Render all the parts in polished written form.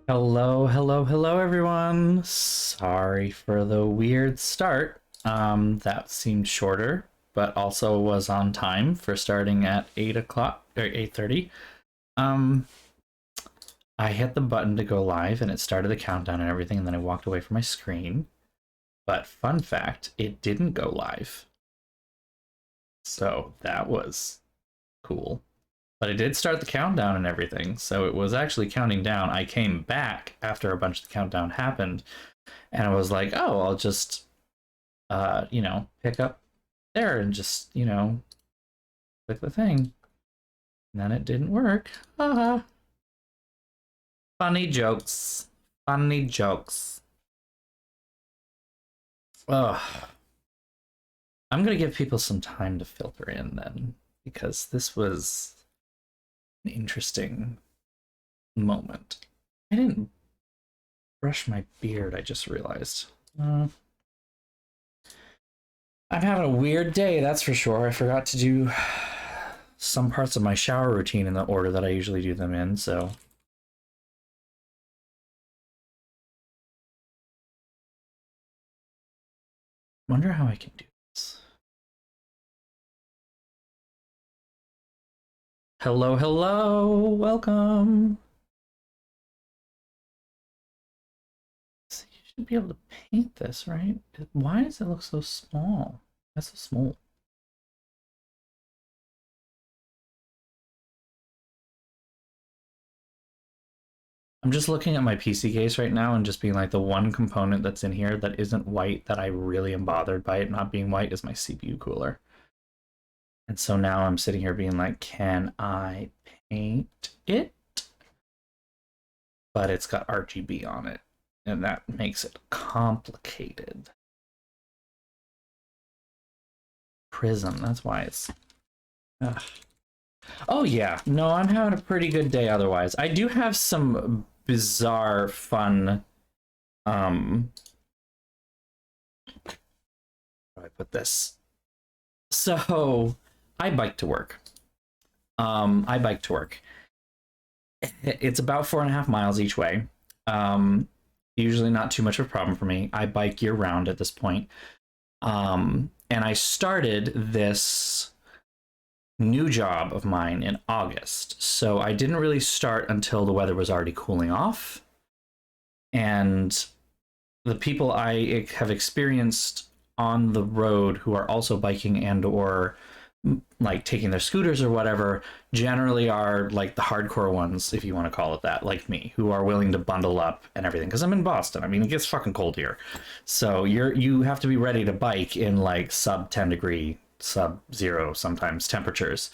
Hello, hello, hello, everyone. Sorry for the weird start. That seemed shorter, but also was on time for starting at 8 o'clock or 8:30. Um, I hit the button to go live and it started the countdown and everything, and then I walked away from my screen. But fun fact, it didn't go live. So that was cool. But it did start the countdown and everything, so it was actually counting down. I came back after a bunch of the countdown happened, and I was like, oh, I'll just, pick up there and just, click the thing. And then it didn't work. Haha. Funny jokes. Funny jokes. Ugh. I'm gonna give people some time to filter in then, because this was an interesting moment. I didn't brush my beard, I just realized. I'm having a weird day, that's for sure. I forgot to do some parts of my shower routine in the order that I usually do them in, so. Wonder how I can do this. Hello, hello, welcome. So you should be able to paint this, right? Why does it look so small? That's so small. I'm just looking at my PC case right now and just being like, the one component that's in here that isn't white that I really am bothered by it not being white is my CPU cooler. And so now I'm sitting here being like, can I paint it? But it's got RGB on it, and that makes it complicated. Prism, that's why it's... Ugh. Oh yeah, no, I'm having a pretty good day otherwise. I do have some bizarre, fun, how do I put this? So, I bike to work. I bike to work. It's about 4.5 miles each way. Usually not too much of a problem for me. I bike year round at this point. And I started this new job of mine in August. So I didn't really start until the weather was already cooling off. And the people I have experienced on the road who are also biking and or like taking their scooters or whatever generally are like the hardcore ones, if you want to call it that, like me, who are willing to bundle up and everything, because I'm in Boston. I mean, it gets fucking cold here, so you have to be ready to bike in like sub 10 degree, sub zero sometimes temperatures.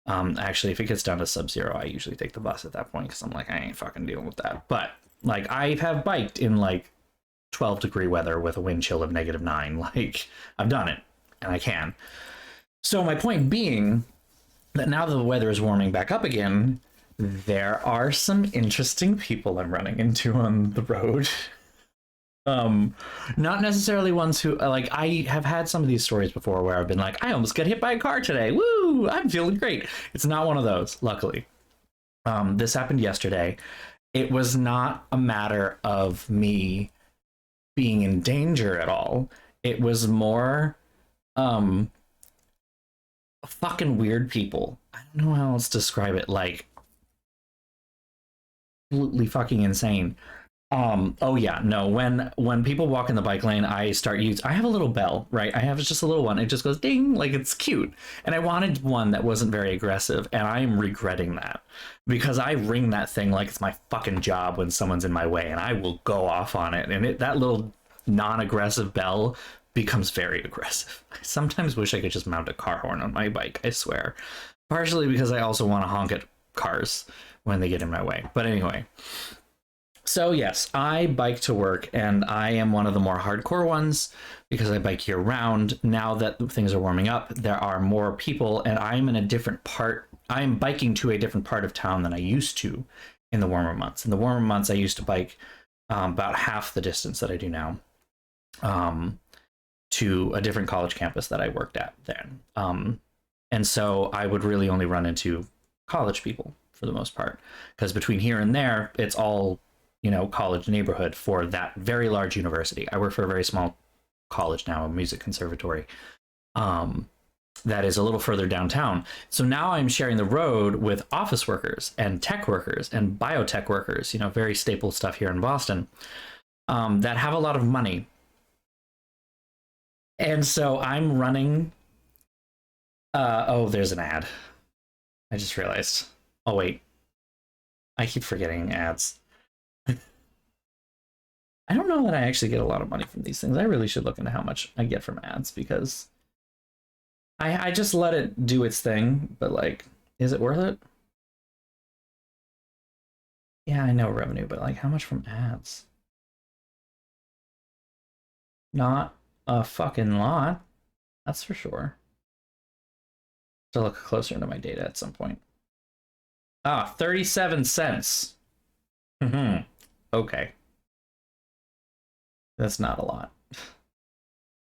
Actually, if it gets down to sub zero, I usually take the bus at that point because I'm like, I ain't fucking dealing with that. But like, I have biked in like 12-degree weather with a wind chill of -9. Like, I've done it and I can. So my point being that now the weather is warming back up again, there are some interesting people I'm running into on the road. Not necessarily ones who, like, I have had some of these stories before where I've been like, I almost got hit by a car today. Woo! I'm feeling great. It's not one of those, luckily. This happened yesterday. It was not a matter of me being in danger at all. It was more, fucking weird people. I don't know how else to describe it. Like, absolutely fucking insane. Oh yeah, no, when people walk in the bike lane, I have a little bell, right? I have just a little one. It just goes ding, like it's cute. And I wanted one that wasn't very aggressive, and I'm regretting that because I ring that thing like it's my fucking job when someone's in my way, and I will go off on it. And that little non-aggressive bell becomes very aggressive. I sometimes wish I could just mount a car horn on my bike, I swear. Partially because I also want to honk at cars when they get in my way. But anyway, so yes, I bike to work, and I am one of the more hardcore ones because I bike year round. Now that things are warming up, there are more people, and I'm in a different part. I'm biking to a different part of town than I used to in the warmer months. In the warmer months, I used to bike about half the distance that I do now, to a different college campus that I worked at then. And so I would really only run into college people for the most part, because between here and there, it's all you know, college neighborhood for that very large university. I work for a very small college now, a music conservatory. That is a little further downtown. So now I'm sharing the road with office workers and tech workers and biotech workers, you know, very staple stuff here in Boston, that have a lot of money. And so I'm running. Oh, there's an ad. I just realized. Oh, wait. I keep forgetting ads. I don't know that I actually get a lot of money from these things. I really should look into how much I get from ads, because I just let it do its thing, but like, is it worth it? Yeah, I know revenue, but like, how much from ads? Not a fucking lot, that's for sure. To look closer into my data at some point. Ah, 37 cents. Okay. That's not a lot.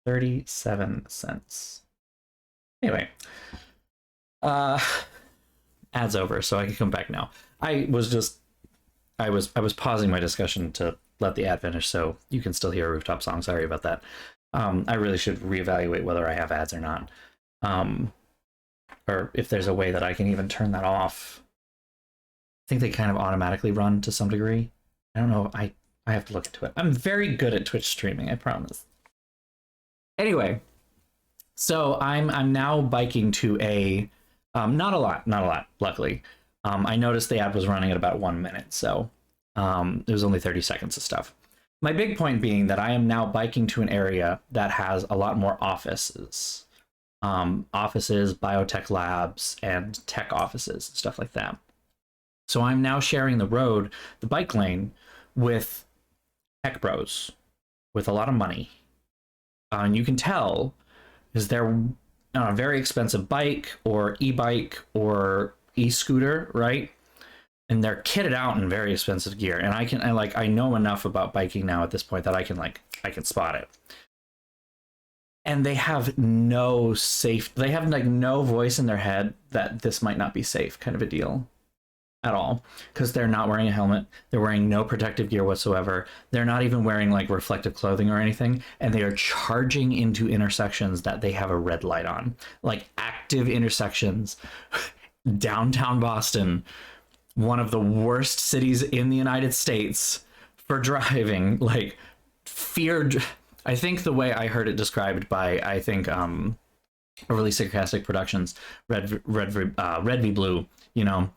37 cents. Anyway, ads over, so I can come back now. I was pausing my discussion to let the ad finish, so you can still hear a rooftop song. Sorry about that. I really should reevaluate whether I have ads or not, or if there's a way that I can even turn that off. I think they kind of automatically run to some degree. I don't know. I have to look into it. I'm very good at Twitch streaming, I promise. Anyway, so I'm now biking to a not a lot, luckily. I noticed the ad was running at about 1 minute, so it was only 30 seconds of stuff. My big point being that I am now biking to an area that has a lot more offices. Offices, biotech labs, and tech offices, and stuff like that. So I'm now sharing the road, the bike lane, with tech bros with a lot of money. And you can tell because they're on a very expensive bike or e-bike or e-scooter, right? And they're kitted out in very expensive gear. And I know enough about biking now at this point that I can spot it. And they have no like no voice in their head that this might not be safe, kind of a deal at all, because they're not wearing a helmet, they're wearing no protective gear whatsoever, they're not even wearing like reflective clothing or anything, and they are charging into intersections that they have a red light on, like active intersections. Downtown Boston, one of the worst cities in the United States for driving, like feared. I think the way I heard it described by, I think really sarcastic productions, Red v Blue, you know,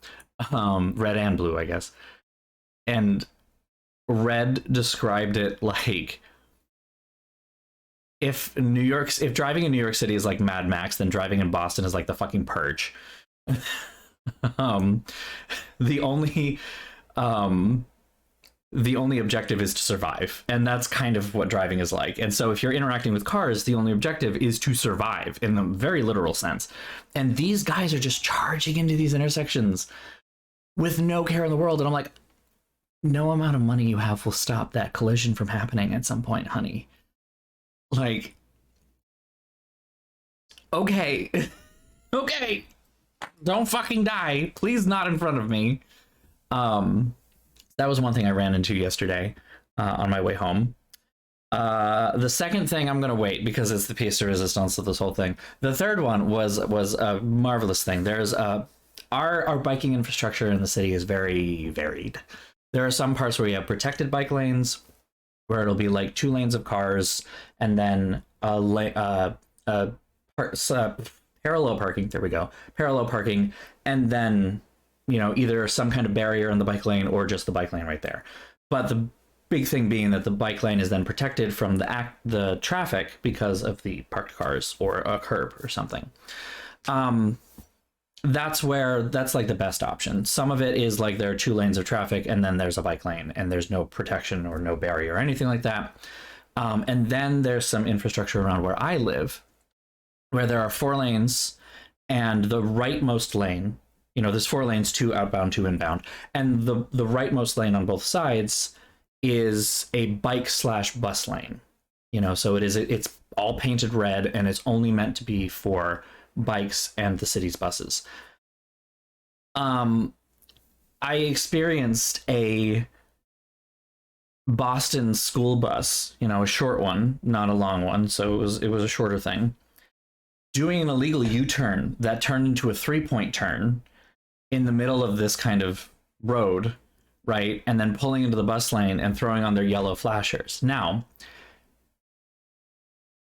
Red and Blue, I guess. And Red described it like if driving in New York City is like Mad Max, then driving in Boston is like the fucking Purge. The only objective is to survive, and that's kind of what driving is like. And so if you're interacting with cars, the only objective is to survive in the very literal sense. And these guys are just charging into these intersections with no care in the world, and I'm like, no amount of money you have will stop that collision from happening at some point, honey. Like, okay. Okay, don't fucking die, please, not in front of me. That was one thing I ran into yesterday on my way home. The second thing I'm gonna wait because it's the piece de resistance of this whole thing. The third one was a marvelous thing. There's our biking infrastructure in the city is very varied. There are some parts where you have protected bike lanes, where it'll be like 2 lanes of cars, and then parallel parking. There we go, parallel parking, and then, you know, either some kind of barrier in the bike lane or just the bike lane right there. But the big thing being that the bike lane is then protected from the traffic because of the parked cars or a curb or something. That's like the best option. Some of it is like there are 2 lanes of traffic and then there's a bike lane and there's no protection or no barrier or anything like that. And then there's some infrastructure around where I live where there are 4 lanes, and the rightmost lane, you know, there's 4 lanes, 2 outbound, 2 inbound, and the rightmost lane on both sides is a bike / bus lane. You know, so it's all painted red, and it's only meant to be for bikes and the city's buses. I experienced a Boston school bus, you know, a short one, not a long one, so it was a shorter thing, doing an illegal U-turn that turned into a 3-point turn in the middle of this kind of road, right? And then pulling into the bus lane and throwing on their yellow flashers. Now,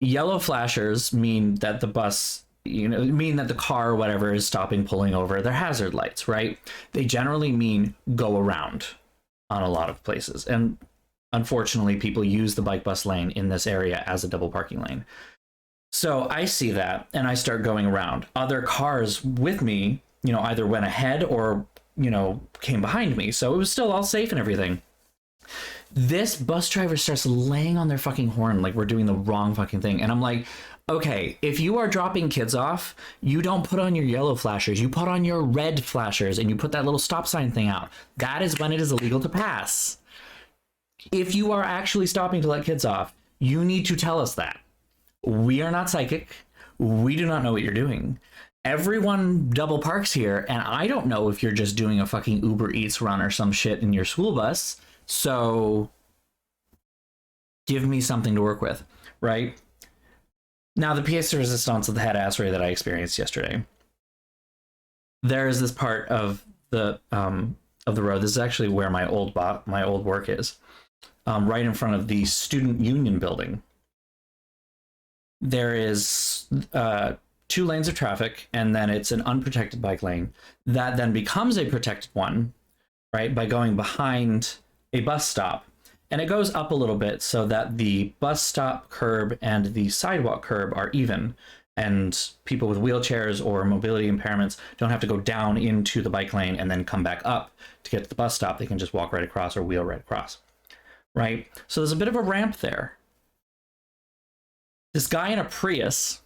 yellow flashers mean that the bus, you know, mean that the car or whatever is stopping, pulling over. They're hazard lights, right? They generally mean go around on a lot of places. And unfortunately, people use the bike bus lane in this area as a double parking lane. So I see that and I start going around. Other cars with me, you know, either went ahead or, you know, came behind me. So it was still all safe and everything. This bus driver starts laying on their fucking horn like we're doing the wrong fucking thing. And I'm like, okay, if you are dropping kids off, you don't put on your yellow flashers. You put on your red flashers and you put that little stop sign thing out. That is when it is illegal to pass. If you are actually stopping to let kids off, you need to tell us that. We are not psychic. We do not know what you're doing. Everyone double parks here, and I don't know if you're just doing a fucking Uber Eats run or some shit in your school bus. So give me something to work with, right? Now, the pièce de résistance of the head-assery that I experienced yesterday. There is this part of the road. This is actually where my old work is, right in front of the student union building. There is 2 lanes of traffic, and then it's an unprotected bike lane that then becomes a protected one, right, by going behind a bus stop. And it goes up a little bit so that the bus stop curb and the sidewalk curb are even, and people with wheelchairs or mobility impairments don't have to go down into the bike lane and then come back up to get to the bus stop. They can just walk right across or wheel right across, right? So there's a bit of a ramp there. This guy in a Prius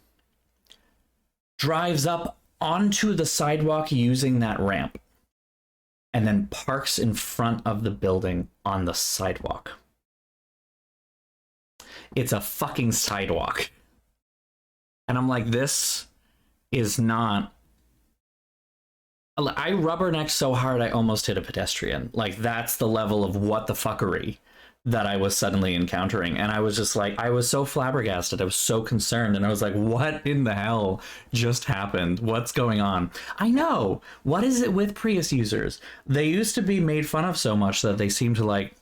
drives up onto the sidewalk using that ramp and then parks in front of the building on the sidewalk. It's a fucking sidewalk. And I'm like, this is not... I rubbernecked so hard I almost hit a pedestrian. Like, that's the level of what the fuckery that I was suddenly encountering. And I was just like, I was so flabbergasted. I was so concerned. And I was like, what in the hell just happened? What's going on? I know. What is it with Prius users? They used to be made fun of so much that they seem to like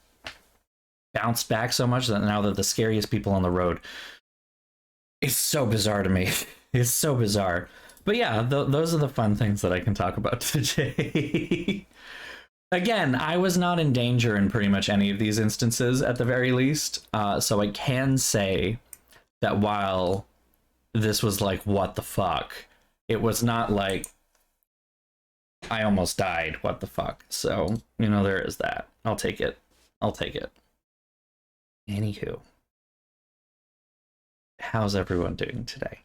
bounce back so much that now they're the scariest people on the road. It's so bizarre to me. It's so bizarre. But yeah, those are the fun things that I can talk about today. Again, I was not in danger in pretty much any of these instances at the very least. So I can say that while this was like, what the fuck, it was not like I almost died, what the fuck. So, you know, there is that. I'll take it. I'll take it. Anywho. How's everyone doing today?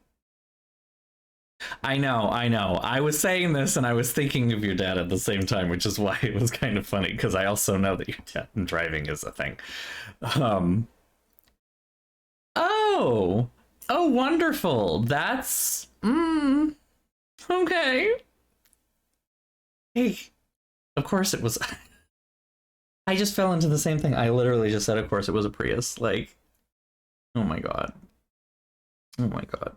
I know. I was saying this and I was thinking of your dad at the same time, which is why it was kind of funny, because I also know that your dad and driving is a thing. Oh, wonderful. That's, okay. Hey, of course it was. I just fell into the same thing. I literally just said, of course it was a Prius. Like, oh my God. Oh my God.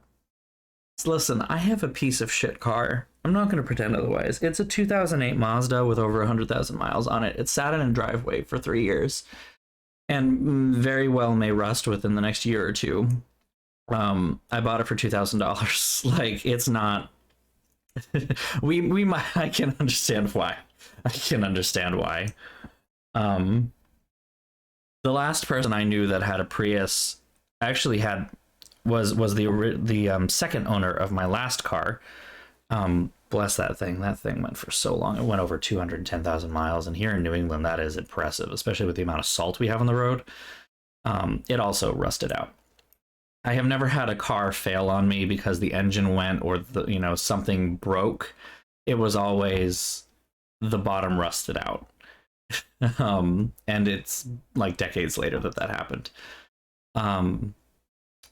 Listen, I have a piece of shit car. I'm not going to pretend otherwise. It's a 2008 Mazda with over 100,000 miles on it. It sat in a driveway for 3 years and very well may rust within the next year or two. I bought it for $2,000. Like, it's not... we might... I can understand why. The last person I knew that had a Prius actually had... was the second owner of my last car. Bless that thing. That thing went for so long. It went over 210,000 miles. And here in New England, that is impressive, especially with the amount of salt we have on the road. It also rusted out. I have never had a car fail on me because the engine went or something broke. It was always the bottom rusted out. And it's like decades later that happened.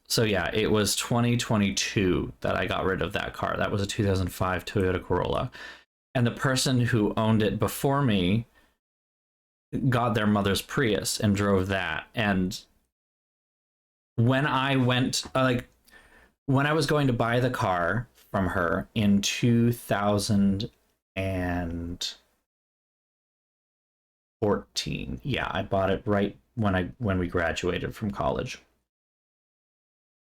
So yeah, it was 2022 that I got rid of that car. That was a 2005 Toyota Corolla. And the person who owned it before me, got their mother's Prius and drove that. And when I went, when I was going to buy the car from her in 2014, yeah, I bought it right when we graduated from college.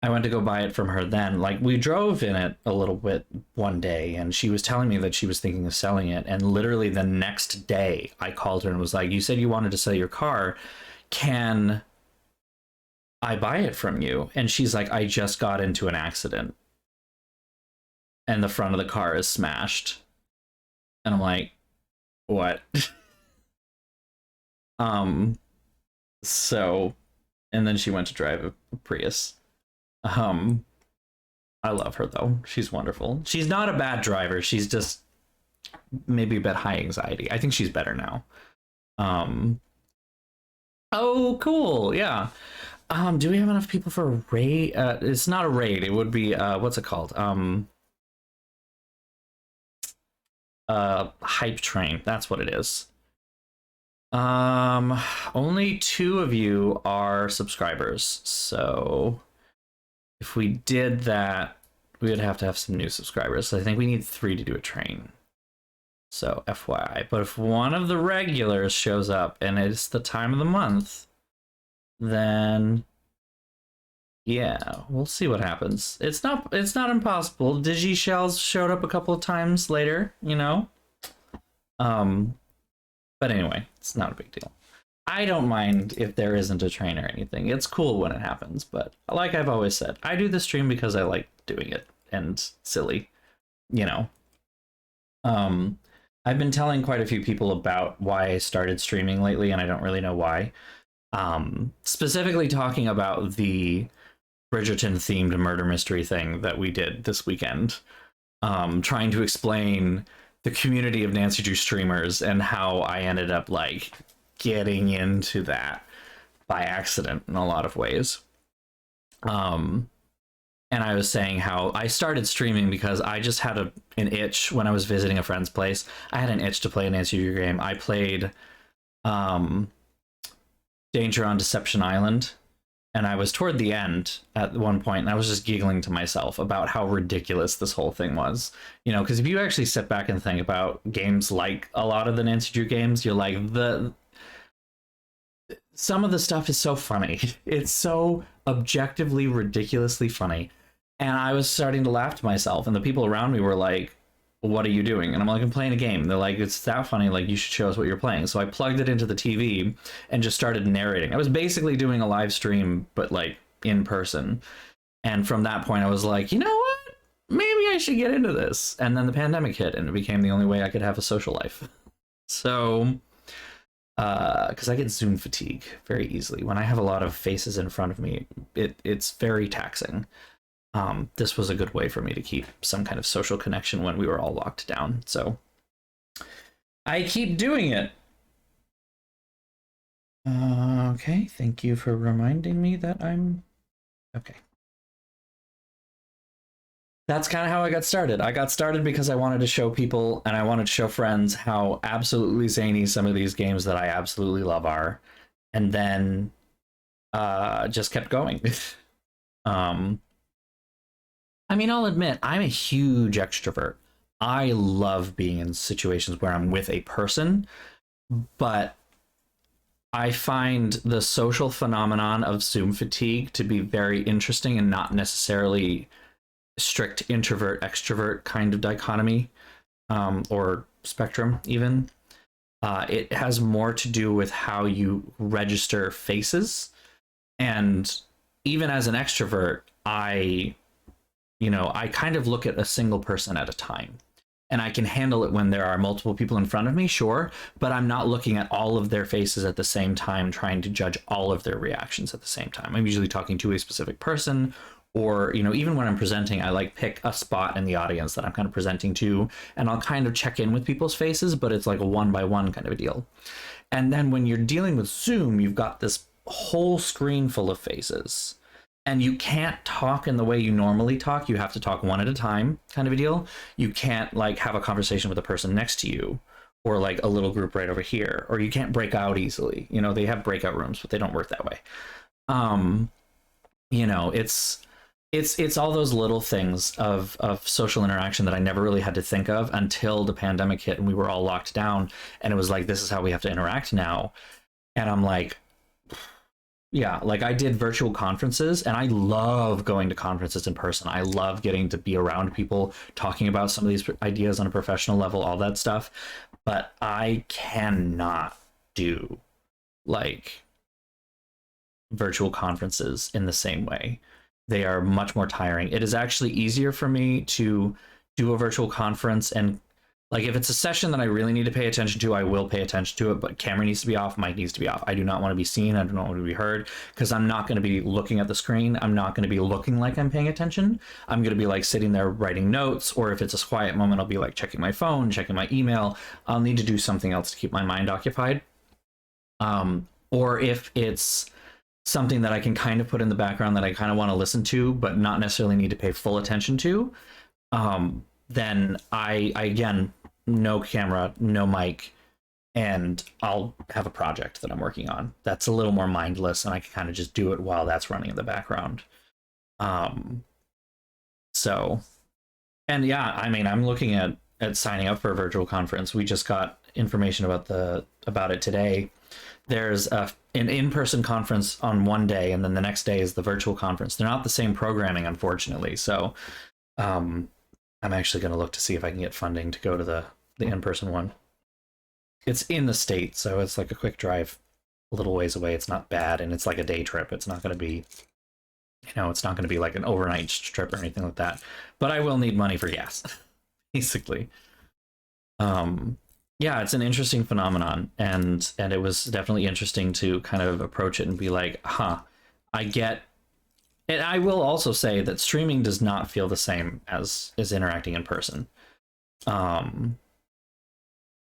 I went to go buy it from her then. Like, we drove in it a little bit one day, and she was telling me that she was thinking of selling it. And literally the next day, I called her and was like, you said you wanted to sell your car. Can I buy it from you? And she's like, I just got into an accident, and the front of the car is smashed. And I'm like, what? So, and then she went to drive a Prius. I love her though. She's wonderful. She's not a bad driver. She's just maybe a bit high anxiety. I think she's better now. Oh, cool. Yeah. Do we have enough people for a raid? It's not a raid. It would be what's it called? Hype train. That's what it is. Only 2 of you are subscribers, so if we did that, we would have to have some new subscribers. So I think we need 3 to do a train. So FYI. But if one of the regulars shows up and it's the time of the month, then yeah, we'll see what happens. It's not impossible. Digi shells showed up a couple of times later, you know. But anyway, it's not a big deal. I don't mind if there isn't a train or anything. It's cool when it happens, but like I've always said, I do the stream because I like doing it, and silly, you know. I've been telling quite a few people about why I started streaming lately, and I don't really know why. Specifically talking about the Bridgerton-themed murder mystery thing that we did this weekend. Trying to explain the community of Nancy Drew streamers and how I ended up like getting into that by accident in a lot of ways. And I was saying how I started streaming because I just had an itch when I was visiting a friend's place. I had an itch to play a Nancy Drew game. I played Danger on Deception Island, and I was toward the end at one point, and I was just giggling to myself about how ridiculous this whole thing was. You know, because if you actually sit back and think about games like a lot of the Nancy Drew games, you're like, some of the stuff is so funny. It's so objectively ridiculously funny. And I was starting to laugh to myself, and the people around me were like, what are you doing? And I'm like, I'm playing a game. And they're like, it's that funny, like you should show us what you're playing. So I plugged it into the TV and just started narrating. I was basically doing a live stream, but like in person. And from that point I was like, you know what, maybe I should get into this. And then the pandemic hit, and it became the only way I could have a social life. So because I get Zoom fatigue very easily when I have a lot of faces in front of me. It's very taxing. This was a good way for me to keep some kind of social connection when we were all locked down. So I keep doing it. Okay, thank you for reminding me that I'm okay. That's kind of how I got started. I got started because I wanted to show people, and I wanted to show friends how absolutely zany some of these games that I absolutely love are, and then just kept going. I mean, I'll admit, I'm a huge extrovert. I love being in situations where I'm with a person, but I find the social phenomenon of Zoom fatigue to be very interesting and not necessarily strict introvert extrovert kind of dichotomy, or spectrum even. It has more to do with how you register faces, and even as an extrovert, I kind of look at a single person at a time, and I can handle it when there are multiple people in front of me, sure, but I'm not looking at all of their faces at the same time, trying to judge all of their reactions at the same time. I'm usually talking to a specific person, or, even when I'm presenting, I like pick a spot in the audience that I'm kind of presenting to, and I'll kind of check in with people's faces, but it's like a one-by-one kind of a deal. And then when you're dealing with Zoom, you've got this whole screen full of faces, and you can't talk in the way you normally talk. You have to talk one at a time, kind of a deal. You can't like have a conversation with the person next to you, or like a little group right over here, or you can't break out easily. You know, they have breakout rooms, but they don't work that way. You know, it's all those little things of social interaction that I never really had to think of until the pandemic hit and we were all locked down, and it was like, this is how we have to interact now. And I'm like, yeah, like I did virtual conferences and I love going to conferences in person. I love getting to be around people talking about some of these ideas on a professional level, all that stuff. But I cannot do like virtual conferences in the same way. They are much more tiring. It is actually easier for me to do a virtual conference, and like if it's a session that I really need to pay attention to, I will pay attention to it, but camera needs to be off, mic needs to be off. I do not want to be seen, I do not want to be heard, because I'm not going to be looking at the screen. I'm not going to be looking like I'm paying attention. I'm going to be like sitting there writing notes, or if it's a quiet moment, I'll be like checking my phone, checking my email. I'll need to do something else to keep my mind occupied. Or if it's something that I can kind of put in the background that I kind of want to listen to, but not necessarily need to pay full attention to, then I again, no camera, no mic, and I'll have a project that I'm working on. That's a little more mindless, and I can kind of just do it while that's running in the background. So, and yeah, I mean, I'm looking at signing up for a virtual conference. We just got information about it today. There's an in-person conference on one day, and then the next day is the virtual conference. They're not the same programming, unfortunately. So I'm actually going to look to see if I can get funding to go to the in-person one. It's in the state, so it's like a quick drive a little ways away. It's not bad, and it's like a day trip. It's not going to be, you know, it's not going to be like an overnight trip or anything like that. But I will need money for gas, basically. Yeah, it's an interesting phenomenon, and it was definitely interesting to kind of approach it and be like, huh, I get. And I will also say that streaming does not feel the same as interacting in person.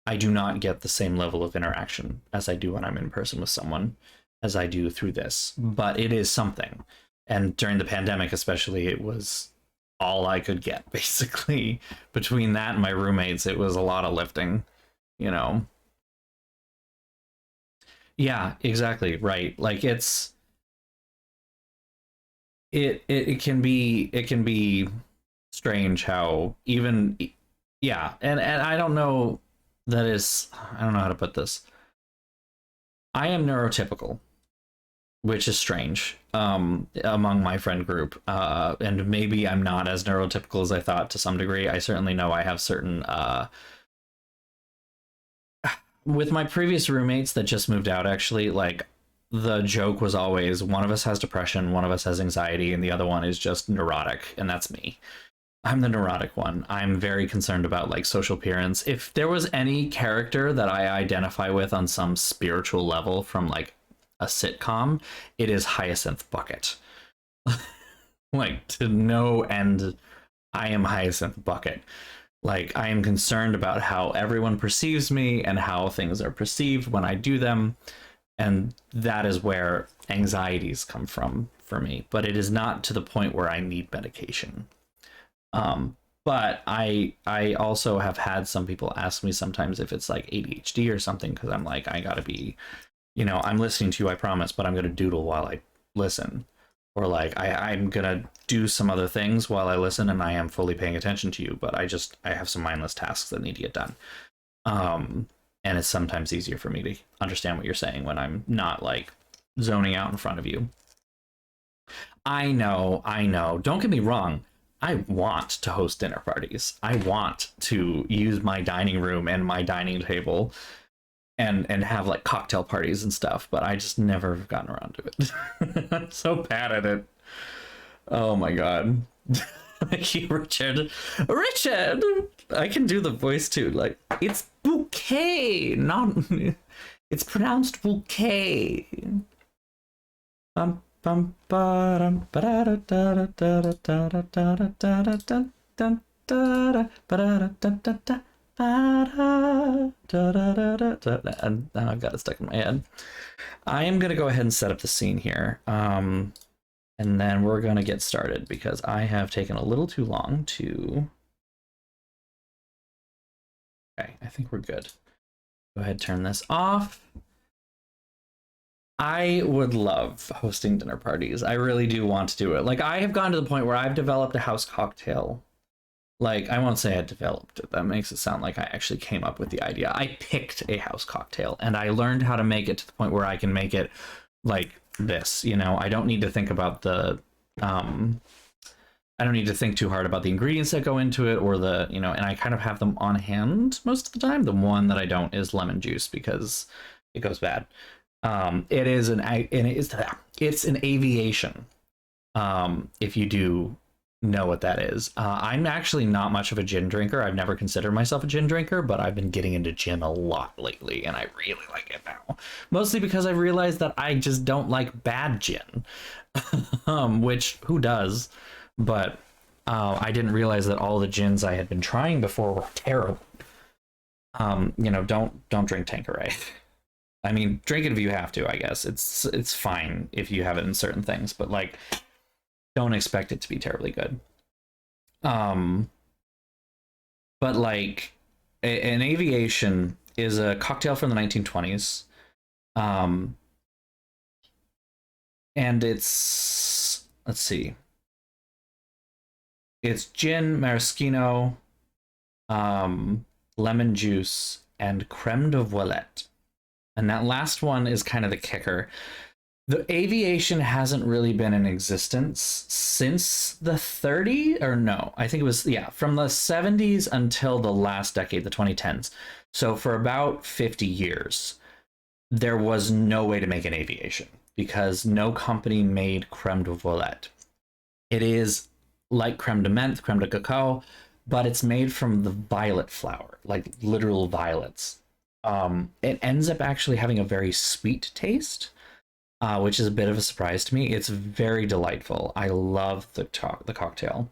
I do not get the same level of interaction as I do when I'm in person with someone as I do through this, but it is something. And during the pandemic, especially, it was all I could get, basically. Between that and my roommates, it was a lot of lifting. You know. Yeah, exactly, right. Like it can be strange how even, yeah, and I don't know, that is, I don't know how to put this. I am neurotypical, which is strange among my friend group, and maybe I'm not as neurotypical as I thought to some degree. I certainly know I have certain with my previous roommates that just moved out, actually, like the joke was always one of us has depression, one of us has anxiety, and the other one is just neurotic, and that's me. I'm the neurotic one. I'm very concerned about like social appearance. If there was any character that I identify with on some spiritual level from like a sitcom, it is Hyacinth Bucket. Like, to no end, I am Hyacinth Bucket. Like, I am concerned about how everyone perceives me and how things are perceived when I do them. And that is where anxieties come from for me. But it is not to the point where I need medication. But I also have had some people ask me sometimes if it's like ADHD or something, because I'm like, I gotta be, you know, I'm listening to you, I promise, but I'm gonna doodle while I listen. Or like, I'm gonna do some other things while I listen, and I am fully paying attention to you, but I have some mindless tasks that need to get done. And it's sometimes easier for me to understand what you're saying when I'm not like zoning out in front of you. I know. Don't get me wrong. I want to host dinner parties. I want to use my dining room and my dining table and have like cocktail parties and stuff, but I just never have gotten around to it. I'm so bad at it. Oh my god. Richard. I can do the voice too. Like, it's bouquet, not it's pronounced bouquet. Bum ba-dum ba-da-da-da-da-da-da-da-da-da-da-da-da-da. And now I've got it stuck in my head. I am going to go ahead and set up the scene here. And then we're going to get started because I have taken a little too long to... Okay, I think we're good. Go ahead, turn this off. I would love hosting dinner parties. I really do want to do it. Like, I have gone to the point where I've developed a house cocktail. Like, I won't say I developed it. That makes it sound like I actually came up with the idea. I picked a house cocktail, and I learned how to make it to the point where I can make it like this. You know, I don't need to think about the I don't need to think too hard about the ingredients that go into it, or the, you know, and I kind of have them on hand most of the time. The one that I don't is lemon juice because it goes bad. It's an aviation. If you do know what that is. I'm actually not much of a gin drinker. I've never considered myself a gin drinker, but I've been getting into gin a lot lately, and I really like it now. Mostly because I realized that I just don't like bad gin, which who does? But I didn't realize that all the gins I had been trying before were terrible. You know, don't drink Tanqueray. I mean, drink it if you have to, I guess. It's fine if you have it in certain things, but like, don't expect it to be terribly good. But like, an aviation is a cocktail from the 1920s. And it's, let's see. It's gin, maraschino, lemon juice, and creme de voilette. And that last one is kind of the kicker. The aviation hasn't really been in existence since the 30s, or no, I think it was, yeah, from the 70s until the last decade, the 2010s. So for about 50 years, there was no way to make an aviation because no company made creme de voilette. It is like creme de menthe, creme de cacao, but it's made from the violet flower, like literal violets. It ends up actually having a very sweet taste. Which is a bit of a surprise to me. It's very delightful. I love the cocktail.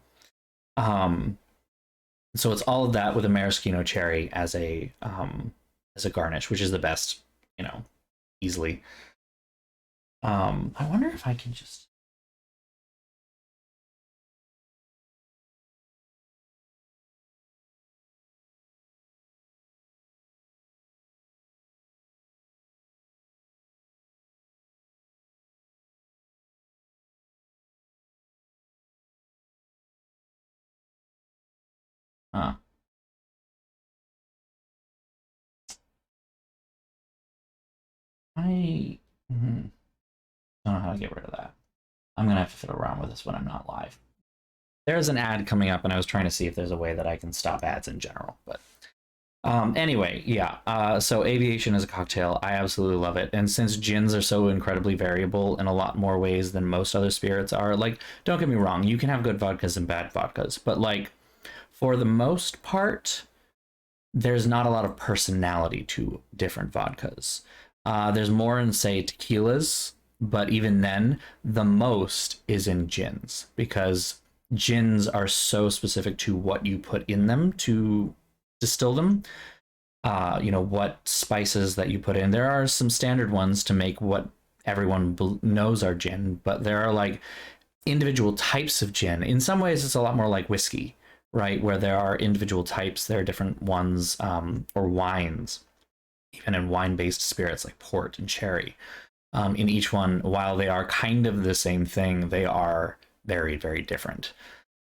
So it's all of that with a maraschino cherry as a garnish, which is the best, you know, easily. I wonder if I can just. I don't know how to get rid of that. I'm gonna have to fiddle around with this when I'm not live. There's an ad coming up, and I was trying to see if there's a way that I can stop ads in general. But anyway, yeah. So aviation is a cocktail. I absolutely love it. And since gins are so incredibly variable in a lot more ways than most other spirits are, like, don't get me wrong, you can have good vodkas and bad vodkas, but like, for the most part, there's not a lot of personality to different vodkas. There's more in, say, tequilas, but even then, the most is in gins, because gins are so specific to what you put in them to distill them. You know, what spices that you put in. There are some standard ones to make what everyone knows are gin, but there are like individual types of gin. In some ways, it's a lot more like whiskey, right? Where there are individual types, there are different ones, or wines, even in wine-based spirits like port and sherry. In each one, while they are kind of the same thing, they are very, very different.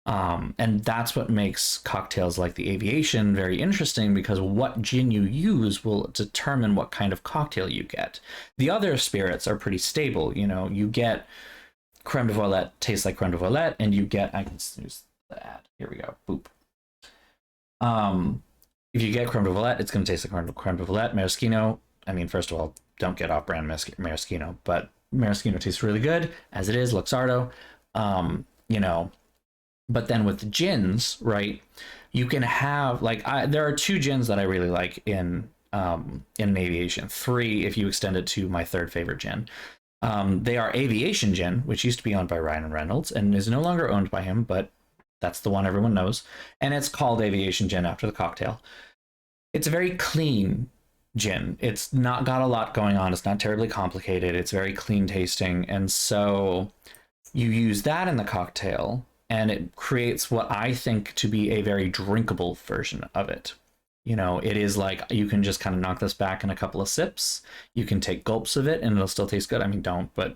And that's what makes cocktails like the aviation very interesting, because what gin you use will determine what kind of cocktail you get. The other spirits are pretty stable. You know, you get creme de voilette tastes like creme de voilette, and you get, I can use the ad. Here we go. Boop. If you get creme de voilette, it's going to taste like creme de voilette. Maraschino, I mean, first of all, don't get off-brand maraschino, but maraschino tastes really good as it is. Luxardo, you know. But then with the gins, right, you can have, like, there are 2 gins that I really like in aviation. 3 if you extend it to my 3rd favorite gin. They are Aviation Gin, which used to be owned by Ryan Reynolds and is no longer owned by him, but that's the one everyone knows. And it's called Aviation Gin after the cocktail. It's a very clean gin. It's not got a lot going on. It's not terribly complicated. It's very clean tasting. And so you use that in the cocktail, and it creates what I think to be a very drinkable version of it. You know, it is like you can just kind of knock this back in a couple of sips. You can take gulps of it and it'll still taste good. I mean, don't, but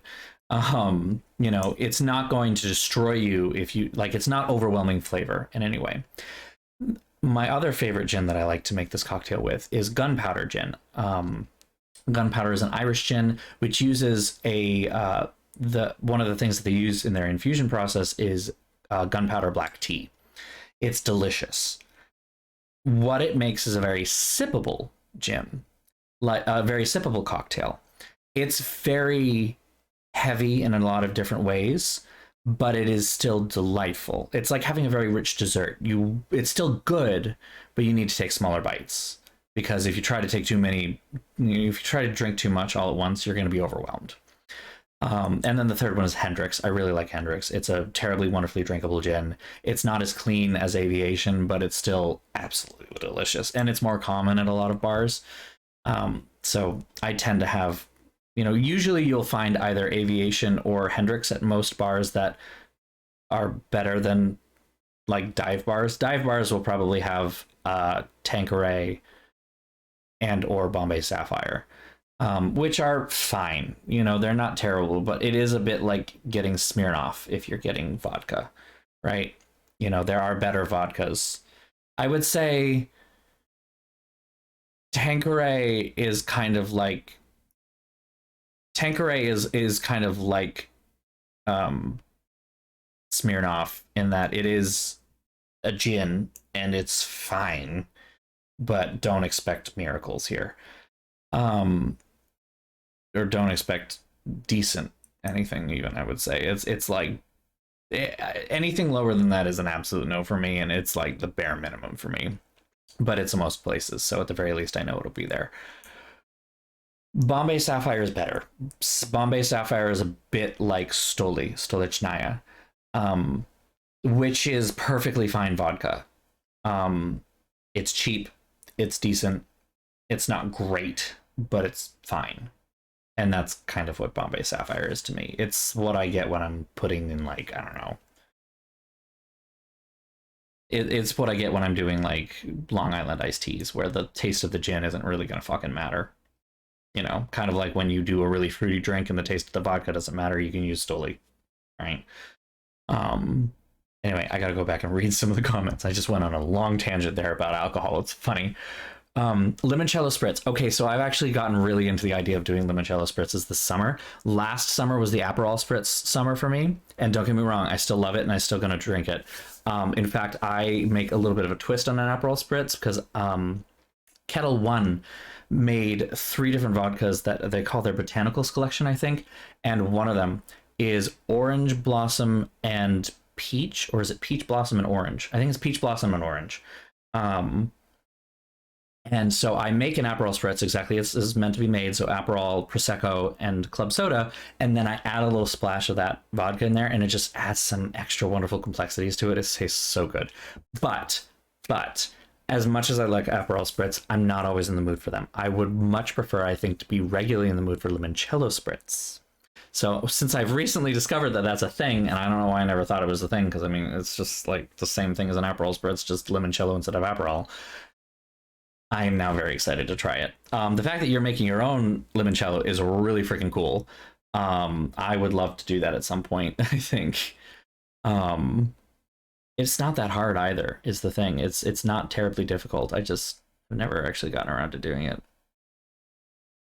you know, it's not going to destroy you if you like, it's not overwhelming flavor in any way. My other favorite gin that I like to make this cocktail with is gunpowder gin. Gunpowder is an Irish gin, which uses a one of the things that they use in their infusion process is gunpowder black tea. It's delicious. What it makes is a very sippable gin, like a very sippable cocktail. It's very heavy in a lot of different ways, but it is still delightful. It's like having a very rich dessert. It's still good, but you need to take smaller bites, because if you try to take too many, if you try to drink too much all at once, you're going to be overwhelmed. And then the third one is Hendrick's. I really like Hendrick's. It's a terribly wonderfully drinkable gin. It's not as clean as Aviation, but it's still absolutely delicious. And it's more common at a lot of bars. So I tend to have, you know, usually you'll find either Aviation or Hendrick's at most bars that are better than like dive bars. Dive bars will probably have Tanqueray and or Bombay Sapphire. Which are fine. You know, they're not terrible, but it is a bit like getting Smirnoff if you're getting vodka, right? You know, there are better vodkas. I would say Tanqueray is kind of like Smirnoff in that it is a gin and it's fine, but don't expect miracles here. Or don't expect decent anything even, I would say. It's like anything lower than that is an absolute no for me, and it's like the bare minimum for me. But it's in most places, so at the very least I know it'll be there. Bombay Sapphire is better. Bombay Sapphire is a bit like Stolichnaya, which is perfectly fine vodka. It's cheap, it's decent, it's not great, but it's fine. And that's kind of what Bombay Sapphire is to me. It's what I get when I'm putting in, like, I don't know. It's what I get when I'm doing, like, Long Island iced teas, where the taste of the gin isn't really going to fucking matter. You know, kind of like when you do a really fruity drink and the taste of the vodka doesn't matter, you can use Stoli, right? Anyway, I gotta go back and read some of the comments. I just went on a long tangent there about alcohol. It's funny. Limoncello spritz. Okay, so I've actually gotten really into the idea of doing limoncello spritzes this summer. Last summer was the Aperol spritz summer for me, and don't get me wrong, I still love it and I'm still gonna drink it. In fact, I make a little bit of a twist on an Aperol spritz because Kettle One made 3 different vodkas that they call their botanicals collection, I think, and one of them is orange blossom and peach, or is it peach blossom and orange? I think it's peach blossom and orange. And so I make an Aperol spritz exactly as is meant to be made. So Aperol, Prosecco, and club soda. And then I add a little splash of that vodka in there, and it just adds some extra wonderful complexities to it. It tastes so good. But as much as I like Aperol spritz, I'm not always in the mood for them. I would much prefer, I think, to be regularly in the mood for limoncello spritz. So since I've recently discovered that that's a thing, and I don't know why I never thought it was a thing, because I mean, it's just like the same thing as an Aperol spritz, just limoncello instead of Aperol. I am now very excited to try it. The fact that you're making your own limoncello is really freaking cool. I would love to do that at some point, I think. It's not that hard either, is the thing. It's not terribly difficult. I just have never actually gotten around to doing it.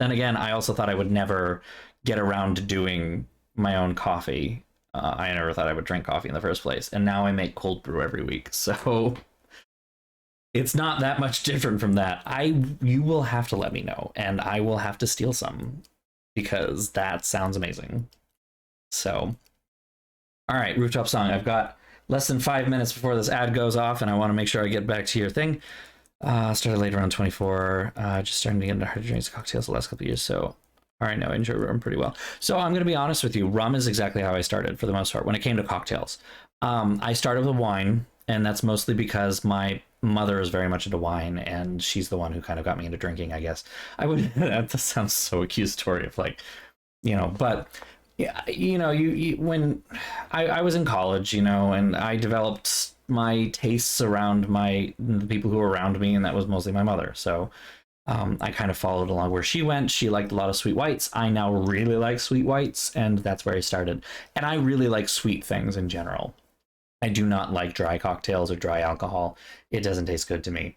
Then again, I also thought I would never get around to doing my own coffee. I never thought I would drink coffee in the first place. And now I make cold brew every week, so it's not that much different from that. You will have to let me know, and I will have to steal some, because that sounds amazing. So, all right, Rooftop Song. I've got less than 5 minutes before this ad goes off, and I want to make sure I get back to your thing. Started late around 24. Just starting to get into hard drinks, cocktails the last couple of years, so all right, now I enjoy rum pretty well. So I'm going to be honest with you. Rum is exactly how I started for the most part when it came to cocktails. I started with wine, and that's mostly because my mother is very much into wine, and she's the one who kind of got me into drinking, I guess. I would that sounds so accusatory of, like, you know, but Yeah, you know, when I was in college, you know, and I developed my tastes around the people who were around me, and that was mostly my mother. So I kind of followed along where she went. She liked a lot of sweet whites. I now really like sweet whites, and that's where I started. And I really like sweet things in general. I do not like dry cocktails or dry alcohol. It doesn't taste good to me.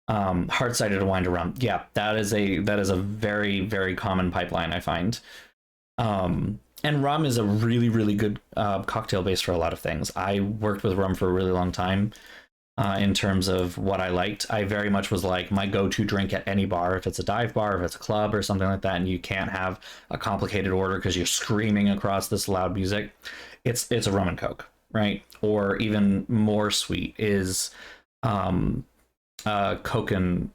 Hard cider to wine to rum. Yeah, that is a very, very common pipeline, I find. And rum is a really, really good cocktail base for a lot of things. I worked with rum for a really long time. In terms of what I liked, I very much was like my go-to drink at any bar. If it's a dive bar, if it's a club or something like that, and you can't have a complicated order because you're screaming across this loud music, it's a rum and coke, right? Or even more sweet is Coke and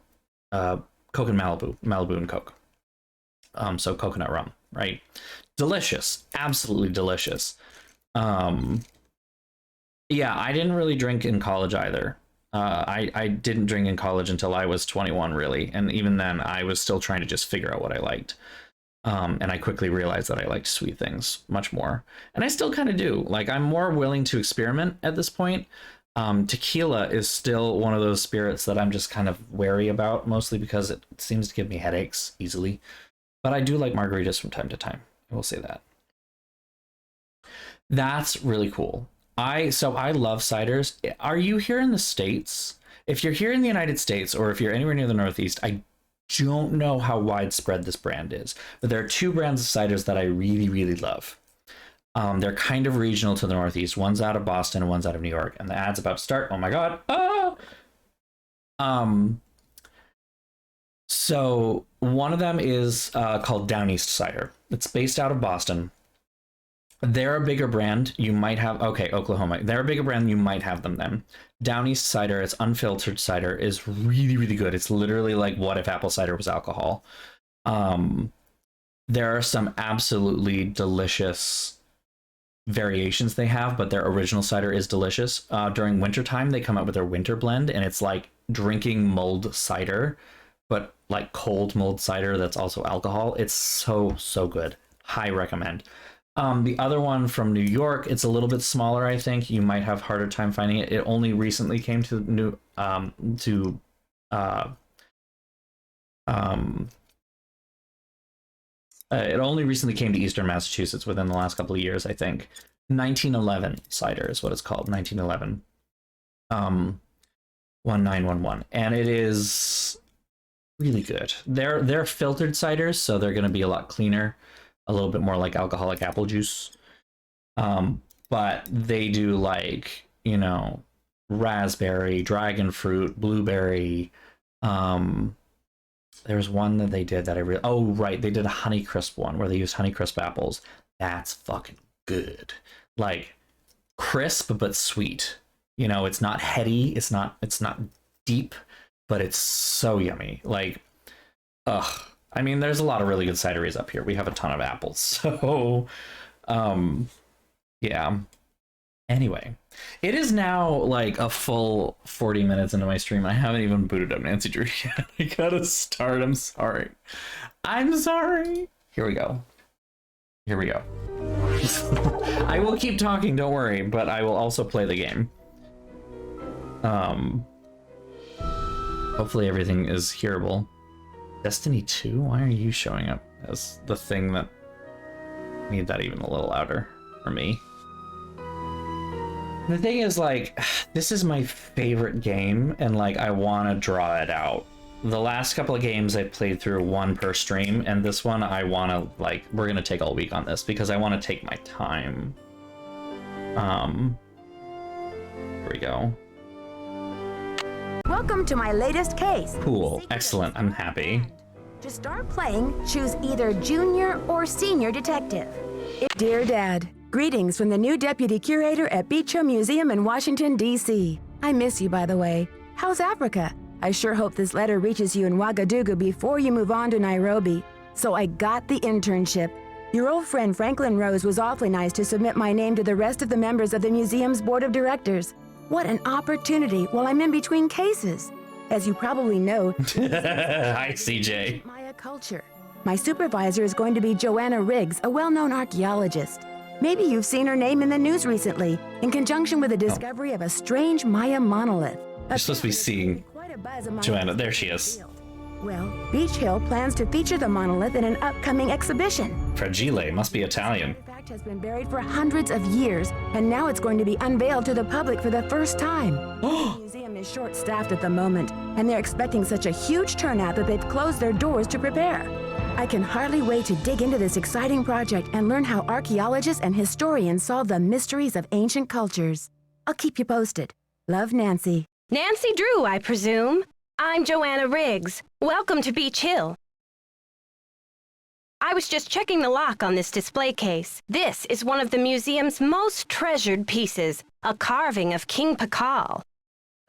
Malibu and Coke. So coconut rum, right? Delicious, absolutely delicious. Yeah, I didn't really drink in college either. I didn't drink in college until I was 21, really. And even then, I was still trying to just figure out what I liked. And I quickly realized that I liked sweet things much more. And I still kind of do. Like, I'm more willing to experiment at this point. Tequila is still one of those spirits that I'm just kind of wary about, mostly because it seems to give me headaches easily. But I do like margaritas from time to time. I will say that. That's really cool. So I love ciders. Are you here in the States? If you're here in the United States, or if you're anywhere near the Northeast, I don't know how widespread this brand is, but there are two brands of ciders that I really, really love. They're kind of regional to the Northeast. One's out of Boston and one's out of New York, and the ad's about to start. Oh my God. So one of them is called Down East Cider. It's based out of Boston. They're a bigger brand. You might have, okay, Oklahoma. They're a bigger brand. You might have them then. Down East Cider, it's unfiltered cider, is really, really good. It's literally like what if apple cider was alcohol. There are some absolutely delicious variations they have, but their original cider is delicious. During wintertime, they come out with their winter blend, and it's like drinking mulled cider, but like cold mulled cider that's also alcohol. It's so, so good. High recommend. The other one from New York, it's a little bit smaller, I think. You might have harder time finding it. It only recently came to it only recently came to Eastern Massachusetts within the last couple of years, I think. 1911 cider is what it's called. 1911. 1911. And it is really good. They're filtered ciders, so they're going to be a lot cleaner. A little bit more like alcoholic apple juice. But they do, like, you know, raspberry, dragon fruit, blueberry. There's one that they did that I really... Oh, right. They did a Honeycrisp one where they used Honeycrisp apples. That's fucking good. Like, crisp but sweet. You know, it's not heady. It's not deep, but it's so yummy. Like, ugh. I mean, there's a lot of really good cideries up here. We have a ton of apples. So, yeah. Anyway, it is now like a full 40 minutes into my stream. I haven't even booted up Nancy Drew yet. I gotta start. I'm sorry. I'm sorry. Here we go. Here we go. I will keep talking, don't worry, but I will also play the game. Hopefully everything is hearable. Destiny 2? Why are you showing up as the thing that... I need that even a little louder for me. The thing is, like, this is my favorite game, and, like, I want to draw it out. The last couple of games I played through one per stream, and this one I want to, like, we're going to take all week on this, because I want to take my time. Here we go. Welcome to my latest case. Cool. Excellent. I'm happy. To start playing, choose either junior or senior detective. Dear Dad, greetings from the new deputy curator at Beecham Museum in Washington, D.C. I miss you, by the way. How's Africa? I sure hope this letter reaches you in Ouagadougou before you move on to Nairobi. So I got the internship. Your old friend Franklin Rose was awfully nice to submit my name to the rest of the members of the museum's board of directors. What an opportunity while I'm in between cases. As you probably know, hi, CJ. Maya culture. My supervisor is going to be Joanna Riggs, a well-known archaeologist. Maybe you've seen her name in the news recently, in conjunction with the discovery of a strange Maya monolith. You're supposed to be seeing Joanna. There she is. Well, Beach Hill plans to feature the monolith in an upcoming exhibition. Fragile, must be Italian. The artifact has been buried for hundreds of years, and now it's going to be unveiled to the public for the first time. The museum is short-staffed at the moment, and they're expecting such a huge turnout that they've closed their doors to prepare. I can hardly wait to dig into this exciting project and learn how archaeologists and historians solve the mysteries of ancient cultures. I'll keep you posted. Love, Nancy. Nancy Drew, I presume. I'm Joanna Riggs. Welcome to Beach Hill. I was just checking the lock on this display case. This is one of the museum's most treasured pieces, a carving of King Pakal.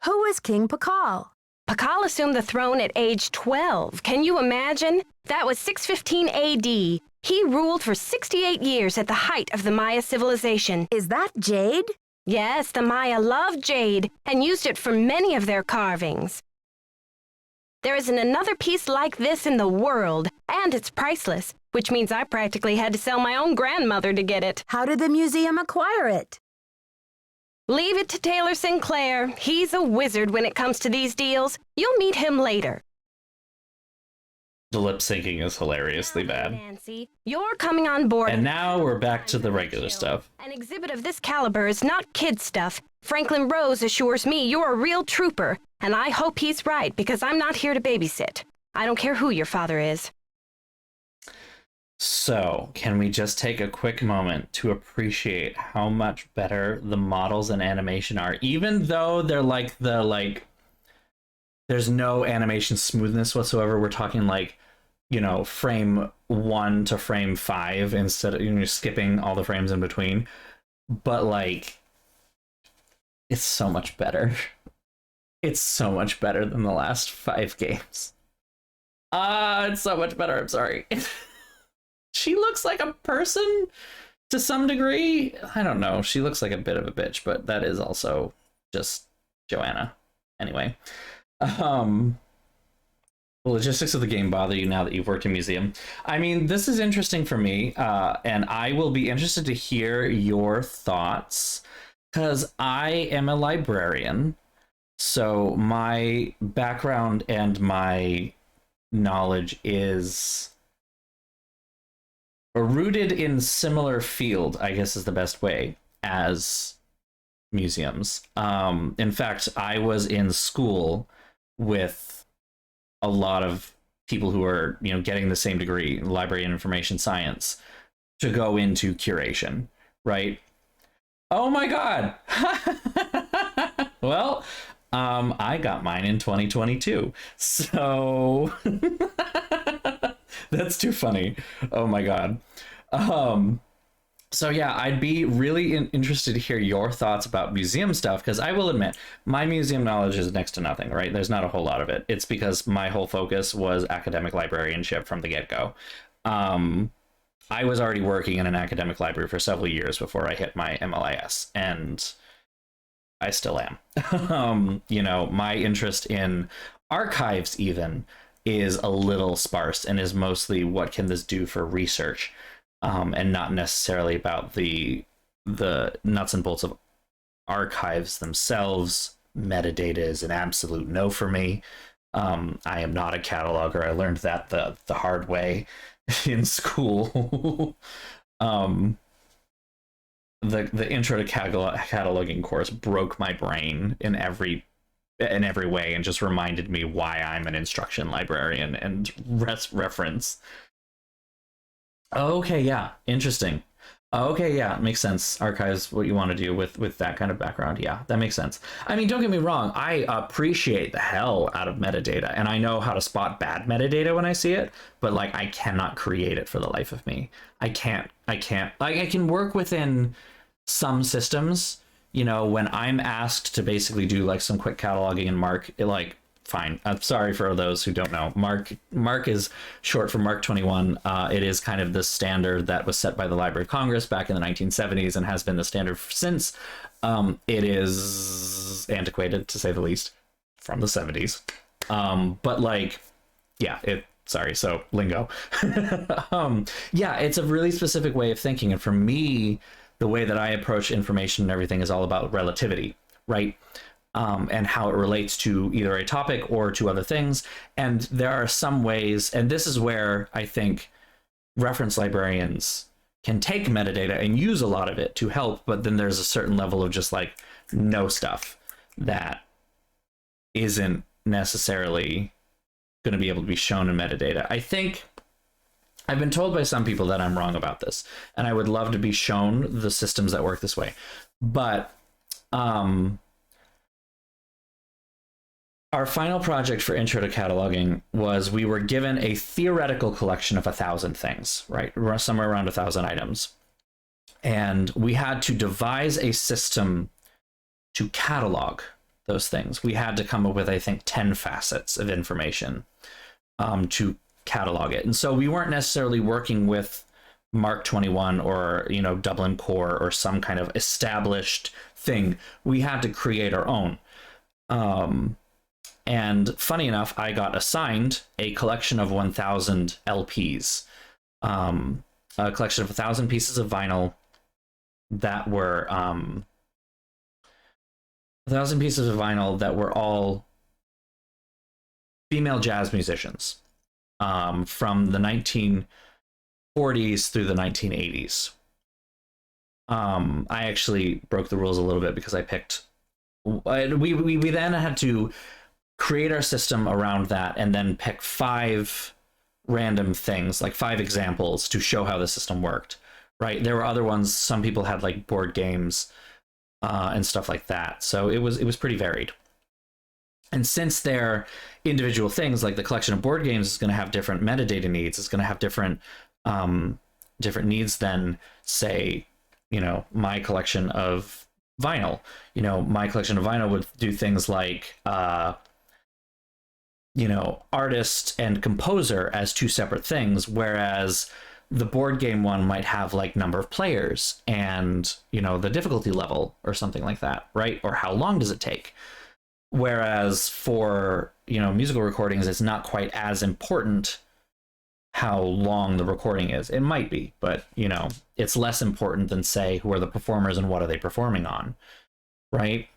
Who is King Pakal? Pakal assumed the throne at age 12. Can you imagine? That was 615 AD. He ruled for 68 years at the height of the Maya civilization. Is that jade? Yes, the Maya loved jade and used it for many of their carvings. There isn't another piece like this in the world, and it's priceless, which means I practically had to sell my own grandmother to get it. How did the museum acquire it? Leave it to Taylor Sinclair. He's a wizard when it comes to these deals. You'll meet him later. The lip syncing is hilariously bad. Nancy, you're coming on board. And now we're back to the regular stuff. An exhibit of this caliber is not kid stuff. Franklin Rose assures me you're a real trooper, and I hope he's right because I'm not here to babysit. I don't care who your father is. So, can we just take a quick moment to appreciate how much better the models and animation are, even though they're there's no animation smoothness whatsoever. We're talking frame 1 to frame 5 instead of skipping all the frames in between. But it's so much better. It's so much better than the last 5 games. It's so much better. I'm sorry. She looks like a person to some degree. I don't know. She looks like a bit of a bitch, but that is also just Joanna. Anyway. The logistics of the game bother you now that you've worked in museum? I mean, this is interesting for me, and I will be interested to hear your thoughts, because I am a librarian, so my background and my knowledge is rooted in similar field, I guess is the best way, as museums. In fact, I was in school with a lot of people who are, getting the same degree, library and information science, to go into curation, right? Oh my God. Well, I got mine in 2022. So that's too funny. Oh my God. So yeah, I'd be really interested to hear your thoughts about museum stuff, because I will admit, my museum knowledge is next to nothing, right? There's not a whole lot of it. It's because my whole focus was academic librarianship from the get-go. I was already working in an academic library for several years before I hit my MLIS, and I still am. My interest in archives even is a little sparse and is mostly what can this do for research, and not necessarily about the nuts and bolts of archives themselves. Metadata is an absolute no for me. I am not a cataloger. I learned that the hard way in school. The intro to cataloging course broke my brain in every way and just reminded me why I'm an instruction librarian and reference. Okay, yeah, interesting. Okay, yeah, makes sense. Archives, what you want to do with that kind of background. Yeah, that makes sense. I mean, don't get me wrong. I appreciate the hell out of metadata, and I know how to spot bad metadata when I see it, but I cannot create it for the life of me. I can't. I can work within some systems, when I'm asked to basically do some quick cataloging and mark it, fine. I'm sorry for those who don't know. Mark is short for Mark 21. It is kind of the standard that was set by the Library of Congress back in the 1970s and has been the standard since. It is antiquated, to say the least, from the 70s. But yeah, sorry, so lingo. Yeah, it's a really specific way of thinking. And for me, the way that I approach information and everything is all about relativity, right? And how it relates to either a topic or to other things. And there are some ways, and this is where I think reference librarians can take metadata and use a lot of it to help, but then there's a certain level of just like no stuff that isn't necessarily going to be able to be shown in metadata. I think I've been told by some people that I'm wrong about this, and I would love to be shown the systems that work this way. But our final project for Intro to Cataloging was we were given a theoretical collection of 1,000 things, right? Somewhere around 1,000 items. And we had to devise a system to catalog those things. We had to come up with, I think, 10 facets of information to catalog it. And so we weren't necessarily working with Mark 21 or, you know, Dublin Core or some kind of established thing. We had to create our own. And funny enough, I got assigned a collection of 1,000 LPs, a collection of 1,000 pieces of vinyl that were 1,000 pieces of vinyl that were all female jazz musicians from the 1940s through the 1980s. I actually broke the rules a little bit because I picked. We then had to create our system around that and then pick 5 random things, like 5 examples to show how the system worked, right? There were other ones. Some people had like board games and stuff like that. So it was pretty varied. And since they're individual things, like the collection of board games is going to have different metadata needs, it's going to have different different needs than, say, you know, my collection of vinyl. You know, my collection of vinyl would do things like you know, artist and composer as 2 separate things, whereas the board game one might have like number of players and, you know, the difficulty level or something like that, right? Or how long does it take? Whereas for, you know, musical recordings, it's not quite as important how long the recording is. It might be, but, you know, it's less important than, say, who are the performers and what are they performing on, right?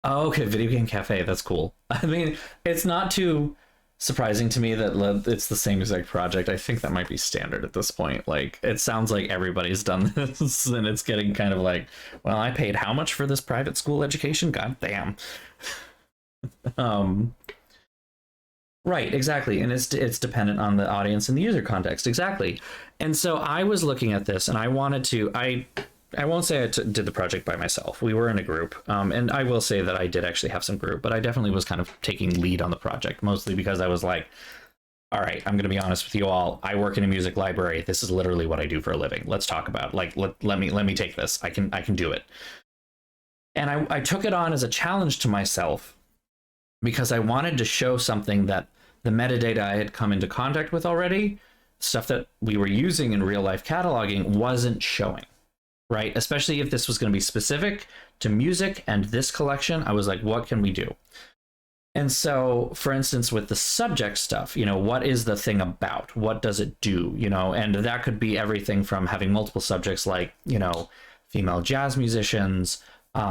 Oh, okay, Video Game Cafe, that's cool. I mean, it's not too surprising to me that it's the same exact project. I think that might be standard at this point. Like, it sounds like everybody's done this, and it's getting kind of like, well, I paid how much for this private school education? God damn. Right, exactly. And it's dependent on the audience and the user context. Exactly. And so I was looking at this, and I wanted to, I won't say I did the project by myself. We were in a group, and I will say that I did actually have some group, but I definitely was kind of taking lead on the project, mostly because I was like, all right, I'm going to be honest with you all. I work in a music library. This is literally what I do for a living. Let's talk about, like, let me take this. I can do it. And I took it on as a challenge to myself because I wanted to show something that the metadata I had come into contact with already, stuff that we were using in real life cataloging, wasn't showing. Right? Especially if this was going to be specific to music and this collection, I was like, what can we do? And so, for instance, with the subject stuff, you know, what is the thing about? What does it do? You know, and that could be everything from having multiple subjects like, you know, female jazz musicians,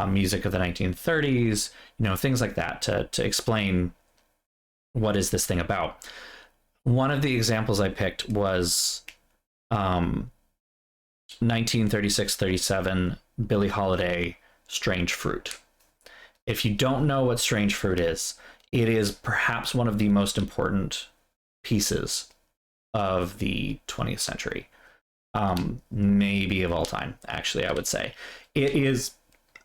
music of the 1930s, you know, things like that to explain what is this thing about. One of the examples I picked was 1936-37 Billie Holiday Strange Fruit. If you don't know what Strange Fruit is, it is perhaps one of the most important pieces of the 20th century, maybe of all time, actually. I would say it is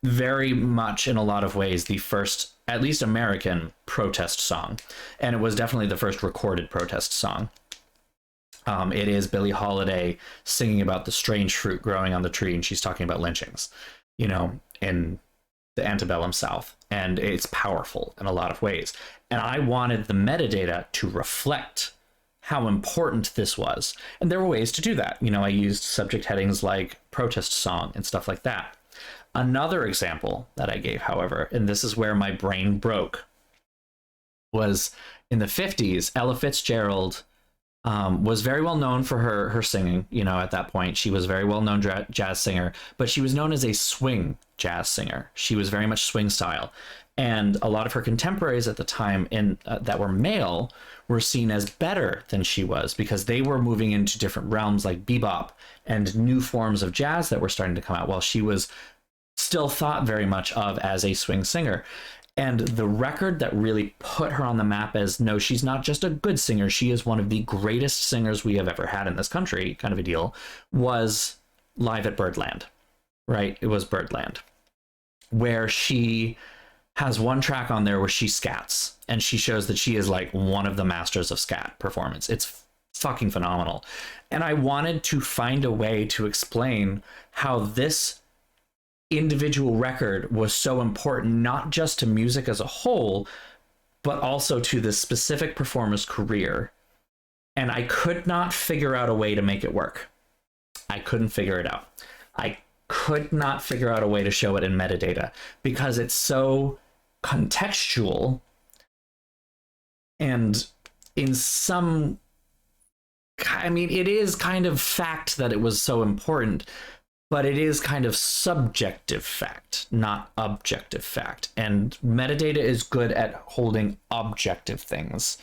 very much, in a lot of ways, the first, at least American, protest song, and it was definitely the first recorded protest song. It is Billie Holiday singing about the strange fruit growing on the tree, and she's talking about lynchings, you know, in the antebellum South. And it's powerful in a lot of ways. And I wanted the metadata to reflect how important this was. And there were ways to do that. You know, I used subject headings like protest song and stuff like that. Another example that I gave, however, and this is where my brain broke, was in the 50s. Ella Fitzgerald was very well known for her singing. You know, at that point, she was a very well known jazz singer, but she was known as a swing jazz singer. She was very much swing style. And a lot of her contemporaries at the time that were male were seen as better than she was because they were moving into different realms like bebop and new forms of jazz that were starting to come out, while she was still thought very much of as a swing singer. And the record that really put her on the map as, no, she's not just a good singer, she is one of the greatest singers we have ever had in this country, kind of a deal, was Live at Birdland, right? It was Birdland, where she has one track on there where she scats, and she shows that she is like one of the masters of scat performance. It's fucking phenomenal. And I wanted to find a way to explain how this individual record was so important, not just to music as a whole, but also to this specific performer's career. And I could not figure out a way to make it work. I couldn't figure it out. I could not figure out a way to show it in metadata because it's so contextual, and in some, I mean, it is kind of fact that it was so important, but it is kind of subjective fact, not objective fact. And metadata is good at holding objective things,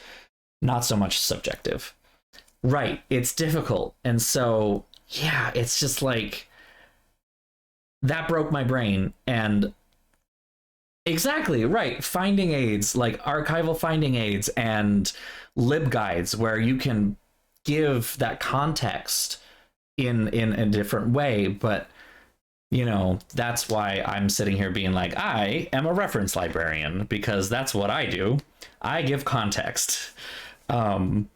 not so much subjective. Right, it's difficult. And so, yeah, it's just like, that broke my brain. And exactly, right, finding aids, like archival finding aids and libguides where you can give that context in a different way. But, you know, that's why I'm sitting here being like, I am a reference librarian, because that's what I do. I give context. I'm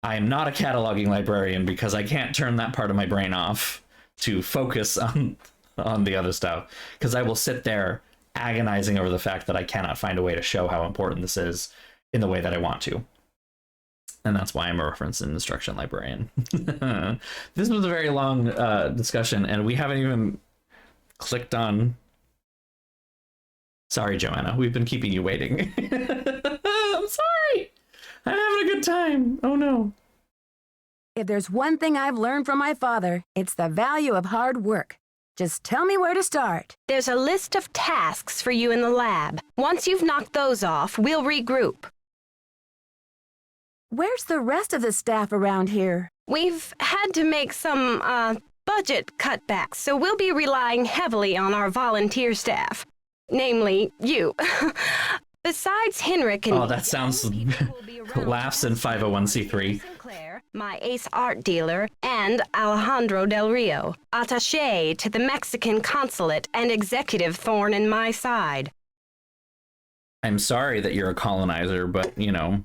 not a cataloging librarian because I can't turn that part of my brain off to focus on the other stuff, because I will sit there agonizing over the fact that I cannot find a way to show how important this is in the way that I want to. And that's why I'm a reference and instruction librarian. This was a very long discussion, and we haven't even clicked on... Sorry, Joanna, we've been keeping you waiting. I'm sorry. I'm having a good time. Oh, no. If there's one thing I've learned from my father, it's the value of hard work. Just tell me where to start. There's a list of tasks for you in the lab. Once you've knocked those off, we'll regroup. Where's the rest of the staff around here? We've had to make some, budget cutbacks, so we'll be relying heavily on our volunteer staff. Namely, you. Besides Henrik and... Oh, that sounds... laughs in 501c3. Sinclair, my ace art dealer, and Alejandro Del Rio, attaché to the Mexican consulate and executive thorn in my side. I'm sorry that you're a colonizer, but, you know,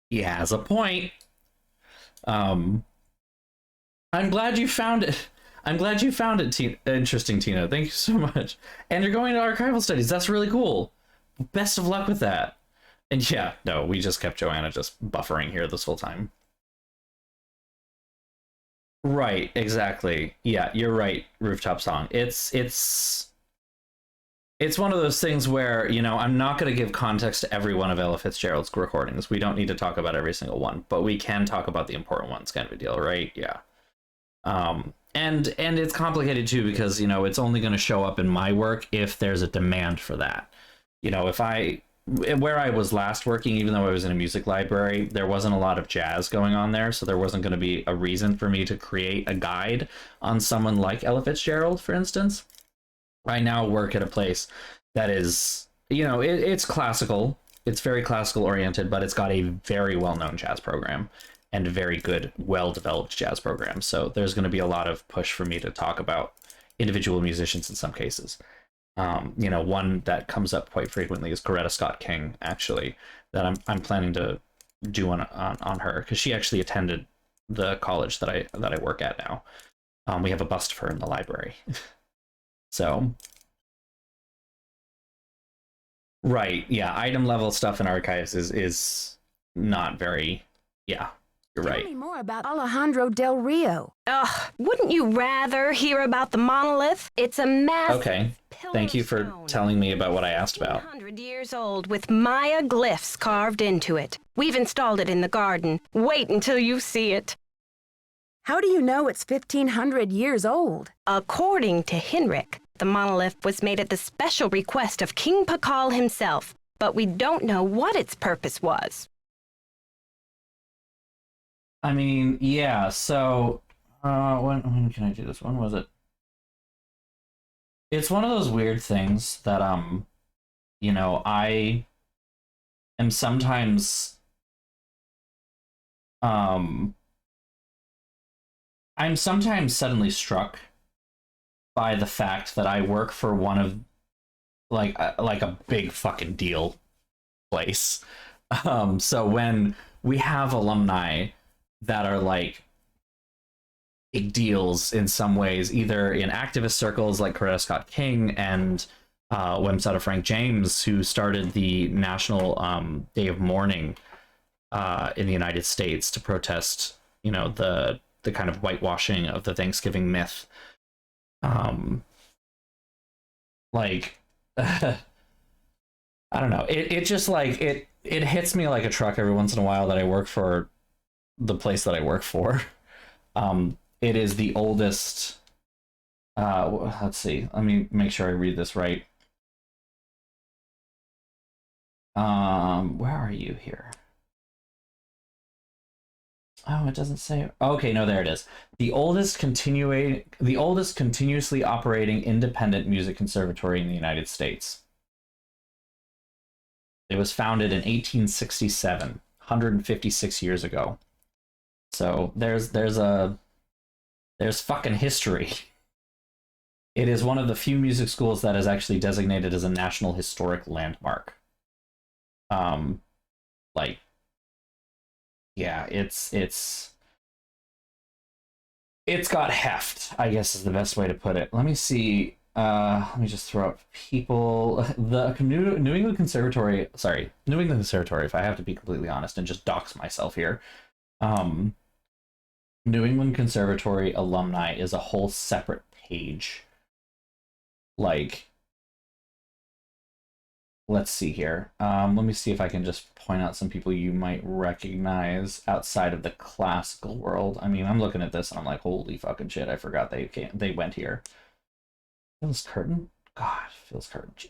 he has a point. I'm glad you found it. I'm glad you found it interesting, Tina. Thank you so much. And you're going to archival studies. That's really cool. Best of luck with that. And yeah, no, we just kept Joanna just buffering here this whole time. Right, exactly. Yeah, you're right, Rooftop Song. It's one of those things where, you know, I'm not going to give context to every one of Ella Fitzgerald's recordings. We don't need to talk about every single one, but we can talk about the important ones, kind of a deal, right? Yeah. And it's complicated too, because, you know, it's only going to show up in my work if there's a demand for that. You know, where I was last working, even though I was in a music library, there wasn't a lot of jazz going on there, so there wasn't going to be a reason for me to create a guide on someone like Ella Fitzgerald, for instance. I now work at a place that is, you know, it's classical. It's very classical oriented, but it's got a very well-known jazz program and very good, well-developed jazz program. So there's going to be a lot of push for me to talk about individual musicians in some cases. You know, one that comes up quite frequently is Coretta Scott King, actually, that I'm planning to do on her, because she actually attended the college that I work at now. We have a bust of her in the library. So, right, yeah, item level stuff in archives is not very, yeah, you're right. Tell me more about Alejandro Del Rio. Ugh, wouldn't you rather hear about the monolith? It's a massive Okay. Thank you for telling me about what I asked about. 100 years old with Maya glyphs carved into it. We've installed it in the garden. Wait until you see it. How do you know it's 1,500 years old? According to Henrik, the monolith was made at the special request of King Pakal himself, but we don't know what its purpose was. I mean, yeah, so when can I do this? When was it? It's one of those weird things that you know, I am sometimes I'm sometimes suddenly struck by the fact that I work for one of like a big fucking deal place. So when we have alumni that are like big deals in some ways, either in activist circles like Coretta Scott King and Wemsutta Frank James, who started the National Day of Mourning in the United States to protest, you know, the kind of whitewashing of the Thanksgiving myth. Like, I don't know. It just like it hits me like a truck every once in a while that I work for the place that I work for. It is the oldest. Let's see. Let me make sure I read this right. Where are you here? Oh, it doesn't say. Okay, no, there it is. The oldest continuously operating independent music conservatory in the United States. It was founded in 1867, 156 years ago. So there's fucking history. It is one of the few music schools that is actually designated as a National Historic Landmark. Like, yeah, it's got heft, I guess is the best way to put it. Let me see. Let me just throw up people. The New England Conservatory, if I have to be completely honest and just dox myself here. New England Conservatory alumni is a whole separate page. Like, let's see here. Let me see if I can just point out some people you might recognize outside of the classical world. I mean, I'm looking at this and I'm like, holy fucking shit, I forgot they went here. Phyllis Curtin? God, Phyllis Curtin. Jeez.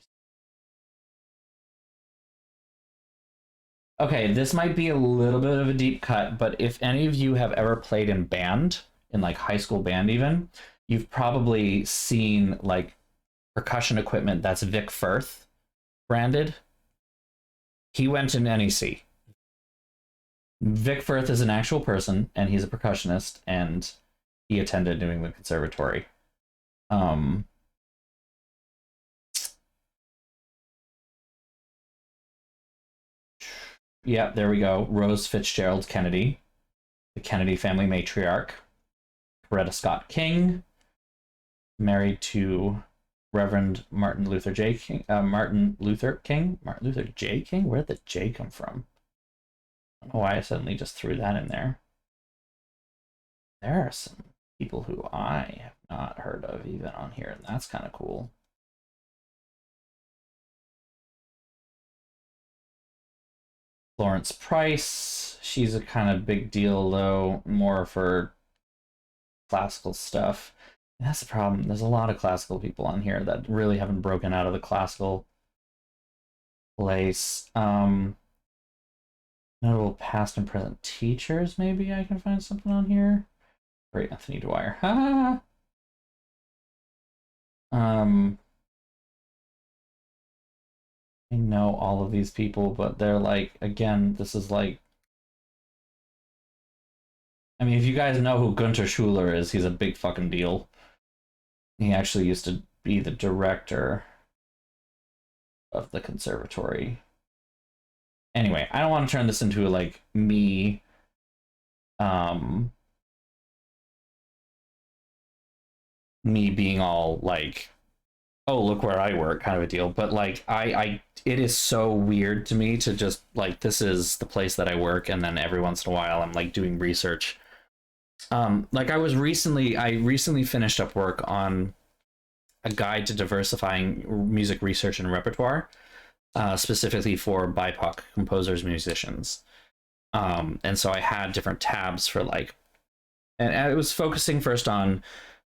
Okay, this might be a little bit of a deep cut, but if any of you have ever played in band, in like high school band even, you've probably seen like percussion equipment that's Vic Firth branded. He went to NEC. Vic Firth is an actual person, and he's a percussionist, and he attended New England Conservatory. Yeah, there we go. Rose Fitzgerald Kennedy, the Kennedy family matriarch. Coretta Scott King, married to Reverend Martin Luther J. King. Martin Luther J. King? Where did the J come from? I don't know why I suddenly just threw that in there. There are some people who I have not heard of even on here, and that's kind of cool. Florence Price, she's a kind of big deal though, more for classical stuff. And that's the problem. There's a lot of classical people on here that really haven't broken out of the classical place. Notable past and present teachers, maybe I can find something on here. Great, Anthony Dwyer. I know all of these people, but they're like, again, this is like, I mean, if you guys know who Gunter Schuler is, he's a big fucking deal. He actually used to be the director of the conservatory. Anyway, I don't want to turn this into like me me being all like, oh, look where I work kind of a deal, but like it is so weird to me to just like, this is the place that I work, and then every once in a while I'm like doing research. Like I recently finished up work on a guide to diversifying music research and repertoire, specifically for BIPOC composers, musicians. And so I had different tabs for like, and it was focusing first on,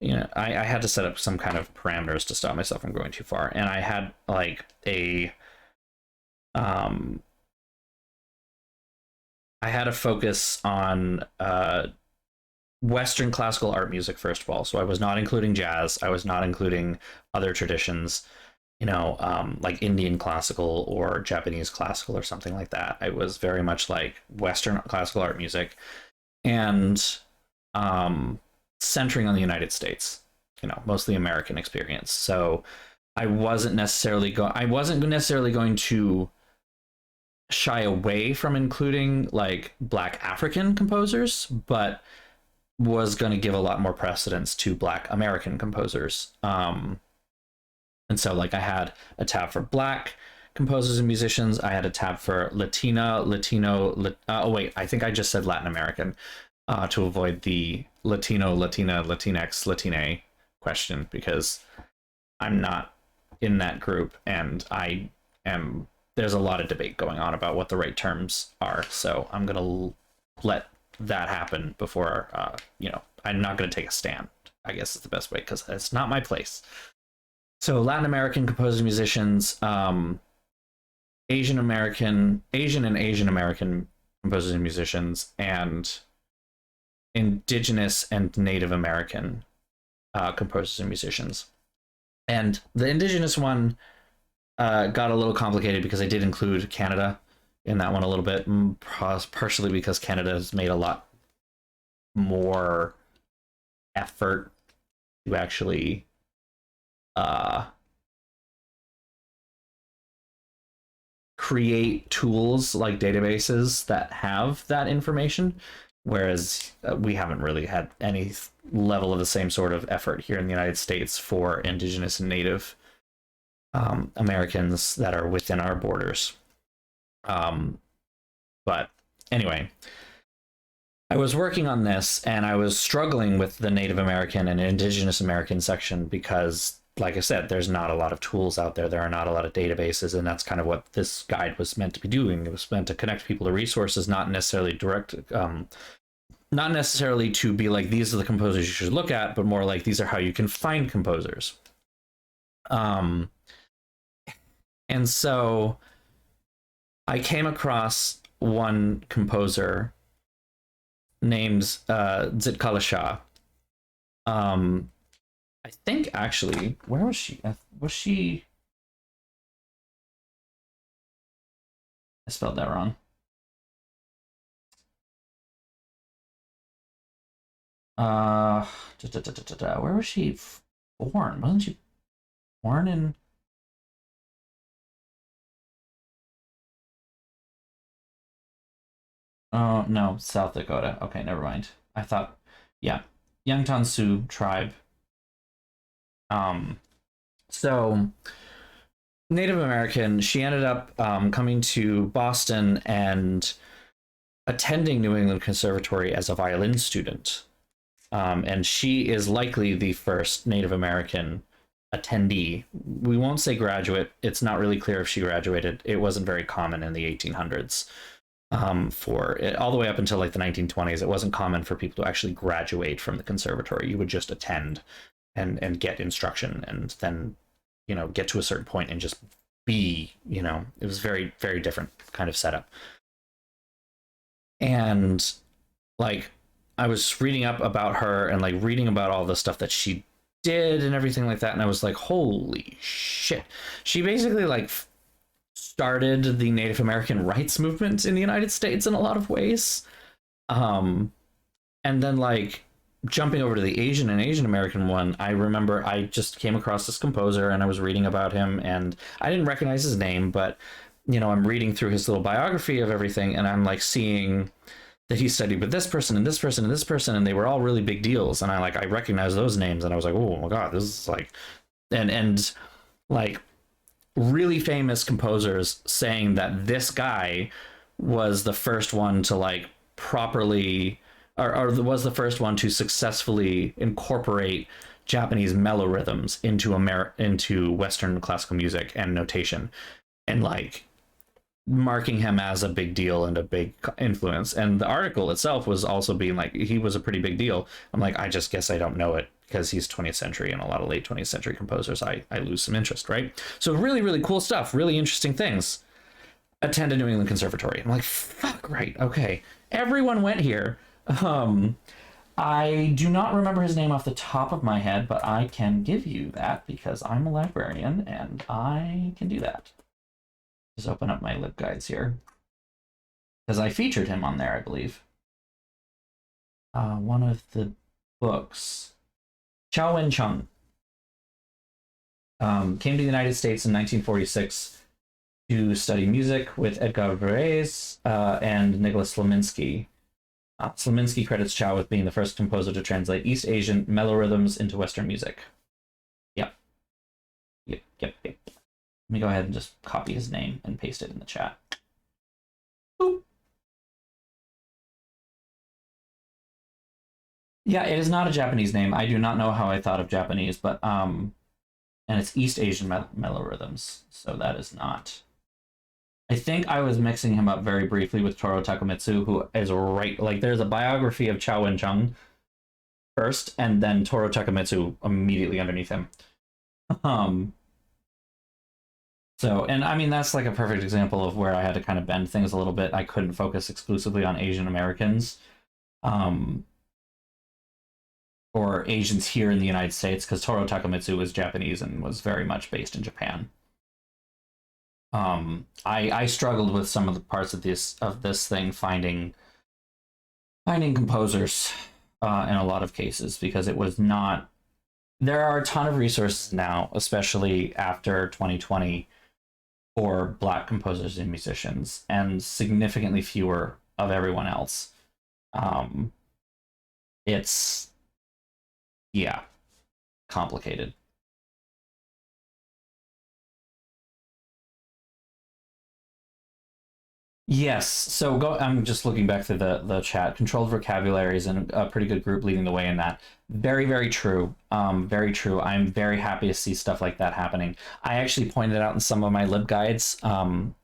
you know, I had to set up some kind of parameters to stop myself from going too far. And I had like I had a focus on Western classical art music, first of all. So I was not including jazz. I was not including other traditions, you know, like Indian classical or Japanese classical or something like that. I was very much like Western classical art music, and centering on the United States, you know, mostly American experience. So I wasn't necessarily going to shy away from including like Black African composers, but was going to give a lot more precedence to Black American composers. And so like I had a tab for Black composers and musicians. I had a tab for Latino. Oh wait, I think I just said Latin American to avoid the Latino, Latina, Latinx, Latine question, because I'm not in that group, and there's a lot of debate going on about what the right terms are. So I'm going to let that happen before, you know, I'm not going to take a stand, I guess is the best way, because it's not my place. So Latin American composers, musicians, Asian and Asian American composers and musicians, and Indigenous and Native American composers and musicians. And the Indigenous one got a little complicated because I did include Canada in that one a little bit, partially because Canada has made a lot more effort to actually create tools like databases that have that information, whereas we haven't really had any level of the same sort of effort here in the United States for Indigenous and Native Americans that are within our borders. But anyway, I was working on this and I was struggling with the Native American and Indigenous American section because, like I said, there's not a lot of tools out there. There are not a lot of databases, and that's kind of what this guide was meant to be doing. It was meant to connect people to resources, not necessarily not necessarily to be like, these are the composers you should look at, but more like, these are how you can find composers. And so I came across one composer named Zitkala Shah. I think actually, where was she? Was she? I spelled that wrong. Where was she born? Wasn't she born in? Oh no, South Dakota. Okay, never mind. I thought, yeah, Yangtan Sioux tribe. So Native American, she ended up coming to Boston and attending New England Conservatory as a violin student. And she is likely the first Native American attendee. We won't say graduate. It's not really clear if she graduated. It wasn't very common in the 1800s. For it, all the way up until like the 1920s, it wasn't common for people to actually graduate from the conservatory. You would just attend and get instruction, and then, you know, get to a certain point and just be, you know, it was very, very different kind of setup. And like, I was reading up about her and like reading about all the stuff that she did and everything like that, and I was like, holy shit. She basically like started the Native American rights movement in the United States in a lot of ways. And then like jumping over to the Asian and Asian American one, I remember I just came across this composer and I was reading about him, and I didn't recognize his name, but, you know, I'm reading through his little biography of everything, and I'm like seeing that he studied with this person and this person and this person, and they were all really big deals. And I recognize those names, and I was like, oh my God, this is like, and like really famous composers saying that this guy was the first one to like properly, or was the first one to successfully incorporate Japanese mellow rhythms into Western classical music and notation, and like marking him as a big deal and a big influence. And the article itself was also being like, he was a pretty big deal. I'm like, I just guess I don't know it because he's 20th century, and a lot of late 20th century composers, I lose some interest, right? So really, really cool stuff, really interesting things. Attended New England Conservatory. I'm like, fuck, right, okay. Everyone went here. I do not remember his name off the top of my head, but I can give you that because I'm a librarian and I can do that. Just open up my LibGuides here, because I featured him on there, I believe. One of the books, Chow Wen Chung, came to the United States in 1946 to study music with Edgar Varese and Nicholas Slaminsky. Slaminsky credits Chow with being the first composer to translate East Asian mellow rhythms into Western music. Yep. Let me go ahead and just copy his name and paste it in the chat. Boop. Yeah, it is not a Japanese name. I do not know how I thought of Japanese, but and it's East Asian mellow rhythms, so that is not. I think I was mixing him up very briefly with Toru Takemitsu, who is right, like there's a biography of Chow Wen Chung first, and then Toru Takemitsu immediately underneath him. So, and I mean, that's like a perfect example of where I had to kind of bend things a little bit. I couldn't focus exclusively on Asian Americans, or Asians here in the United States, because Toru Takemitsu was Japanese and was very much based in Japan. I struggled with some of the parts of this thing, finding composers in a lot of cases, because it was not. There are a ton of resources now, especially after 2020, for Black composers and musicians, and significantly fewer of everyone else. It's, yeah, complicated. Yes, so I'm just looking back through the chat. Controlled vocabularies and a pretty good group leading the way in that. Very, very true. Very true. I'm very happy to see stuff like that happening. I actually pointed out in some of my LibGuides,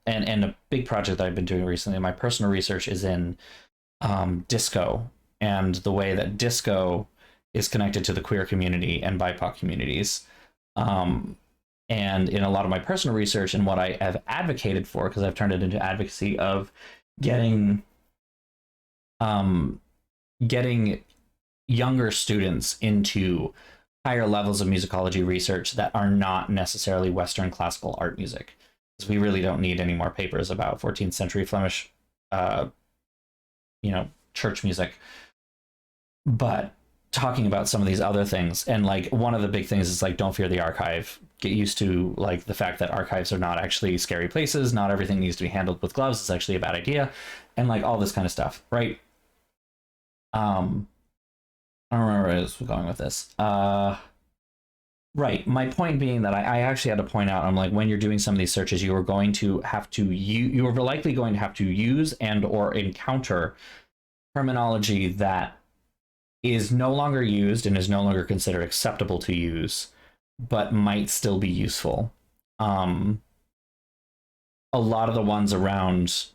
and a big project that I've been doing recently, my personal research is in disco, and the way that disco is connected to the queer community and BIPOC communities. And in a lot of my personal research and what I have advocated for, because I've turned it into advocacy of getting younger students into higher levels of musicology research that are not necessarily Western classical art music. Because we really don't need any more papers about 14th century Flemish, church music. But talking about some of these other things, and like one of the big things is like, don't fear the archive. Get used to like the fact that archives are not actually scary places. Not everything needs to be handled with gloves. It's actually a bad idea, and like all this kind of stuff, right? I don't remember where I was going with this. Right. My point being that I actually had to point out, I'm like, when you're doing some of these searches, you are going to have to you are likely going to have to use and or encounter terminology that is no longer used and is no longer considered acceptable to use, but might still be useful. A lot of the ones around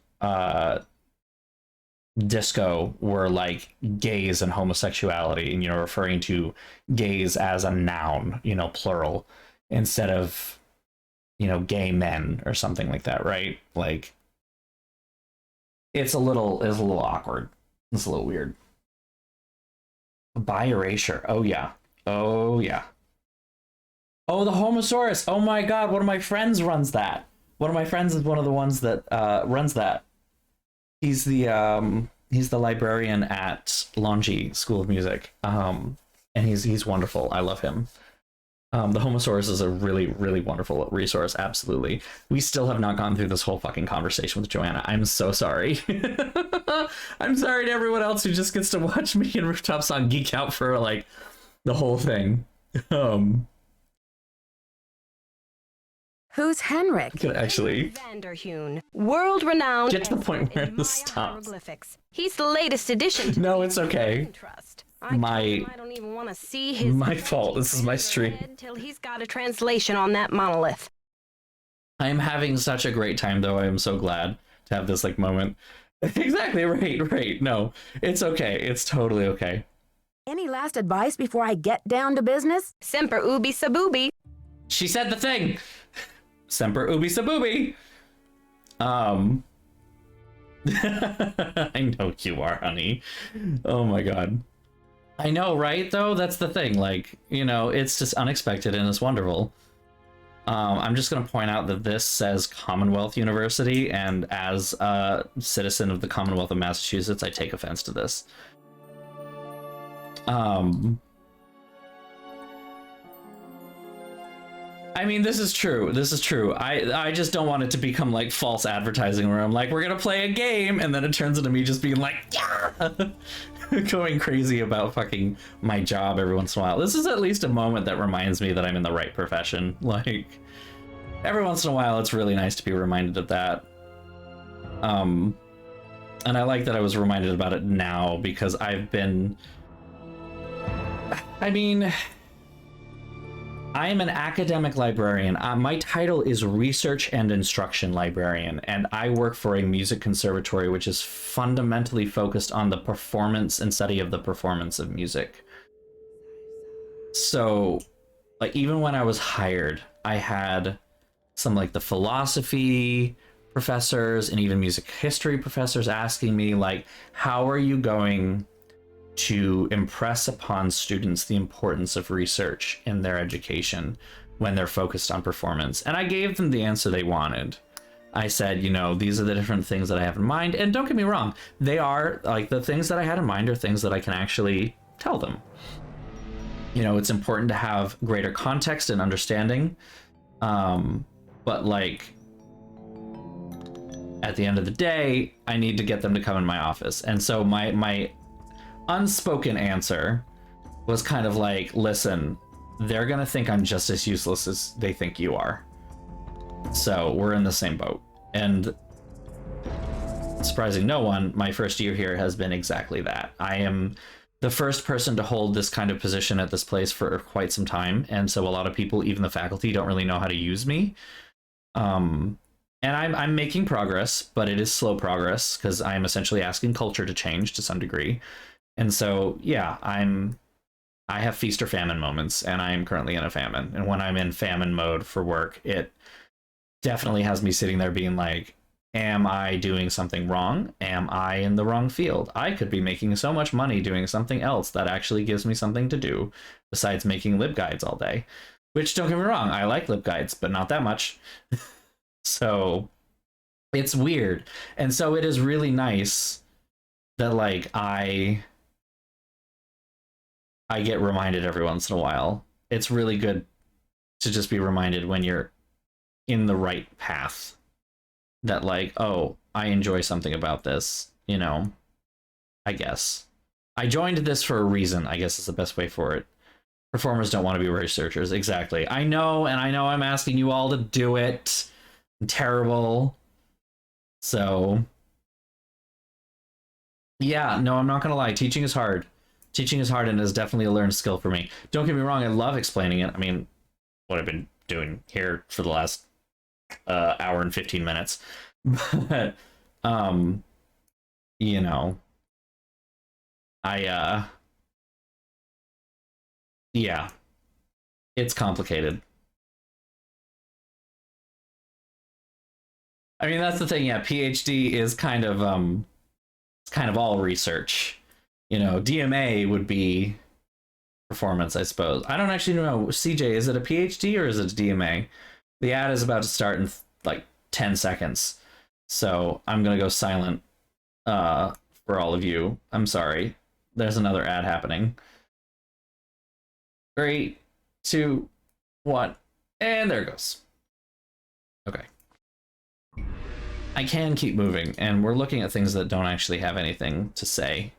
disco were like gays and homosexuality, and referring to gays as a noun, plural, instead of gay men or something like that, right? Like it's a little awkward. It's a little weird. By erasure. Oh yeah. Oh the Homosaurus. Oh my god, one of my friends runs that. One of my friends is one of the ones that runs that. He's the librarian at Longy School of Music. And he's wonderful. I love him. The Homosaurus is a really, really wonderful resource, absolutely. We still have not gone through this whole fucking conversation with Joanna. I'm so sorry. I'm sorry to everyone else who just gets to watch me and Rooftop Song geek out for like the whole thing. Who's Henrik? Actually, Vanderheun, world-renowned. get to the point where this stops. Hieroglyphics. He's the latest addition to No, it's okay. Trust. My I don't even want to see his fault. This is my stream. until he's got a translation on that monolith. I'm having such a great time, though. I am so glad to have this like moment. Exactly, right. No, it's okay. It's totally okay. Any last advice before I get down to business? Semper ubi sabubi. She said the thing. Semper ubi sabubi. I know you are, honey. Oh my god. I know, right? Though that's the thing. Like, you know, it's just unexpected and it's wonderful. I'm just going to point out that this says Commonwealth University, and as a citizen of the Commonwealth of Massachusetts, I take offense to this. I mean, this is true. This is true. I just don't want it to become like false advertising where I'm like, we're gonna play a game, and then it turns into me just being like, yeah, going crazy about fucking my job every once in a while. This is at least a moment that reminds me that I'm in the right profession. Like, every once in a while, it's really nice to be reminded of that. And I like that I was reminded about it now because I've been... I mean... I am an academic librarian. My title is Research and Instruction Librarian, and I work for a music conservatory which is fundamentally focused on the performance and study of the performance of music. So, like, even when I was hired, I had some, like, the philosophy professors and even music history professors asking me, like, how are you going to impress upon students the importance of research in their education when they're focused on performance? And I gave them the answer they wanted. I said, you know, these are the different things that I have in mind. And don't get me wrong, they are, like, the things that I had in mind are things that I can actually tell them. You know, it's important to have greater context and understanding. But, like, at the end of the day, I need to get them to come in my office. And so my unspoken answer was kind of like, listen, they're gonna think I'm just as useless as they think you are. So we're in the same boat. And surprising no one, my first year here has been exactly that. I am the first person to hold this kind of position at this place for quite some time. And so a lot of people, even the faculty, don't really know how to use me. And I'm making progress, but it is slow progress because I'm essentially asking culture to change to some degree. And so, yeah, I have feast or famine moments, and I am currently in a famine. And when I'm in famine mode for work, it definitely has me sitting there being like, am I doing something wrong? Am I in the wrong field? I could be making so much money doing something else that actually gives me something to do besides making libguides all day. Which, don't get me wrong, I like libguides, but not that much. So it's weird. And so it is really nice that, like, I get reminded every once in a while. It's really good to just be reminded when you're in the right path that, like, oh, I enjoy something about this, you know, I guess. I joined this for a reason, I guess is the best way for it. Performers don't want to be researchers. Exactly. I know, and I know I'm asking you all to do it. I'm terrible. So, yeah, no, I'm not going to lie. Teaching is hard. Teaching is hard and is definitely a learned skill for me. Don't get me wrong, I love explaining it. I mean, what I've been doing here for the last hour and 15 minutes. But, you know, yeah, it's complicated. I mean, that's the thing, yeah, PhD is kind of, it's kind of all research. You know, DMA would be performance, I suppose. I don't actually know. CJ, is it a PhD or is it a DMA? The ad is about to start in like 10 seconds. So I'm going to go silent for all of you. I'm sorry. There's another ad happening. 3, 2, 1, and there it goes. Okay. I can keep moving, and we're looking at things that don't actually have anything to say.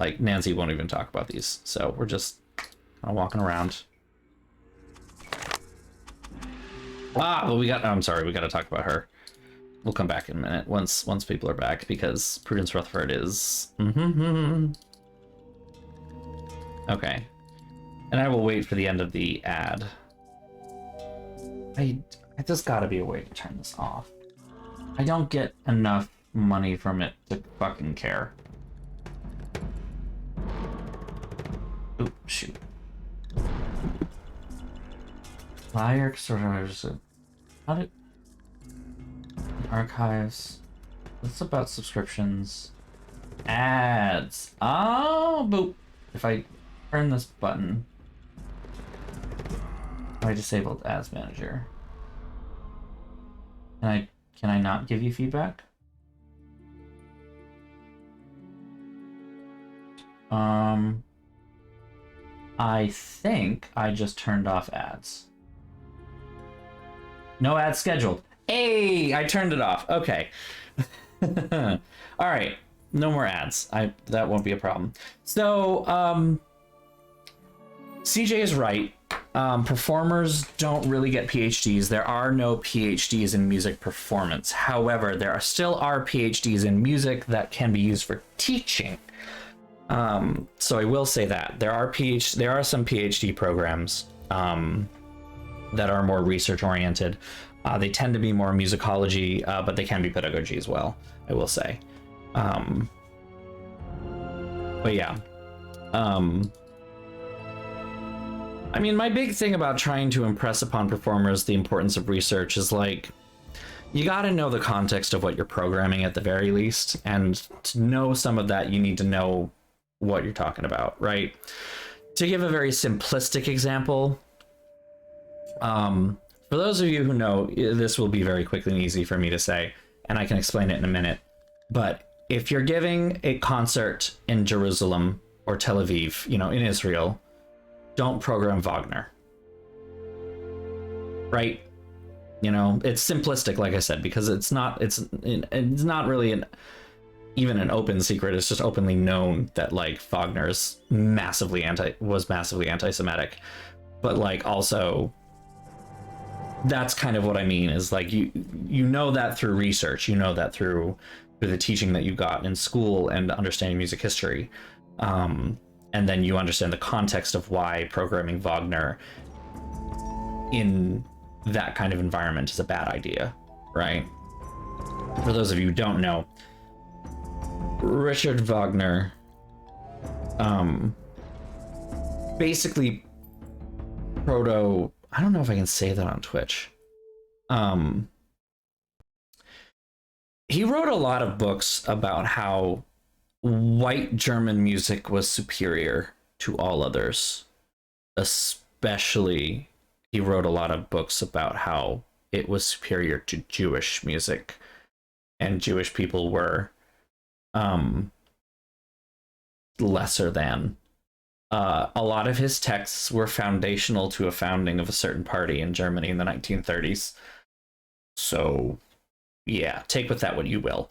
Like, Nancy won't even talk about these, so we're just kind of walking around. Well, we got... Oh, I'm sorry, we got to talk about her. We'll come back in a minute once people are back, because Prudence Rutherford is... Okay. And I will wait for the end of the ad. I just gotta be a way to turn this off. I don't get enough money from it to fucking care. Oop, shoot. Liar, how did archives? What's about subscriptions? Ads. Oh, boop. If I turn this button, I disabled Ads Manager. Can I not give you feedback? I think I just turned off ads. No ads scheduled. Hey, I turned it off. Okay. All right. No more ads. That won't be a problem. So, CJ is right. Performers don't really get PhDs. There are no PhDs in music performance. However, there still are PhDs in music that can be used for teaching. So I will say that there are some PhD programs that are more research oriented. They tend to be more musicology, but they can be pedagogy as well, I will say. But yeah. I mean, my big thing about trying to impress upon performers the importance of research is, like, you got to know the context of what you're programming at the very least, and to know some of that, you need to know what you're talking about, right? To give a very simplistic example, for those of you who know, this will be very quick and easy for me to say, and I can explain it in a minute, but if you're giving a concert in Jerusalem or Tel Aviv, you know, in Israel, don't program Wagner, right? You know, it's simplistic, like I said, because it's not really even an open secret. It's just openly known that, like, Wagner is massively anti-Semitic, but, like, also that's kind of what I mean is, like, you know that through research, you know that through the teaching that you got in school and understanding music history. And then you understand the context of why programming Wagner in that kind of environment is a bad idea, right? For those of you who don't know, Richard Wagner basically I don't know if I can say that on Twitch. He wrote a lot of books about how white German music was superior to all others. Especially, he wrote a lot of books about how it was superior to Jewish music, and Jewish people were lesser than. A lot of his texts were foundational to a founding of a certain party in Germany in the 1930s. So, yeah, take with that what you will.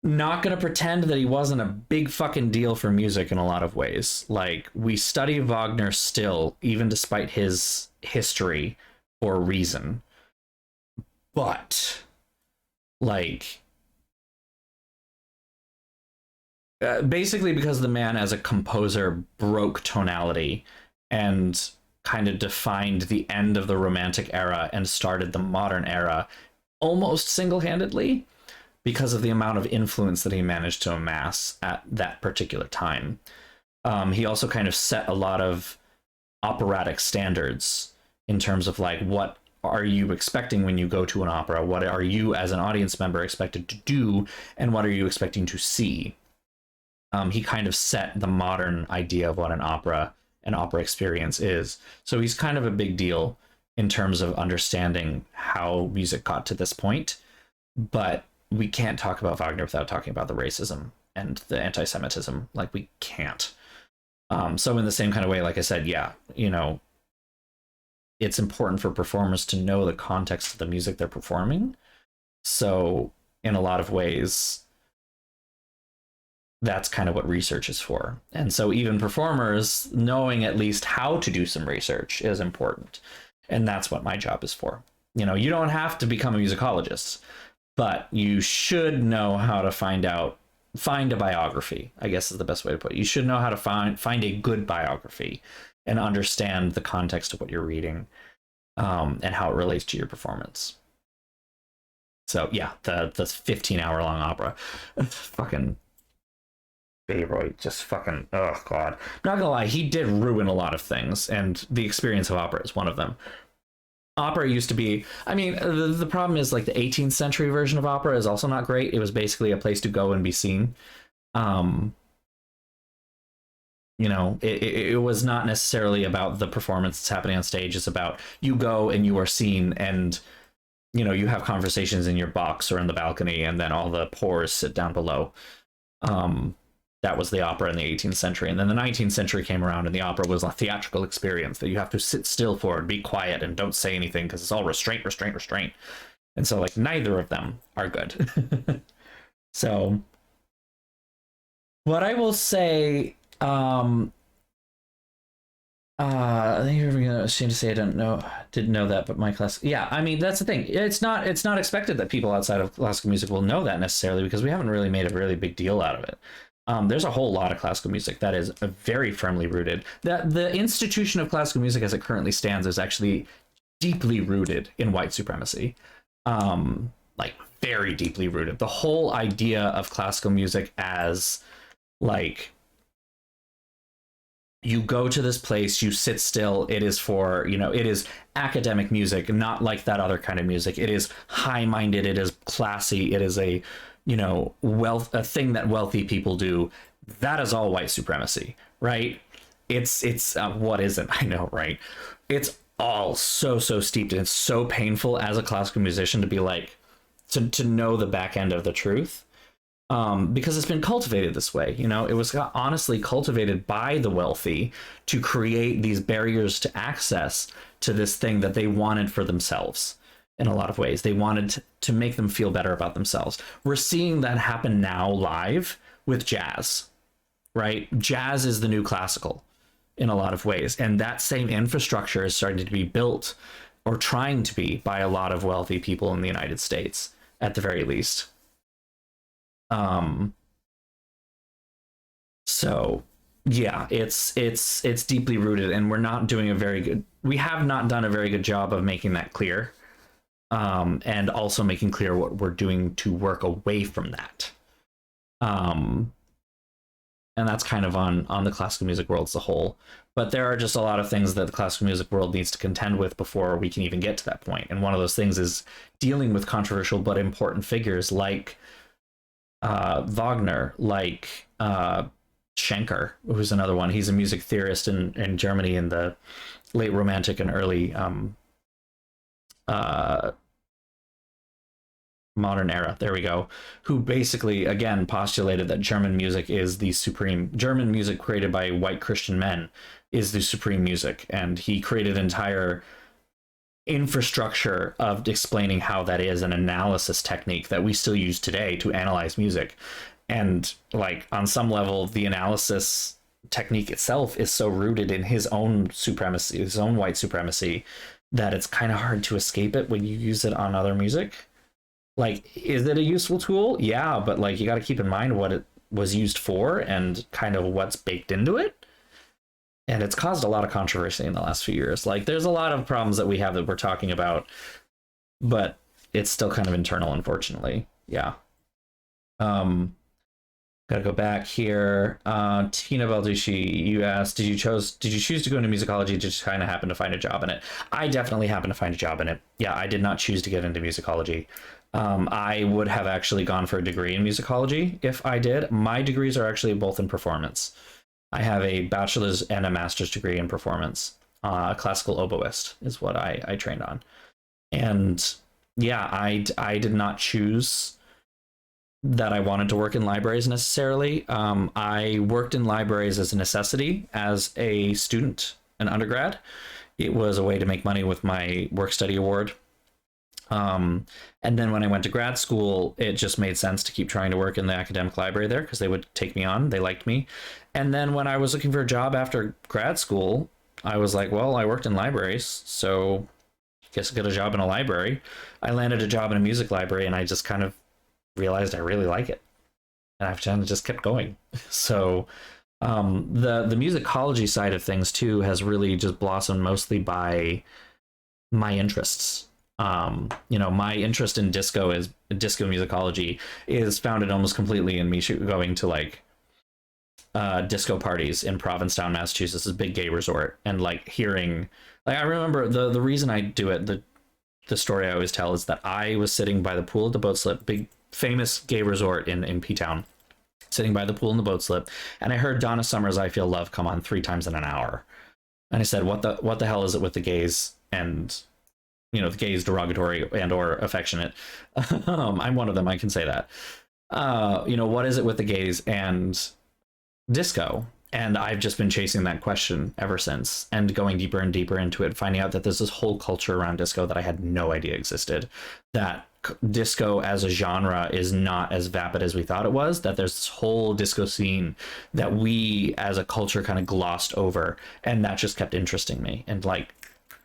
Not gonna pretend that he wasn't a big fucking deal for music in a lot of ways. Like, we study Wagner still, even despite his history, for a reason. But, like, basically because the man as a composer broke tonality and kind of defined the end of the Romantic era and started the modern era almost single-handedly, because of the amount of influence that he managed to amass at that particular time. He also kind of set a lot of operatic standards in terms of, like, what are you expecting when you go to an opera? What are you as an audience member expected to do? And what are you expecting to see? He kind of set the modern idea of what an opera experience is. So he's kind of a big deal in terms of understanding how music got to this point. But we can't talk about Wagner without talking about the racism and the anti-Semitism. Like, we can't. So in the same kind of way, like I said, yeah, you know, it's important for performers to know the context of the music they're performing. So in a lot of ways, that's kind of what research is for. And so even performers knowing at least how to do some research is important. And that's what my job is for. You know, you don't have to become a musicologist, but you should know how to find out find a biography, I guess is the best way to put it. You should know how to find a good biography and understand the context of what you're reading, and how it relates to your performance. So yeah, the 15-hour-long opera, fucking Bayreuth, just fucking, oh god. Not gonna lie, he did ruin a lot of things, and the experience of opera is one of them. Opera used to be, I mean, the problem is, like, the 18th century version of opera is also not great. It was basically a place to go and be seen. You know, it was not necessarily about the performance that's happening on stage. It's about you go and you are seen, and, you know, you have conversations in your box or in the balcony, and then all the poors sit down below. That was the opera in the 18th century. And then the 19th century came around, and the opera was a theatrical experience that you have to sit still for and be quiet and don't say anything because it's all restraint, restraint, restraint. And so, like, neither of them are good. So what I will say, I think you're going to ashamed to say I didn't know that, but my class, yeah, I mean, that's the thing. It's not expected that people outside of classical music will know that necessarily, because we haven't really made a really big deal out of it. There's a whole lot of classical music that is very firmly rooted. The institution of classical music as it currently stands is actually deeply rooted in white supremacy. Like, very deeply rooted. The whole idea of classical music as, like, you go to this place, you sit still, it is for, you know, it is academic music, not like that other kind of music. It is high-minded, it is classy, it is a, you know, a thing that wealthy people do. That is all white supremacy, right? It's what isn't, I know, right? It's all so steeped, and it's so painful as a classical musician to be like, to know the back end of the truth, because it's been cultivated this way. You know, it was honestly cultivated by the wealthy to create these barriers to access to this thing that they wanted for themselves. In a lot of ways, they wanted to make them feel better about themselves. We're seeing that happen now live with jazz, right? Jazz is the new classical in a lot of ways. And that same infrastructure is starting to be built, or trying to be, by a lot of wealthy people in the United States, at the very least. So yeah, it's deeply rooted, and we have not done a very good job of making that clear. And also making clear what we're doing to work away from that. And that's kind of on the classical music world as a whole. But there are just a lot of things that the classical music world needs to contend with before we can even get to that point. And one of those things is dealing with controversial but important figures like Wagner, like Schenker, who's another one. He's a music theorist in Germany in the late Romantic and early modern era, there we go, who basically, again, postulated that German music is the supreme, German music created by white Christian men is the supreme music. And he created an entire infrastructure of explaining how that is, an analysis technique that we still use today to analyze music. And, like, on some level, the analysis technique itself is so rooted in his own supremacy, his own white supremacy, that it's kind of hard to escape it when you use it on other music. Like, is it a useful tool? Yeah, but, like, you got to keep in mind what it was used for and kind of what's baked into it. And it's caused a lot of controversy in the last few years. Like, there's a lot of problems that we have that we're talking about, but it's still kind of internal, unfortunately. Yeah. Gotta go back here. Tina Balducci, you asked, did you choose to go into musicology? Did you just kind of happen to find a job in it? I definitely happened to find a job in it. Yeah, I did not choose to get into musicology. I would have actually gone for a degree in musicology if I did. My degrees are actually both in performance. I have a bachelor's and a master's degree in performance. Classical oboist is what I trained on. And yeah, I did not choose that I wanted to work in libraries necessarily. I worked in libraries as a necessity as a student, an undergrad. It was a way to make money with my work study award. And then when I went to grad school, it just made sense to keep trying to work in the academic library there because they would take me on, they liked me. And then when I was looking for a job after grad school, I was like, well, I worked in libraries, so I guess I'll get a job in a library. I landed a job in a music library, and I just kind of realized I really like it. and I've kind of just kept going. So the musicology side of things too has really just blossomed mostly by my interests. You know, my interest in disco musicology is founded almost completely in me going to like disco parties in Provincetown, Massachusetts, a big gay resort, and like hearing, like, I remember the reason I do it, the story I always tell is that I was sitting by the pool at the boat slip, big famous gay resort in P-Town, sitting by the pool in the boat slip, and I heard Donna Summer's I Feel Love come on 3 times in an hour. And I said, what the hell is it with the gays? And, you know, the gays, derogatory and or affectionate. I'm one of them, I can say that. You know, what is it with the gays and disco? And I've just been chasing that question ever since, and going deeper and deeper into it, finding out that there's this whole culture around disco that I had no idea existed, that disco as a genre is not as vapid as we thought it was, that there's this whole disco scene that we as a culture kind of glossed over, and that just kept interesting me and like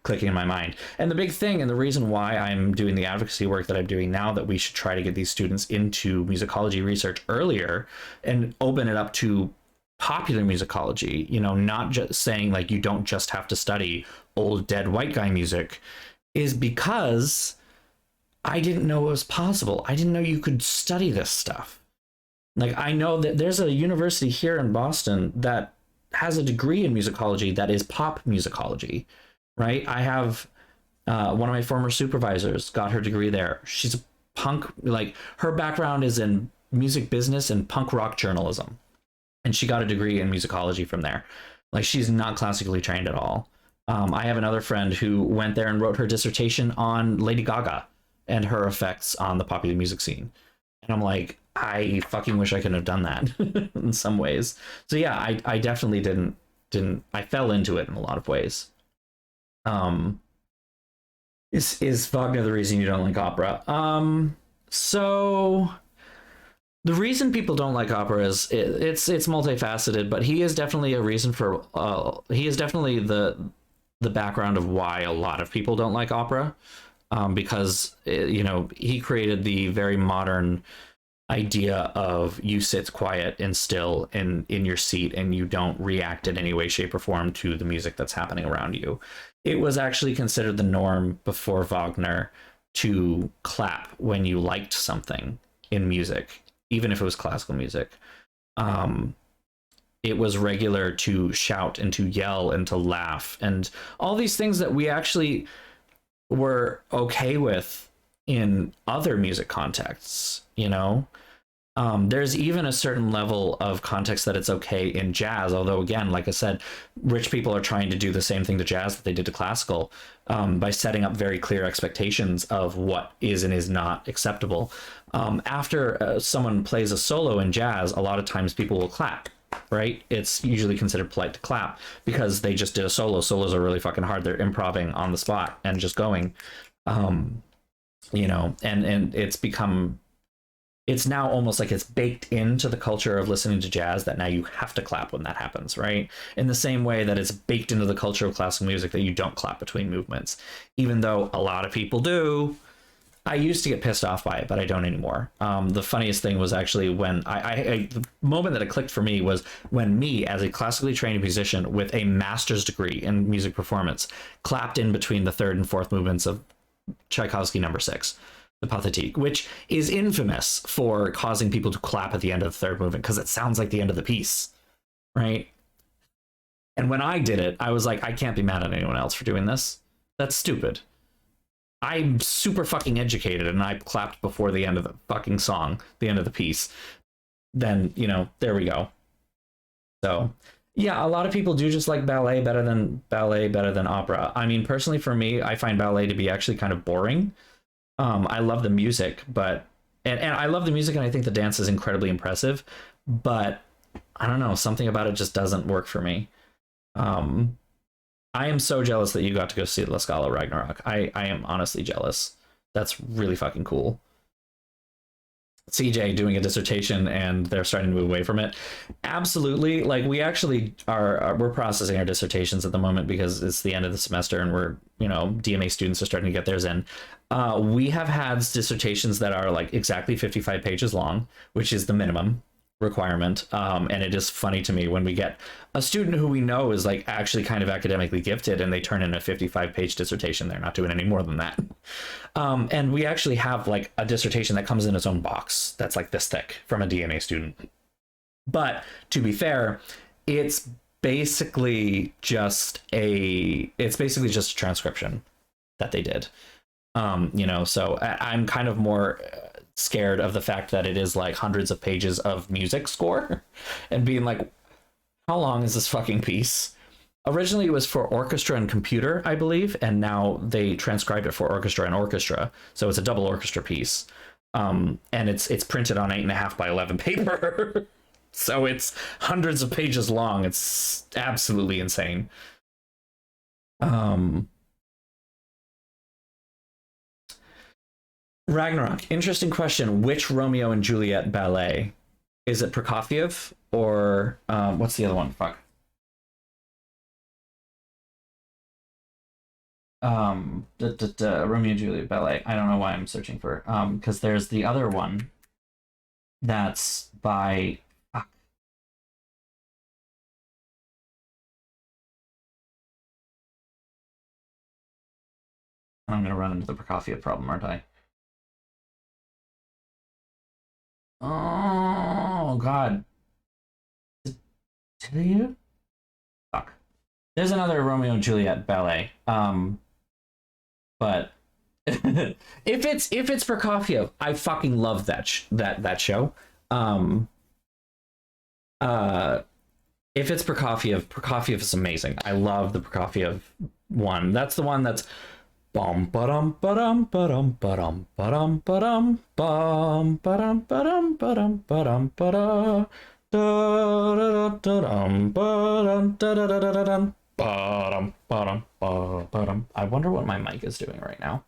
clicking in my mind. And the big thing, and the reason why I'm doing the advocacy work that I'm doing now, that we should try to get these students into musicology research earlier and open it up to popular musicology, you know, not just saying like you don't just have to study old dead white guy music, is because I didn't know it was possible. I didn't know you could study this stuff. Like, I know that there's a university here in Boston that has a degree in musicology that is pop musicology, right? I have one of my former supervisors got her degree there. She's a punk, like her background is in music business and punk rock journalism. And she got a degree in musicology from there. Like, she's not classically trained at all. I have another friend who went there and wrote her dissertation on Lady Gaga and her effects on the popular music scene. And I'm like, I fucking wish I could have done that in some ways. So yeah, I definitely didn't, I fell into it in a lot of ways. Is Wagner the reason you don't like opera? So the reason people don't like opera is it's multifaceted, but he is definitely a reason for he is definitely the background of why a lot of people don't like opera, because you know, he created the very modern idea of you sit quiet and still in your seat and you don't react in any way, shape, or form to the music that's happening around you. It was actually considered the norm before Wagner to clap when you liked something in music, even if it was classical music. It was regular to shout and to yell and to laugh and all these things that we actually were okay with in other music contexts, you know? There's even a certain level of context that it's okay in jazz, although again, like I said, rich people are trying to do the same thing to jazz that they did to classical, by setting up very clear expectations of what is and is not acceptable. After someone plays a solo in jazz, a lot of times people will clap, right? It's usually considered polite to clap because they just did a solo. Solos are really fucking hard. They're improvising on the spot and just going, you know, and it's now almost like it's baked into the culture of listening to jazz that now you have to clap when that happens, right? In the same way that it's baked into the culture of classical music that you don't clap between movements, even though a lot of people do. I used to get pissed off by it, but I don't anymore. The funniest thing was actually when the moment that it clicked for me was when me, as a classically trained musician with a master's degree in music performance, clapped in between the third and fourth movements of Tchaikovsky No. 6. The Pathétique, which is infamous for causing people to clap at the end of the third movement because it sounds like the end of the piece, right? And when I did it, I was like, I can't be mad at anyone else for doing this. That's stupid. I'm super fucking educated and I clapped before the end of the fucking song, the end of the piece. Then, you know, there we go. So yeah, a lot of people do just like ballet better than opera. I mean, personally for me, I find ballet to be actually kind of boring. I love the music, but and I love the music and I think the dance is incredibly impressive, but I don't know, something about it just doesn't work for me. I am so jealous that you got to go see La Scala Ragnarok. I am honestly jealous. That's really fucking cool. CJ doing a dissertation and they're starting to move away from it. Absolutely. Like, we actually we're processing our dissertations at the moment because it's the end of the semester and we're, you know, DMA students are starting to get theirs in. We have had dissertations that are like exactly 55 pages long, which is the minimum. requirement. And it is funny to me when we get a student who we know is like actually kind of academically gifted and they turn in a 55-page dissertation. They're not doing any more than that. And we actually have like a dissertation that comes in its own box that's like this thick from a DNA student. But to be fair, it's basically just a transcription that they did. You know, so I'm kind of more scared of the fact that it is like hundreds of pages of music score and being like, how long is this fucking piece? Originally it was for orchestra and computer, I believe, and now they transcribed it for orchestra and orchestra, so it's a double orchestra piece. And it's printed on 8.5 by 11 paper. So it's hundreds of pages long. It's absolutely insane. Ragnarok, interesting question. Which Romeo and Juliet ballet? Is it Prokofiev or what's the other one? Fuck. Romeo and Juliet ballet. I don't know why I'm searching for because there's the other one that's by I'm gonna run into the Prokofiev problem, aren't I? Oh God. Did you? Fuck. There's another Romeo and Juliet ballet. But if it's Prokofiev, I fucking love that show. If it's Prokofiev is amazing. I love the Prokofiev one. That's the one that's bum ba-dum ba-dum ba-dum ba-dum ba-dum ba-dum bum ba-dum ba-dum ba-dum ba-dum ba-da da-da-da-da-dum ba-dum da-da-da-da-dum ba-dum ba-dum ba-dum. I wonder what my mic is doing right now.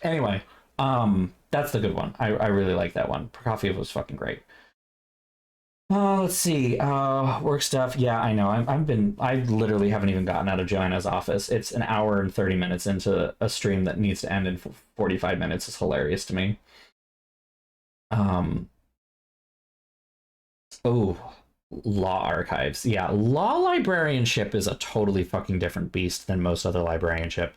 Anyway, that's the good one. I really like that one. Prokofiev was fucking great. Let's see. Work stuff. Yeah, I know. I literally haven't even gotten out of Joanna's office. It's an hour and 30 minutes into a stream that needs to end in 45 minutes. It's hilarious to me. Oh, law archives. Yeah, law librarianship is a totally fucking different beast than most other librarianship.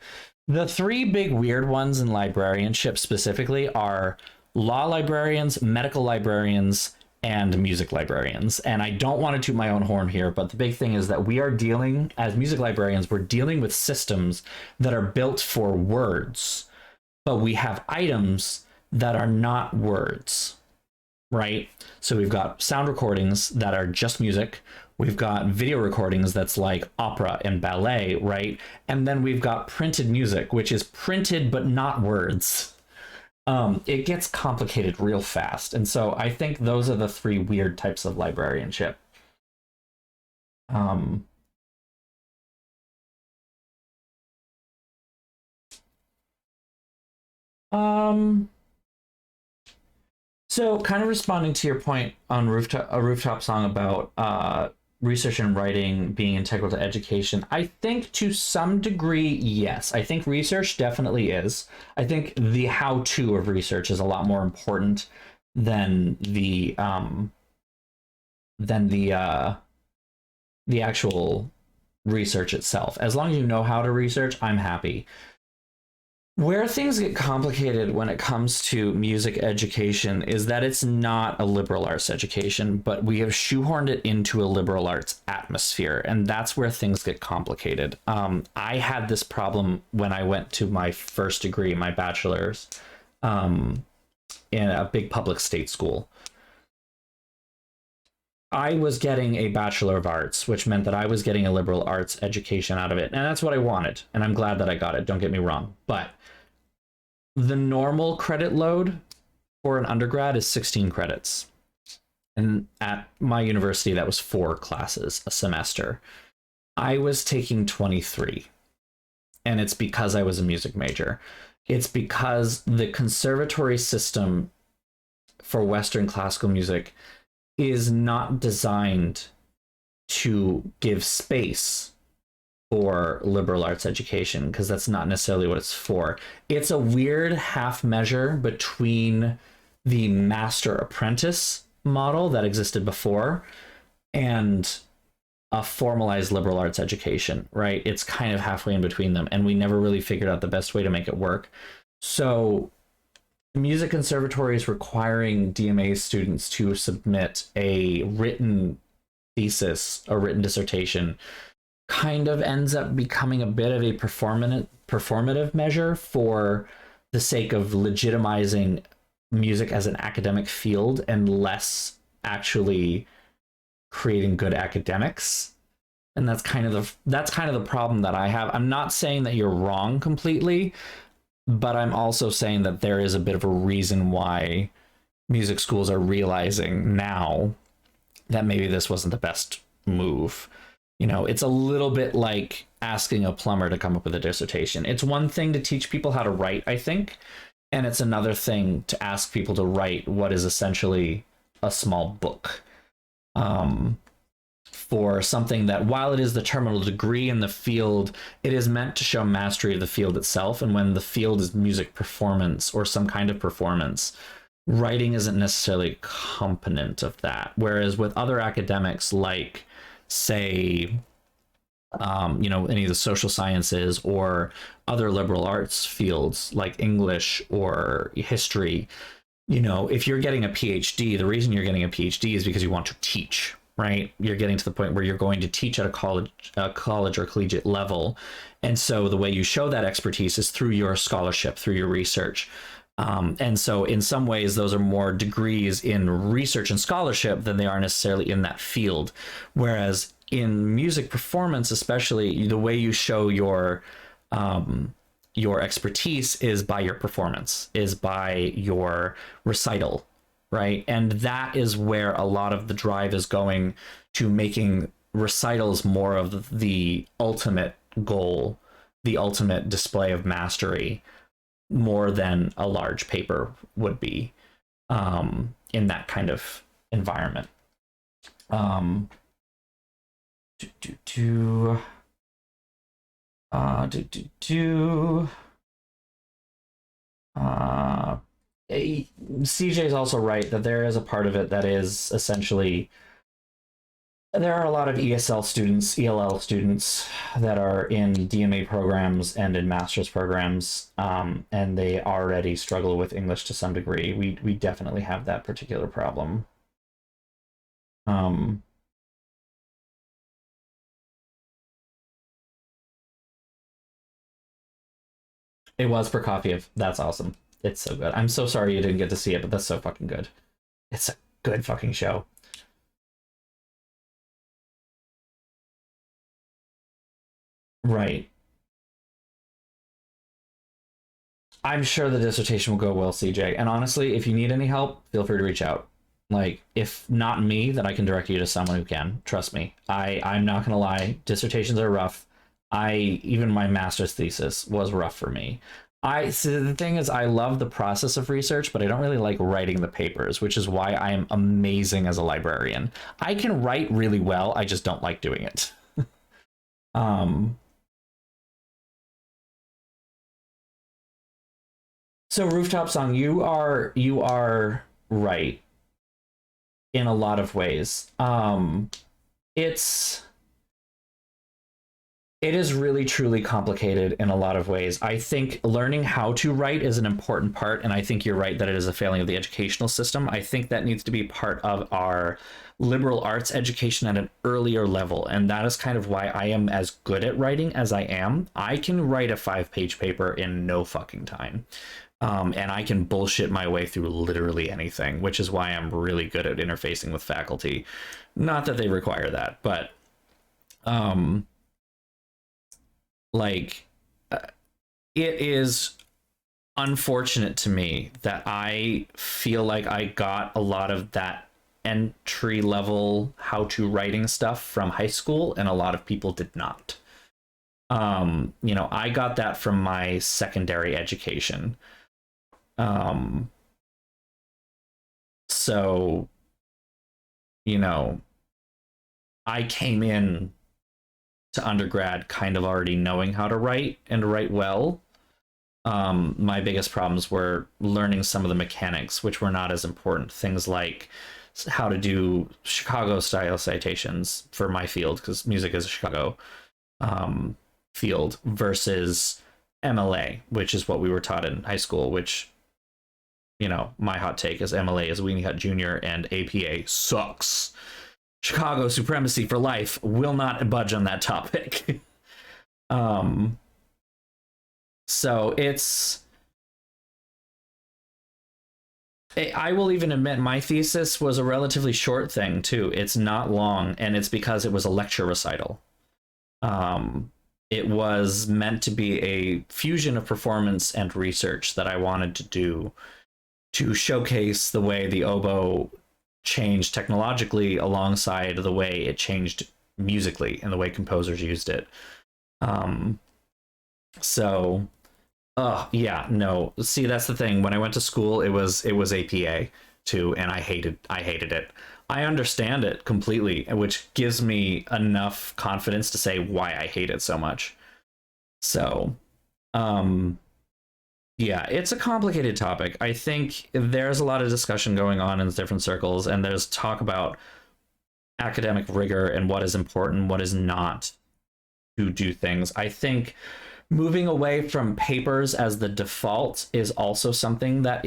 The three big weird ones in librarianship specifically are law librarians, medical librarians, and music librarians. And I don't want to toot my own horn here, but the big thing is that we are dealing, as music librarians, we're dealing with systems that are built for words, but we have items that are not words, right? So we've got sound recordings that are just music. We've got video recordings that's like opera and ballet, right? And then we've got printed music, which is printed but not words. It gets complicated real fast. And so I think those are the three weird types of librarianship. So kind of responding to your point on a rooftop song about research and writing being integral to education, I think to some degree, yes. I think research definitely is. I think the how-to of research is a lot more important than the actual research itself. As long as you know how to research, I'm happy. Where things get complicated when it comes to music education is that it's not a liberal arts education, but we have shoehorned it into a liberal arts atmosphere, and that's where things get complicated. I had this problem when I went to my first degree, my bachelor's, in a big public state school. I was getting a Bachelor of Arts, which meant that I was getting a liberal arts education out of it, and that's what I wanted, and I'm glad that I got it, don't get me wrong, but the normal credit load for an undergrad is 16 credits. And at my university, that was 4 classes a semester. I was taking 23. And it's because I was a music major. It's because the conservatory system for Western classical music is not designed to give space for liberal arts education, because that's not necessarily what it's for. It's a weird half measure between the master apprentice model that existed before and a formalized liberal arts education, right? It's kind of halfway in between them, and we never really figured out the best way to make it work. So music conservatories requiring DMA students to submit a written thesis, a written dissertation, kind of ends up becoming a bit of a performative measure for the sake of legitimizing music as an academic field and less actually creating good academics. And that's kind of the problem that I have. I'm not saying that you're wrong completely, but I'm also saying that there is a bit of a reason why music schools are realizing now that maybe this wasn't the best move. You know, it's a little bit like asking a plumber to come up with a dissertation. It's one thing to teach people how to write, I think, and it's another thing to ask people to write what is essentially a small book. For something that, while it is the terminal degree in the field, it is meant to show mastery of the field itself. And when the field is music performance or some kind of performance, writing isn't necessarily a component of that. Whereas with other academics, like, say, you know, any of the social sciences or other liberal arts fields like English or history, you know, if you're getting a PhD, the reason you're getting a PhD is because you want to teach, right? You're getting to the point where you're going to teach at a college or collegiate level. And so the way you show that expertise is through your scholarship, through your research. And so in some ways, those are more degrees in research and scholarship than they are necessarily in that field. Whereas in music performance, especially, the way you show your expertise is by your performance, is by your recital, right? And that is where a lot of the drive is going, to making recitals more of the ultimate goal, the ultimate display of mastery, more than a large paper would be in that kind of environment. CJ is also right that there is a part of it that is essentially, there are a lot of ESL students, ELL students that are in DMA programs and in master's programs, and they already struggle with English to some degree. We definitely have that particular problem. It was Prokofiev. That's awesome. It's so good. I'm so sorry you didn't get to see it, but that's so fucking good. It's a good fucking show. Right. I'm sure the dissertation will go well, CJ. And honestly, if you need any help, feel free to reach out. Like, if not me, then I can direct you to someone who can. Trust me. I'm not gonna lie. Dissertations are rough. Even my master's thesis was rough for me. So the thing is, I love the process of research, but I don't really like writing the papers, which is why I am amazing as a librarian. I can write really well. I just don't like doing it. So Rooftop Song, you are right in a lot of ways. It is really truly complicated in a lot of ways. I think learning how to write is an important part, and I think you're right that it is a failing of the educational system. I think that needs to be part of our liberal arts education at an earlier level, and that is kind of why I am as good at writing as I am. I can write a 5-page paper in no fucking time. And I can bullshit my way through literally anything, which is why I'm really good at interfacing with faculty. Not that they require that, but it is unfortunate to me that I feel like I got a lot of that entry level how to writing stuff from high school, and a lot of people did not. You know, I got that from my secondary education. So, you know, I came in to undergrad kind of already knowing how to write and write well. My biggest problems were learning some of the mechanics, which were not as important. Things like how to do Chicago style citations for my field, because music is a Chicago field, versus MLA, which is what we were taught in high school, which, you know, my hot take is MLA is Weenie Hut Jr. and APA sucks. Chicago supremacy for life, will not budge on that topic. So I will even admit my thesis was a relatively short thing too. It's not long, and it's because it was a lecture recital. It was meant to be a fusion of performance and research that I wanted to do to showcase the way the oboe changed technologically alongside the way it changed musically and the way composers used it. Yeah, no. See, that's the thing. When I went to school, it was APA too, and I hated it. I understand it completely, which gives me enough confidence to say why I hate it so much. So, yeah, it's a complicated topic. I think there's a lot of discussion going on in different circles, and there's talk about academic rigor and what is important, what is not to do things. I think moving away from papers as the default is also something that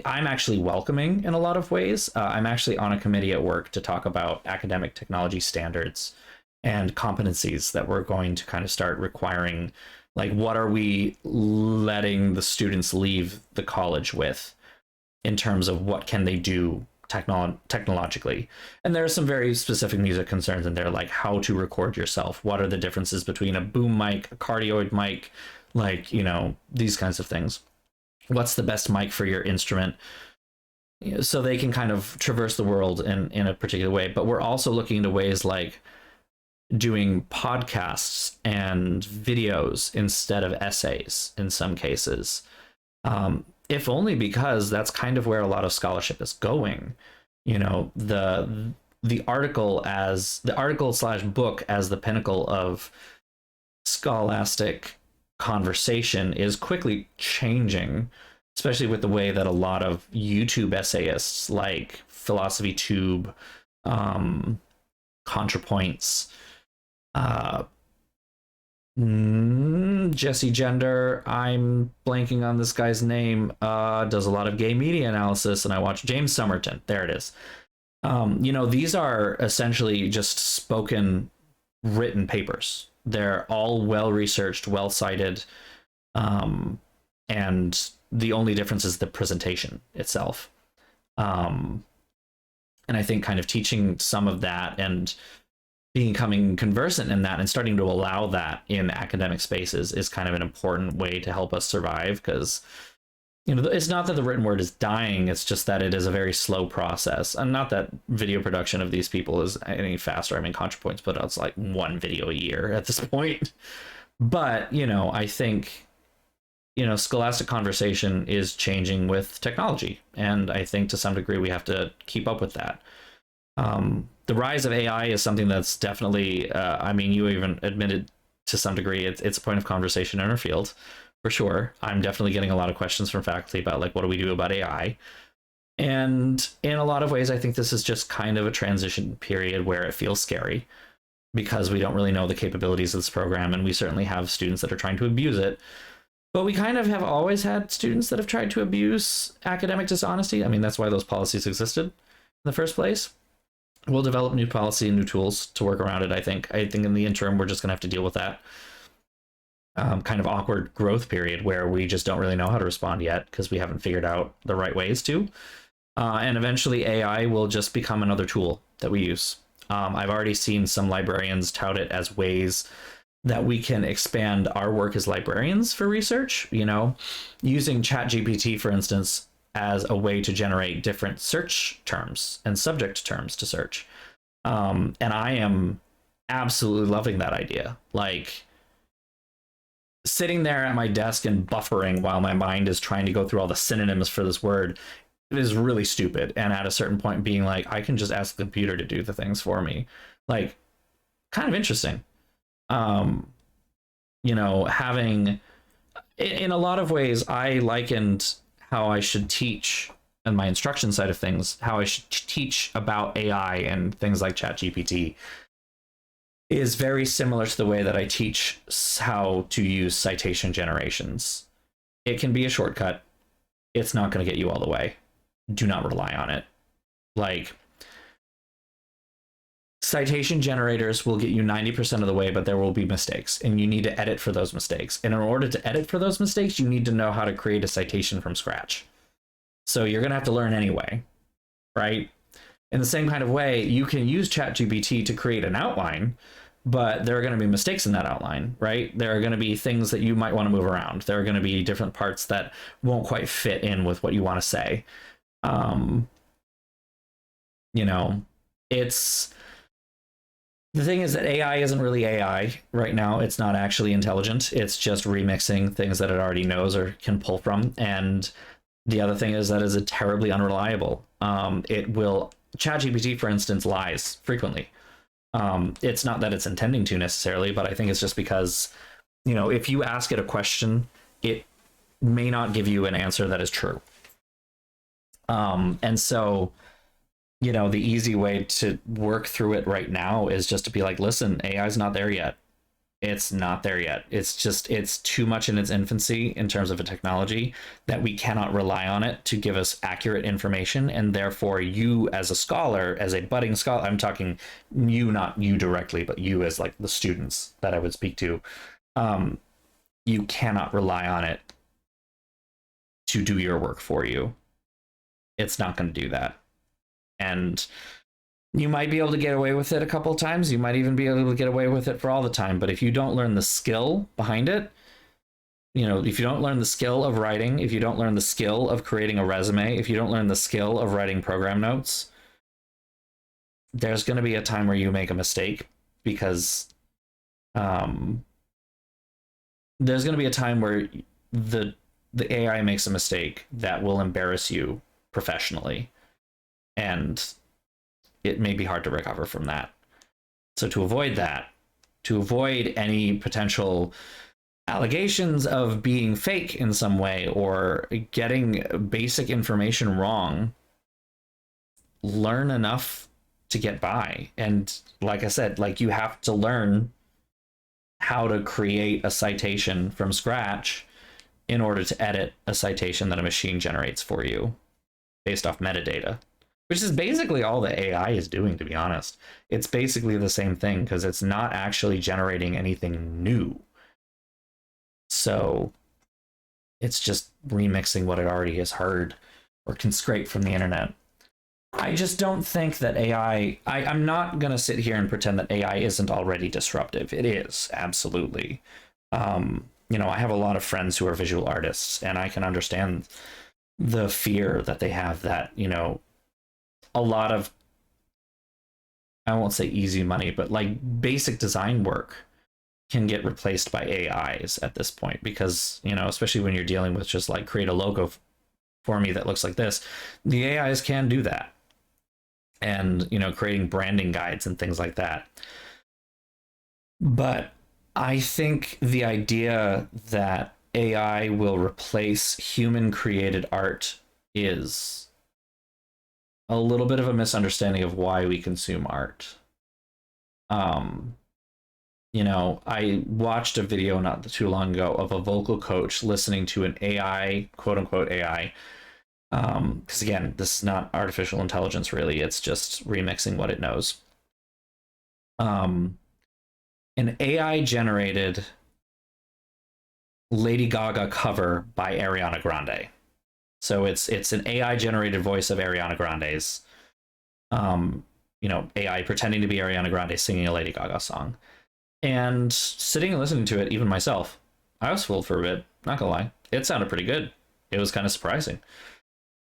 I'm actually welcoming in a lot of ways. I'm actually on a committee at work to talk about academic technology standards and competencies that we're going to kind of start requiring. Like, what are we letting the students leave the college with in terms of what can they do technologically? And there are some very specific music concerns in there, like how to record yourself. What are the differences between a boom mic, a cardioid mic, like, you know, these kinds of things. What's the best mic for your instrument? You know, so they can kind of traverse the world in a particular way. But we're also looking into ways like doing podcasts and videos instead of essays in some cases. If only because that's kind of where a lot of scholarship is going. You know, the article / book as the pinnacle of scholastic conversation is quickly changing, especially with the way that a lot of YouTube essayists like Philosophy Tube, ContraPoints, Jesse Gender, I'm blanking on this guy's name, does a lot of gay media analysis, and I watch James Somerton. There it is. You know, these are essentially just spoken written papers. They're all well researched, well cited, and the only difference is the presentation itself. And I think kind of teaching some of that and becoming conversant in that and starting to allow that in academic spaces is kind of an important way to help us survive, because, you know, it's not that the written word is dying, it's just that it is a very slow process. And not that video production of these people is any faster. I mean, ContraPoints put out like one video a year at this point. But, you know, I think, you know, scholastic conversation is changing with technology, and I think to some degree we have to keep up with that. The rise of AI is something that's definitely, I mean, you even admitted to some degree it's a point of conversation in our field, for sure. I'm definitely getting a lot of questions from faculty about, like, what do we do about AI? And in a lot of ways, I think this is just kind of a transition period where it feels scary because we don't really know the capabilities of this program, and we certainly have students that are trying to abuse it. But we kind of have always had students that have tried to abuse academic dishonesty. I mean, that's why those policies existed in the first place. We'll develop new policy and new tools to work around it, I think. I think in the interim, we're just going to have to deal with that kind of awkward growth period where we just don't really know how to respond yet because we haven't figured out the right ways to. And eventually AI will just become another tool that we use. I've already seen some librarians tout it as ways that we can expand our work as librarians for research, you know, using ChatGPT, for instance, as a way to generate different search terms and subject terms to search. And I am absolutely loving that idea. Like, sitting there at my desk and buffering while my mind is trying to go through all the synonyms for this word is really stupid. And at a certain point being like, I can just ask the computer to do the things for me. Like, kind of interesting. You know, having, in a lot of ways, I likened how I should teach and my instruction side of things, how I should teach about AI and things like ChatGPT is very similar to the way that I teach how to use citation generations. It can be a shortcut. It's not going to get you all the way. Do not rely on it. Like, citation generators will get you 90% of the way, but there will be mistakes, and you need to edit for those mistakes. And in order to edit for those mistakes, you need to know how to create a citation from scratch. So you're going to have to learn anyway, right? In the same kind of way, you can use ChatGPT to create an outline, but there are going to be mistakes in that outline, right? There are going to be things that you might want to move around. There are going to be different parts that won't quite fit in with what you want to say. You know, it's... The thing is that AI isn't really AI right now. It's not actually intelligent. It's just remixing things that it already knows or can pull from. And the other thing is that it's terribly unreliable. ChatGPT, for instance, lies frequently. It's not that it's intending to necessarily, but I think it's just because, you know, if you ask it a question, it may not give you an answer that is true. And so, you know, the easy way to work through it right now is just to be like, listen, AI is not there yet. It's not there yet. It's too much in its infancy in terms of a technology that we cannot rely on it to give us accurate information. And therefore, you as a scholar, as a budding scholar, I'm talking you, not you directly, but you as like the students that I would speak to, you cannot rely on it to do your work for you. It's not going to do that. And you might be able to get away with it a couple of times. You might even be able to get away with it for all the time. But if you don't learn the skill behind it, you know, if you don't learn the skill of writing, if you don't learn the skill of creating a resume, if you don't learn the skill of writing program notes, there's going to be a time where you make a mistake, because there's going to be a time where the AI makes a mistake that will embarrass you professionally. And it may be hard to recover from that. So to avoid that, to avoid any potential allegations of being fake in some way or getting basic information wrong, learn enough to get by. And like I said, like, you have to learn how to create a citation from scratch in order to edit a citation that a machine generates for you based off metadata. Which is basically all the AI is doing, to be honest. It's basically the same thing, because it's not actually generating anything new. So it's just remixing what it already has heard or can scrape from the internet. I just don't think that AI... I'm not going to sit here and pretend that AI isn't already disruptive. It is, absolutely. You know, I have a lot of friends who are visual artists, and I can understand the fear that they have that, you know, a lot of, I won't say easy money, but like basic design work can get replaced by AIs at this point, because, you know, especially when you're dealing with just like create a logo for me that looks like this, the AIs can do that. And, you know, creating branding guides and things like that. But I think the idea that AI will replace human created art is a little bit of a misunderstanding of why we consume art. You know, I watched a video not too long ago of a vocal coach listening to an AI, quote unquote AI, because again, this is not artificial intelligence really, it's just remixing what it knows. An AI generated Lady Gaga cover by Ariana Grande. So it's an AI generated voice of Ariana Grande's, you know, AI pretending to be Ariana Grande singing a Lady Gaga song. And sitting and listening to it, even myself, I was fooled for a bit, not gonna lie. It sounded pretty good. It was kind of surprising.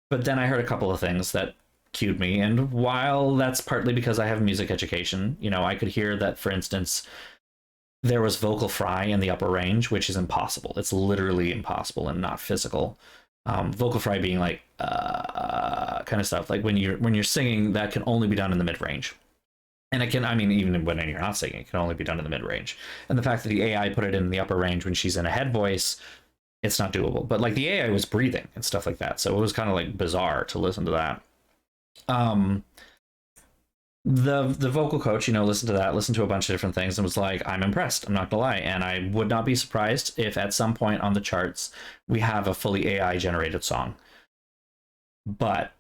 But then I heard a couple of things that cued me, and while that's partly because I have a music education, you know, I could hear that, for instance, there was vocal fry in the upper range, which is impossible. It's literally impossible and not physical. Vocal fry being like kind of stuff, like when you're singing, that can only be done in the mid range, and it can, I mean, even when you're not singing, it can only be done in the mid range. And the fact that the AI put it in the upper range when she's in a head voice, it's not doable. But like the AI was breathing and stuff like that, so it was kind of like bizarre to listen to that. The vocal coach, you know, listened to that, listened to a bunch of different things, and was like, I'm impressed, I'm not gonna lie. And I would not be surprised if at some point on the charts we have a fully AI generated song. But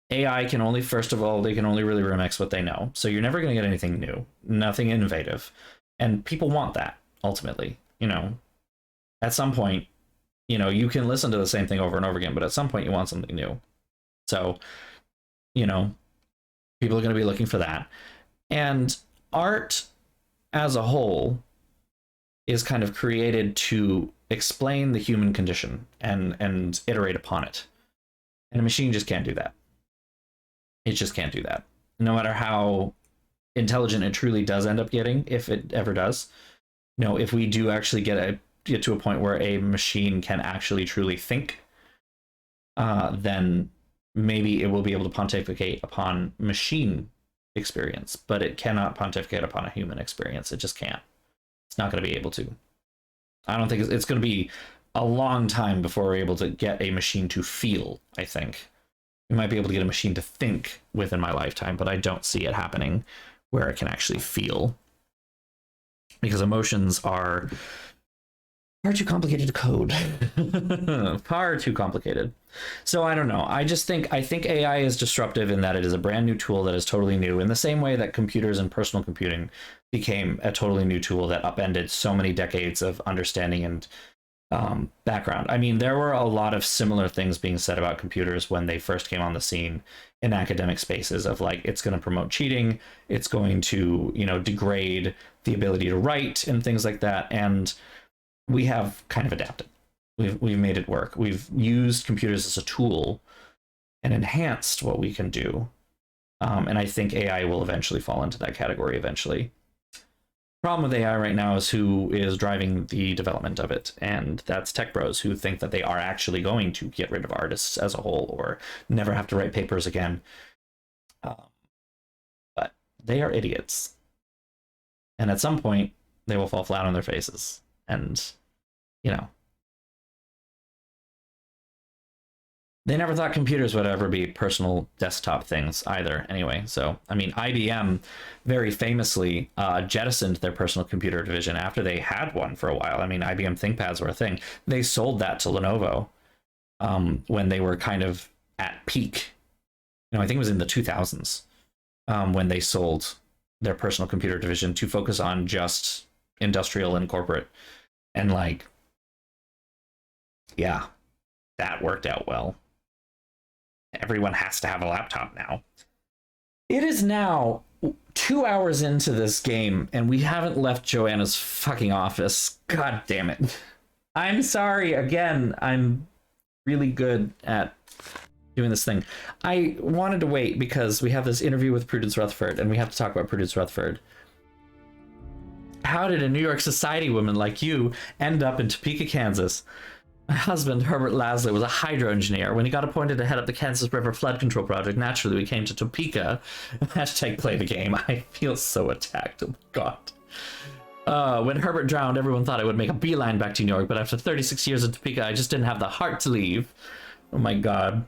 AI can only, first of all, they can only really remix what they know. So you're never gonna get anything new, nothing innovative. And people want that, ultimately. You know, at some point, you know, you can listen to the same thing over and over again, but at some point you want something new. So, you know, people are going to be looking for that. And art as a whole is kind of created to explain the human condition and iterate upon it. And a machine just can't do that. It just can't do that. No matter how intelligent it truly does end up getting, if it ever does. You know, if we do actually get to a point where a machine can actually truly think, then maybe it will be able to pontificate upon machine experience, but it cannot pontificate upon a human experience. It just can't. It's not going to be able to. I don't think it's going to be a long time before we're able to get a machine to feel, I think. We might be able to get a machine to think within my lifetime, but I don't see it happening where it can actually feel. Because emotions are far too complicated to code. Far too complicated. So I don't know. I think AI is disruptive in that it is a brand new tool that is totally new, in the same way that computers and personal computing became a totally new tool that upended so many decades of understanding and background. I mean, there were a lot of similar things being said about computers when they first came on the scene in academic spaces, of like, it's going to promote cheating, it's going to, you know, degrade the ability to write and things like that. And we have kind of adapted. We've made it work. We've used computers as a tool and enhanced what we can do. And I think AI will eventually fall into that category eventually. Problem with AI right now is who is driving the development of it, and that's tech bros who think that they are actually going to get rid of artists as a whole or never have to write papers again. But they are idiots. And at some point, they will fall flat on their faces. And, you know, they never thought computers would ever be personal desktop things either, anyway. So, I mean, IBM very famously jettisoned their personal computer division after they had one for a while. I mean, IBM ThinkPads were a thing. They sold that to Lenovo when they were kind of at peak. You know, I think it was in the 2000s when they sold their personal computer division to focus on just industrial and corporate. And, like, yeah, that worked out well. Everyone has to have a laptop now. It is now 2 hours into this game, and we haven't left Joanna's fucking office. God damn it. I'm sorry. Again, I'm really good at doing this thing. I wanted to wait because we have this interview with Prudence Rutherford, and we have to talk about Prudence Rutherford. How did a New York society woman like you end up in Topeka, Kansas? My husband, Herbert Lasley, was a hydro engineer. When he got appointed to head up the Kansas River Flood Control Project, naturally we came to Topeka. Hashtag play the game. I feel so attacked. Oh my god. When Herbert drowned, everyone thought I would make a beeline back to New York, but after 36 years in Topeka, I just didn't have the heart to leave. Oh my god.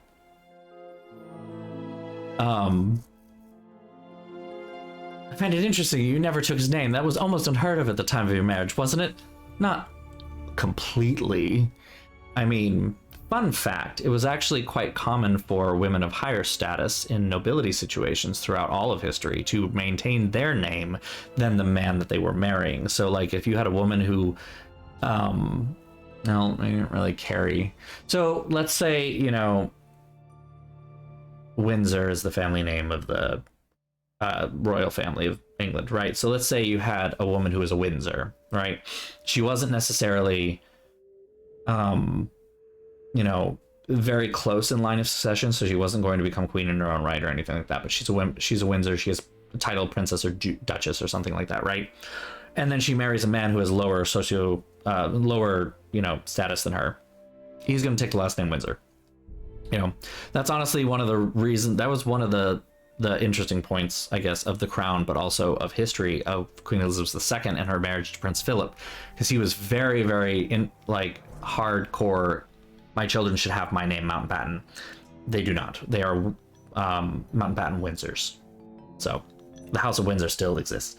I find it interesting you never took his name. That was almost unheard of at the time of your marriage, wasn't it? Not completely. I mean, fun fact, it was actually quite common for women of higher status in nobility situations throughout all of history to maintain their name than the man that they were marrying. So, like, if you had a woman who, no, they didn't really carry. So, let's say, you know, Windsor is the family name of the royal family of England, right? So let's say you had a woman who was a Windsor, right? She wasn't necessarily, you know, very close in line of succession, so she wasn't going to become queen in her own right or anything like that. But she's a Windsor. She has a title princess or duchess or something like that, right? And then she marries a man who has lower you know, status than her. He's going to take the last name Windsor. You know, that's honestly one of the reasons. That was one of the the interesting points, I guess, of the crown, but also of history of Queen Elizabeth II and her marriage to Prince Philip, because he was very, very hardcore. My children should have my name, Mountbatten. They do not. They are Mountbatten Windsors. So the House of Windsor still exists.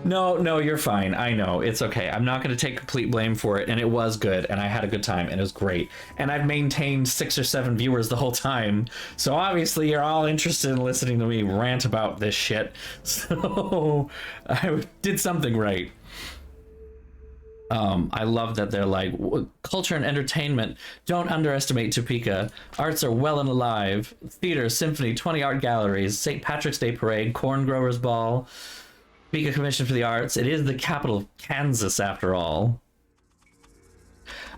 No, you're fine. I know. It's okay. I'm not going to take complete blame for it. And it was good. And I had a good time. And it was great. And I've maintained 6 or 7 viewers the whole time. So obviously you're all interested in listening to me rant about this shit. So I did something right. I love that they're like, culture and entertainment. Don't underestimate Topeka. Arts are well and alive. Theater, symphony, 20 art galleries, St. Patrick's Day Parade, Corn Growers Ball. Topeka Commission for the Arts. It is the capital of Kansas, after all.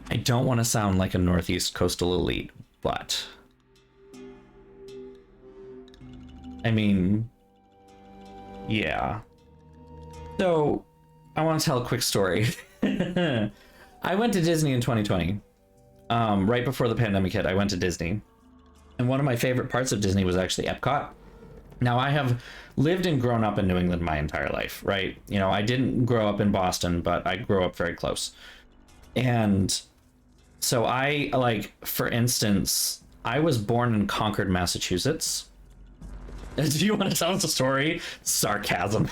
I don't want to sound like a Northeast coastal elite, but I mean, yeah. So I want to tell a quick story. I went to Disney in 2020. Right before the pandemic hit, I went to Disney. And one of my favorite parts of Disney was actually Epcot. Now, I have lived and grown up in New England my entire life, right? You know, I didn't grow up in Boston, but I grew up very close. And so I, like, for instance, I was born in Concord, Massachusetts. Do you want to tell us a story? Sarcasm.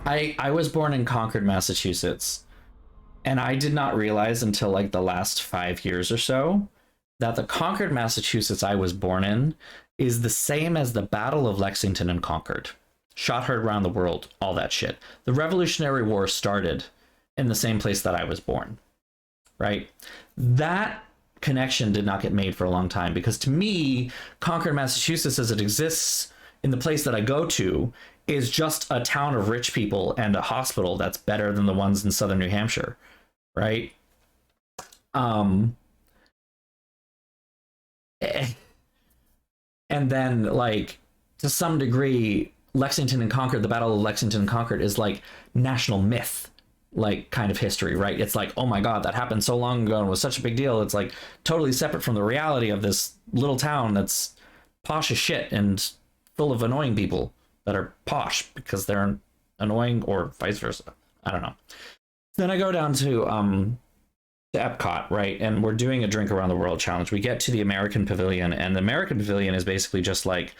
I was born in Concord, Massachusetts, and I did not realize until like the last 5 years or so that the Concord, Massachusetts I was born in is the same as the Battle of Lexington and Concord. Shot heard around the world, all that shit. The Revolutionary War started in the same place that I was born, right? That connection did not get made for a long time, because to me, Concord, Massachusetts, as it exists in the place that I go to, is just a town of rich people and a hospital that's better than the ones in southern New Hampshire, right? And then, like, to some degree, Lexington and Concord, the Battle of Lexington and Concord is like national myth, like kind of history, right? It's like, oh my God, that happened so long ago and was such a big deal. It's like totally separate from the reality of this little town that's posh as shit and full of annoying people that are posh because they're annoying, or vice versa. I don't know. Then I go down to Epcot, right? And we're doing a drink around the world challenge. We get to the American Pavilion, and the American Pavilion is basically just like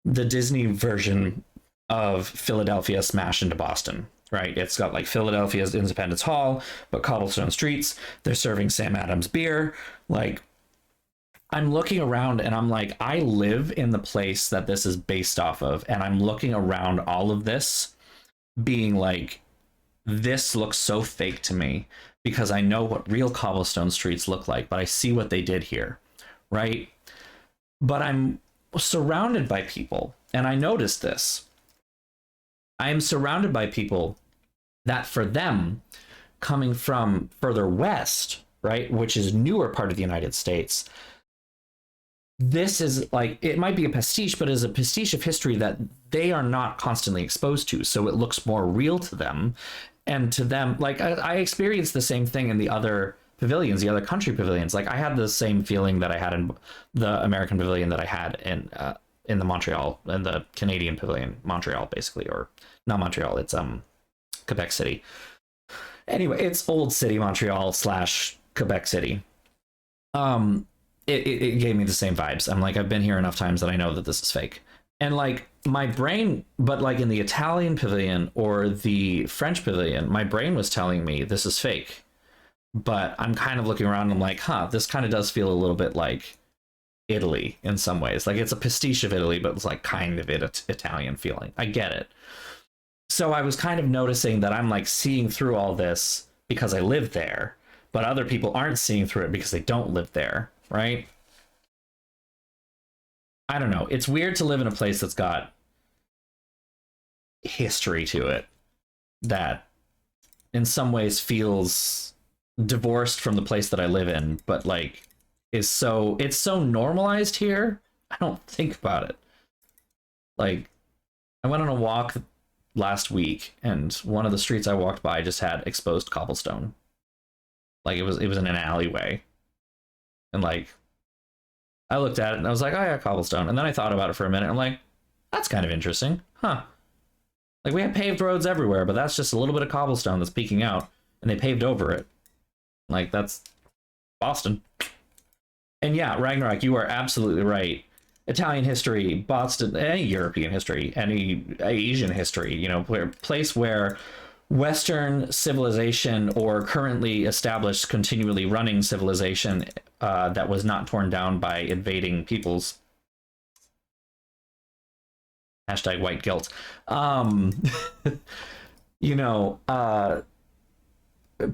the Disney version of Philadelphia smashed into Boston, right? It's got like Philadelphia's Independence Hall, but cobblestone streets. They're serving Sam Adams beer. Like, I'm looking around and I'm like, I live in the place that this is based off of. And I'm looking around all of this being like, this looks so fake to me, because I know what real cobblestone streets look like, but I see what they did here, right? But I'm surrounded by people, and I noticed this. I am surrounded by people that, for them, coming from further west, right, which is newer part of the United States, this is like, it might be a pastiche, but is a pastiche of history that they are not constantly exposed to. So it looks more real to them. And to them, like, I experienced the same thing in the other pavilions, the other country pavilions. Like, I had the same feeling that I had in the American Pavilion that I had in the Montreal, and the Canadian Pavilion, Montreal, basically, or not Montreal, it's Quebec City. Anyway, it's Old City Montreal / Quebec City. It gave me the same vibes. I'm like, I've been here enough times that I know that this is fake. And like my brain, but like in the Italian pavilion or the French pavilion, my brain was telling me this is fake. But I'm kind of looking around and I'm like, this kind of does feel a little bit like Italy in some ways. Like, it's a pastiche of Italy, but it's like kind of Italian feeling. I get it. So I was kind of noticing that I'm like seeing through all this because I live there, but other people aren't seeing through it because they don't live there, right? I don't know. It's weird to live in a place that's got history to it that in some ways feels divorced from the place that I live in, but like it's so normalized here. I don't think about it. Like, I went on a walk last week and one of the streets I walked by just had exposed cobblestone. Like, it was in an alleyway. And like, I looked at it and I was like, oh yeah, cobblestone. And then I thought about it for a minute. I'm like, that's kind of interesting, huh? Like, we have paved roads everywhere, but that's just a little bit of cobblestone that's peeking out, and they paved over it. Like, that's Boston. And yeah, Ragnarok, you are absolutely right. Italian history, Boston, any European history, any Asian history, you know, place where Western civilization or currently established, continually running civilization that was not torn down by invading peoples. Hashtag white guilt. You know,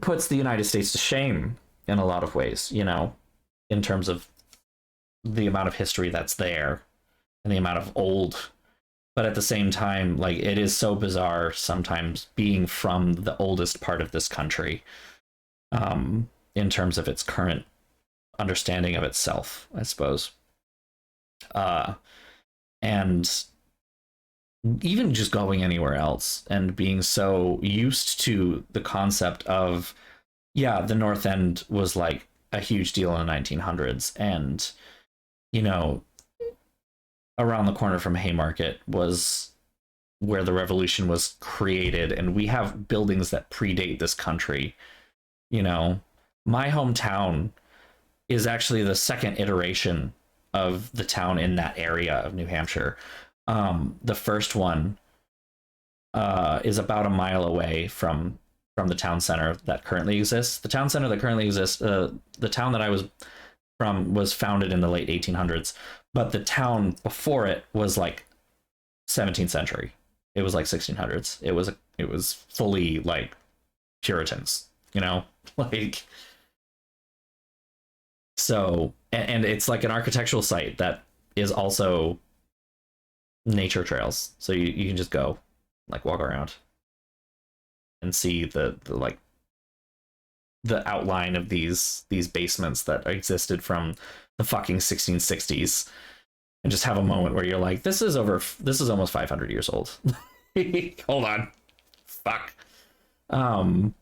puts the United States to shame in a lot of ways, you know, in terms of the amount of history that's there and the amount of old. But at the same time, like, it is so bizarre sometimes being from the oldest part of this country, in terms of its current understanding of itself, I suppose. And even just going anywhere else and being so used to the concept of, yeah, the North End was like a huge deal in the 1900s, and, you know, around the corner from Haymarket was where the revolution was created, and we have buildings that predate this country. You know, my hometown is actually the second iteration of the town in that area of New Hampshire. The first one is about a mile away from the town center that currently exists. The town center that currently exists, the town that I was from, was founded in the late 1800s, but the town before it was like 17th century. It was like 1600s. It was fully like Puritans, you know, like. So, and it's like an architectural site that is also nature trails, so you can just go, like, walk around and see the like the outline of these basements that existed from the fucking 1660s, and just have a moment where you're like, this is almost 500 years old. Hold on, fuck. And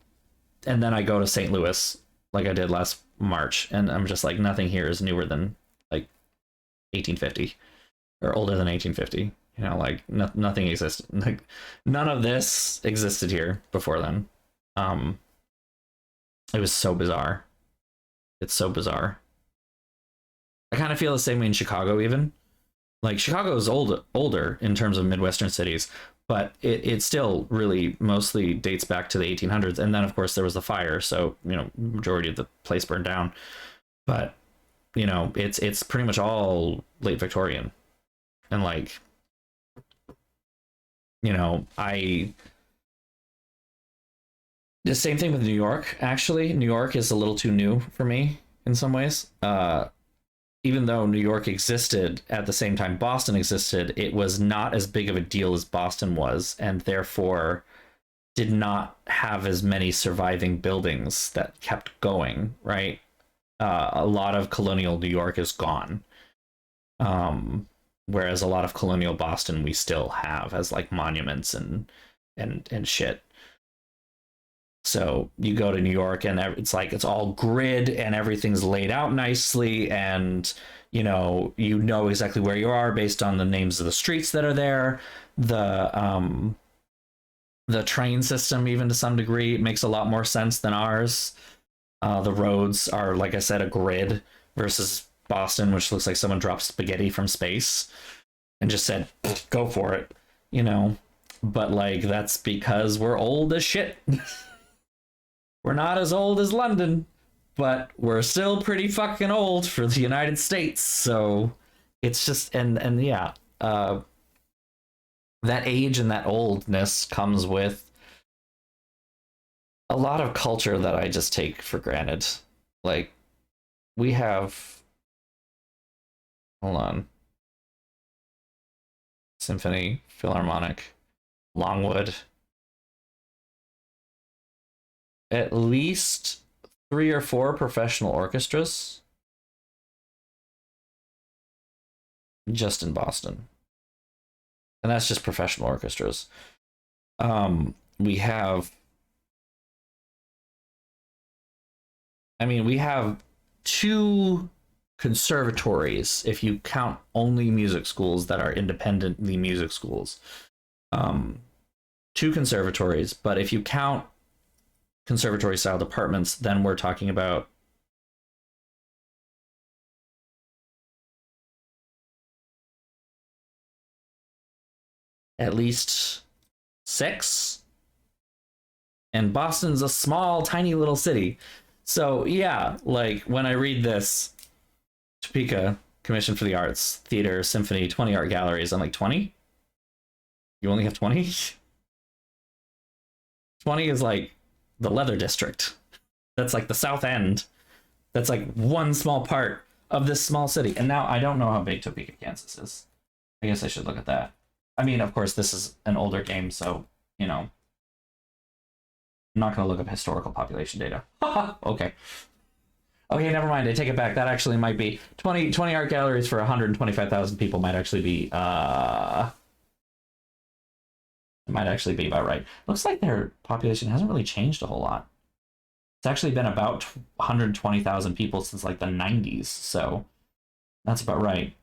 then I go to St. Louis like I did last March, and I'm just like, nothing here is newer than like 1850 or older than 1850. You know, like, nothing existed. Like, none of this existed here before then. It was so bizarre. It's so bizarre. I kind of feel the same way in Chicago, even. Like, Chicago is older in terms of Midwestern cities, but it still really mostly dates back to the 1800s. And then, of course, there was the fire, so, you know, majority of the place burned down. But, you know, it's pretty much all late Victorian. And, like, you know, the same thing with New York, actually. New York is a little too new for me in some ways. Even though New York existed at the same time Boston existed, it was not as big of a deal as Boston was, and therefore did not have as many surviving buildings that kept going, right? A lot of colonial New York is gone. Whereas a lot of colonial Boston we still have as like monuments and shit. So you go to New York and it's like, it's all grid and everything's laid out nicely, and you know exactly where you are based on the names of the streets that are there. The train system, even to some degree, makes a lot more sense than ours. The roads are, like I said, a grid versus Boston, which looks like someone dropped spaghetti from space and just said, go for it, you know. But like, that's because we're old as shit. We're not as old as London, but we're still pretty fucking old for the United States. So it's just, and yeah, that age and that oldness comes with a lot of culture that I just take for granted. Like, we have, hold on, Symphony, Philharmonic, Longwood, at least 3 or 4 professional orchestras just in Boston. And that's just professional orchestras. We have 2 conservatories, if you count only music schools that are independently music schools. 2 conservatories, but if you count conservatory style departments, then we're talking about at least 6. And Boston's a small, tiny little city. So yeah, like when I read this, Topeka Commission for the Arts, Theater, Symphony, 20 art galleries, I'm like, 20? You only have 20? 20 is like the leather district. That's like the South End. That's like one small part of this small city. And now I don't know how big Topeka, Kansas is. I guess I should look at that. I mean, of course, this is an older game, so, you know, I'm not going to look up historical population data. Okay. Okay, never mind. I take it back. That actually might be 20 art galleries for 125,000 people might actually be, it might actually be about right. Looks like their population hasn't really changed a whole lot. It's actually been about 120,000 people since like the 90s, so that's about right.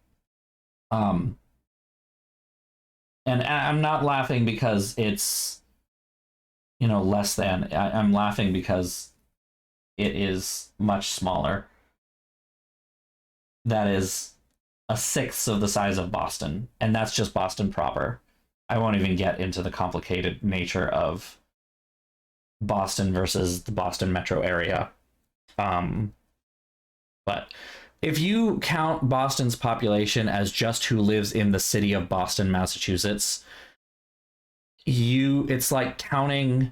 And I'm not laughing because it's, you know, less than. I'm laughing because it is much smaller. That is a 1/6 of the size of Boston, and that's just Boston proper. I won't even get into the complicated nature of Boston versus the Boston metro area. But if you count Boston's population as just who lives in the city of Boston, Massachusetts, it's like counting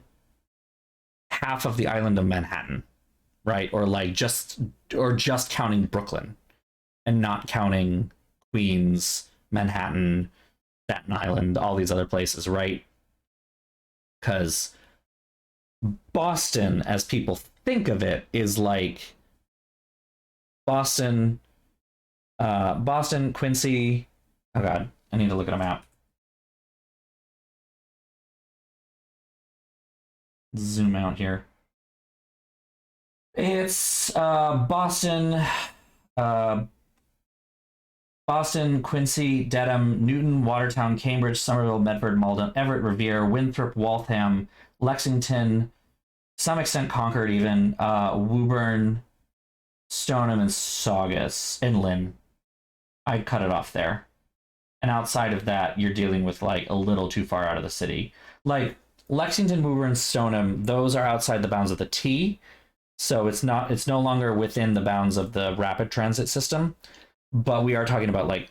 half of the island of Manhattan, right? Or like just counting Brooklyn and not counting Queens, Manhattan, Staten Island, all these other places, right? Because Boston, as people think of it, is like Boston, Quincy. Oh God, I need to look at a map. Zoom out here. It's Boston, Quincy, Dedham, Newton, Watertown, Cambridge, Somerville, Medford, Malden, Everett, Revere, Winthrop, Waltham, Lexington, some extent Concord even, Woburn, Stoneham, and Saugus, and Lynn. I cut it off there. And outside of that, you're dealing with like a little too far out of the city. Like Lexington, Woburn, Stoneham, those are outside the bounds of the T. So it's no longer within the bounds of the rapid transit system. But we are talking about like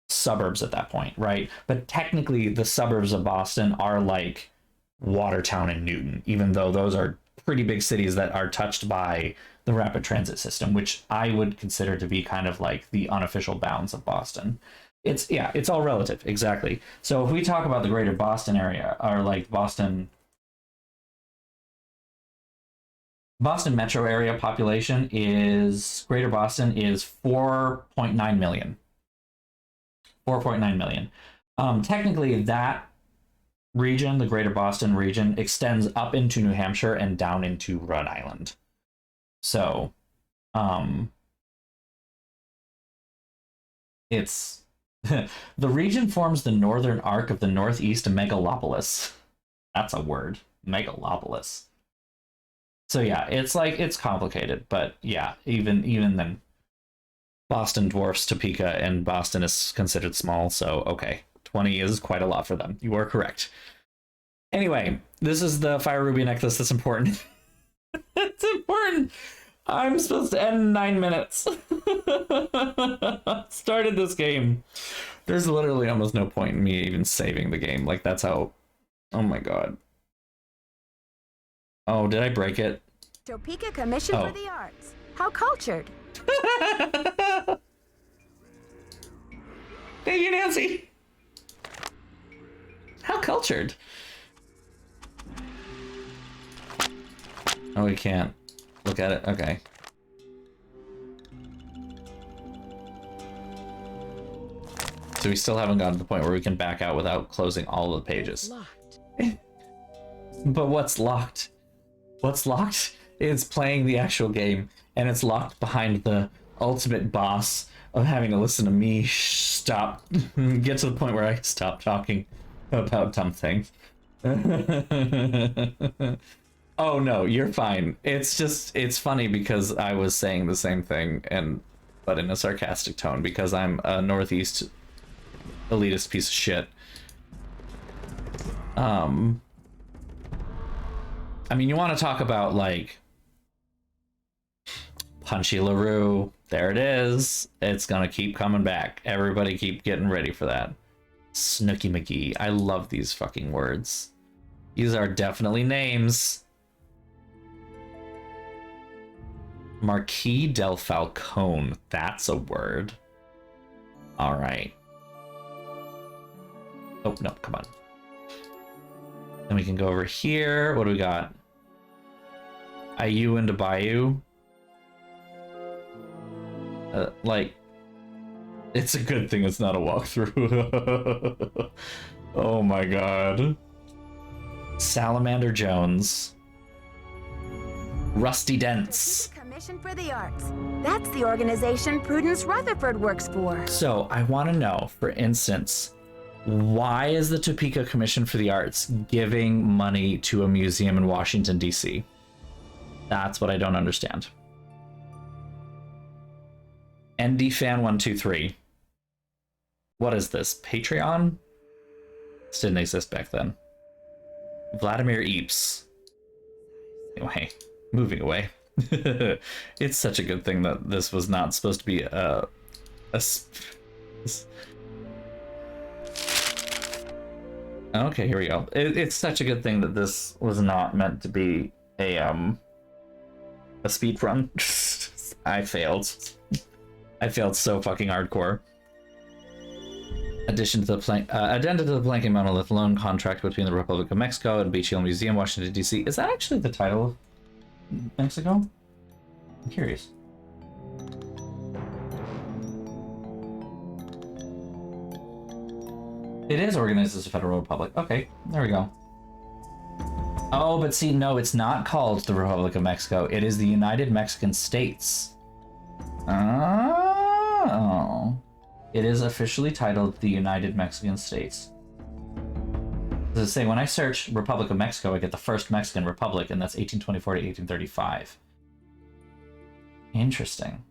suburbs at that point, right? But technically the suburbs of Boston are like Watertown and Newton, even though those are pretty big cities that are touched by the rapid transit system, which I would consider to be kind of like the unofficial bounds of Boston. It's all relative, exactly. So if we talk about the greater Boston area, or like Boston metro area population greater Boston is 4.9 million. 4.9 million. Technically that region, the greater Boston region, extends up into New Hampshire and down into Rhode Island. So, it's the region forms the northern arc of the Northeast megalopolis. That's a word, megalopolis. So yeah, it's like it's complicated, but yeah, even then, Boston dwarfs Topeka, and Boston is considered small. So okay, 20 is quite a lot for them. You are correct. Anyway, this is the Fire Ruby necklace that's important. It's important. I'm supposed to end in 9 minutes. Started this game. There's literally almost no point in me even saving the game. Like, that's how... Oh my god. Oh, did I break it? Topeka Commission for the Arts. How cultured. Thank you, Nancy. How cultured. Oh, we can't look at it. Okay. So we still haven't gotten to the point where we can back out without closing all of the pages. Locked. But what's locked? What's locked is playing the actual game, and it's locked behind the ultimate boss of having to listen to me stop, get to the point where I stop talking about dumb things. Oh no, you're fine. It's just, it's funny because I was saying the same thing, but in a sarcastic tone, because I'm a Northeast elitist piece of shit. I mean, you want to talk about, like, Punchy LaRue. There it is. It's gonna keep coming back. Everybody keep getting ready for that. Snooky McGee. I love these fucking words. These are definitely names. Marquis del Falcone. That's a word. All right. Oh, no, come on. Then we can go over here. What do we got? IU into Bayou. Like, it's a good thing it's not a walkthrough. Oh my god. Salamander Jones. Rusty Dents. Commission for the Arts. That's the organization Prudence Rutherford works for. So I want to know, for instance, why is the Topeka Commission for the Arts giving money to a museum in Washington, D.C.? That's what I don't understand. ND Fan 123. What is this? Patreon? This didn't exist back then. Vladimir Eeps. Anyway, moving away. It's such a good thing that this was not supposed to be Okay, here we go. It's such a good thing that this was not meant to be a speed run. I failed. I failed so fucking hardcore. Addenda to the Planking Monolith loan contract between the Republic of Mexico and Beach Hill Museum, Washington, D.C. Is that actually the title of Mexico? I'm curious. It is organized as a federal republic. Okay, there we go. Oh, but see, no, it's not called the Republic of Mexico. It is the United Mexican States. Oh. It is officially titled the United Mexican States. As I say, when I search Republic of Mexico, I get the first Mexican Republic, and that's 1824 to 1835. Interesting.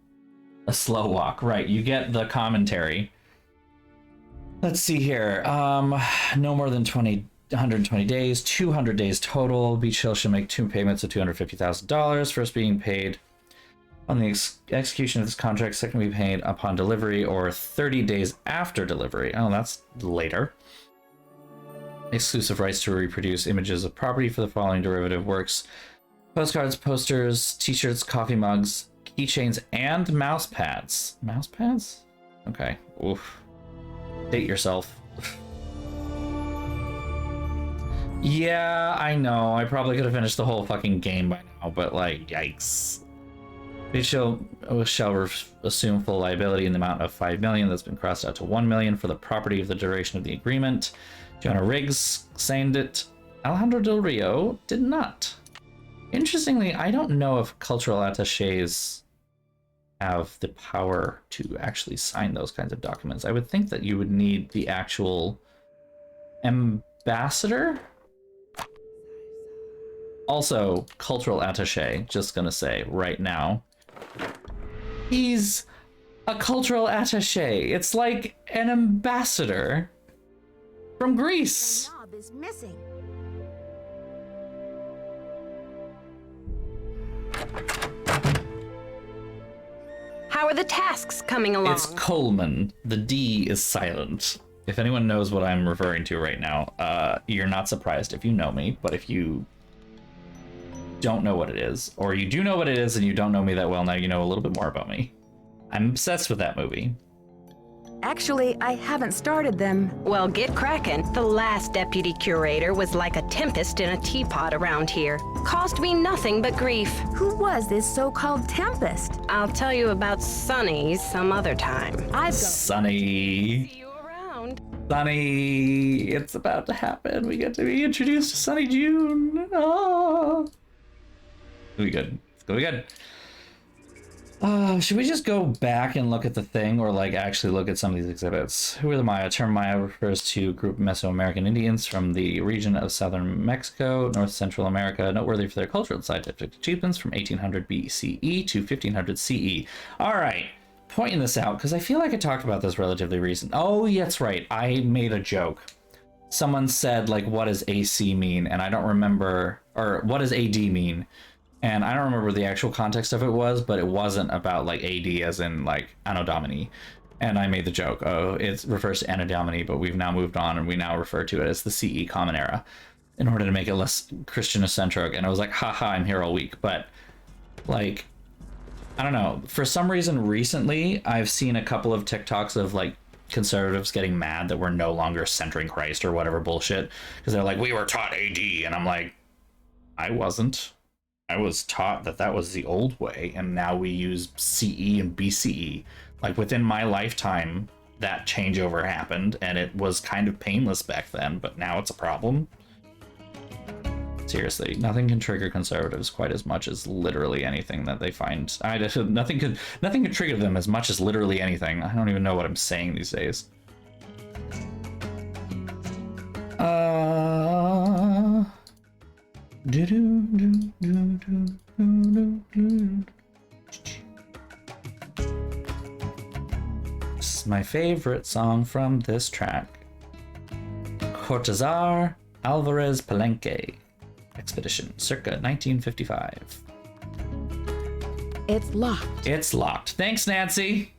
A slow walk, right? You get the commentary. Let's see here. No more than 120 days, 200 days total. Beach Hill should make 2 payments of $250,000. First being paid on the execution of this contract, second be paid upon delivery or 30 days after delivery. Oh, that's later. Exclusive rights to reproduce images of property for the following derivative works: postcards, posters, t-shirts, coffee mugs, keychains, and mouse pads. Mouse pads? Okay. Oof. Date yourself. Yeah, I know. I probably could have finished the whole fucking game by now, but like, yikes. They shall assume full liability in the amount of $5 million that's been crossed out to $1 million for the property of the duration of the agreement. Jonah Riggs signed it. Alejandro Del Rio did not. Interestingly, I don't know if cultural attaches have the power to actually sign those kinds of documents. I would think that you would need the actual ambassador. Also, cultural attaché, just gonna say right now, he's a cultural attaché. It's like an ambassador from Greece. The knob is missing. How are the tasks coming along? It's Coleman. The D is silent. If anyone knows what I'm referring to right now, you're not surprised if you know me, but if you don't know what it is, or you do know what it is and you don't know me that well, now you know a little bit more about me. I'm obsessed with that movie. Actually, I haven't started them. Well, get cracking. The last deputy curator was like a tempest in a teapot around here. Cost me nothing but grief. Who was this so-called Tempest? I'll tell you about Sonny some other time. I've got... Sunny. See you around. Sunny. It's about to happen. We get to be introduced to Sunny June. Oh. It'll be good. It's gonna be good. Should we just go back and look at the thing, or like actually look at some of these exhibits? Who are the Maya? Term Maya refers to a group of Mesoamerican Indians from the region of southern Mexico, North Central America, noteworthy for their cultural and scientific achievements from 1800 BCE to 1500 CE. All right, pointing this out because I feel like I talked about this relatively recent. Oh, yeah, that's right. I made a joke. Someone said like, "What does AC mean?" And I don't remember, or what does AD mean? And I don't remember the actual context of it was, but it wasn't about like AD as in like Anno Domini. And I made the joke, oh, it refers to Anno Domini, but we've now moved on and we now refer to it as the CE Common Era in order to make it less Christian-centric. And I was like, haha, I'm here all week. But like, I don't know. For some reason recently, I've seen a couple of TikToks of like conservatives getting mad that we're no longer centering Christ or whatever bullshit. Because they're like, we were taught AD. And I'm like, I wasn't. I was taught that that was the old way, and now we use CE and BCE. Like within my lifetime, that changeover happened, and it was kind of painless back then, but now it's a problem. Seriously, nothing can trigger conservatives quite as much as literally anything that they find. Nothing could trigger them as much as literally anything. I don't even know what I'm saying these days. This is my favorite song from this track. Cortazar Alvarez Palenque Expedition, circa 1955. It's locked. It's locked. Thanks, Nancy.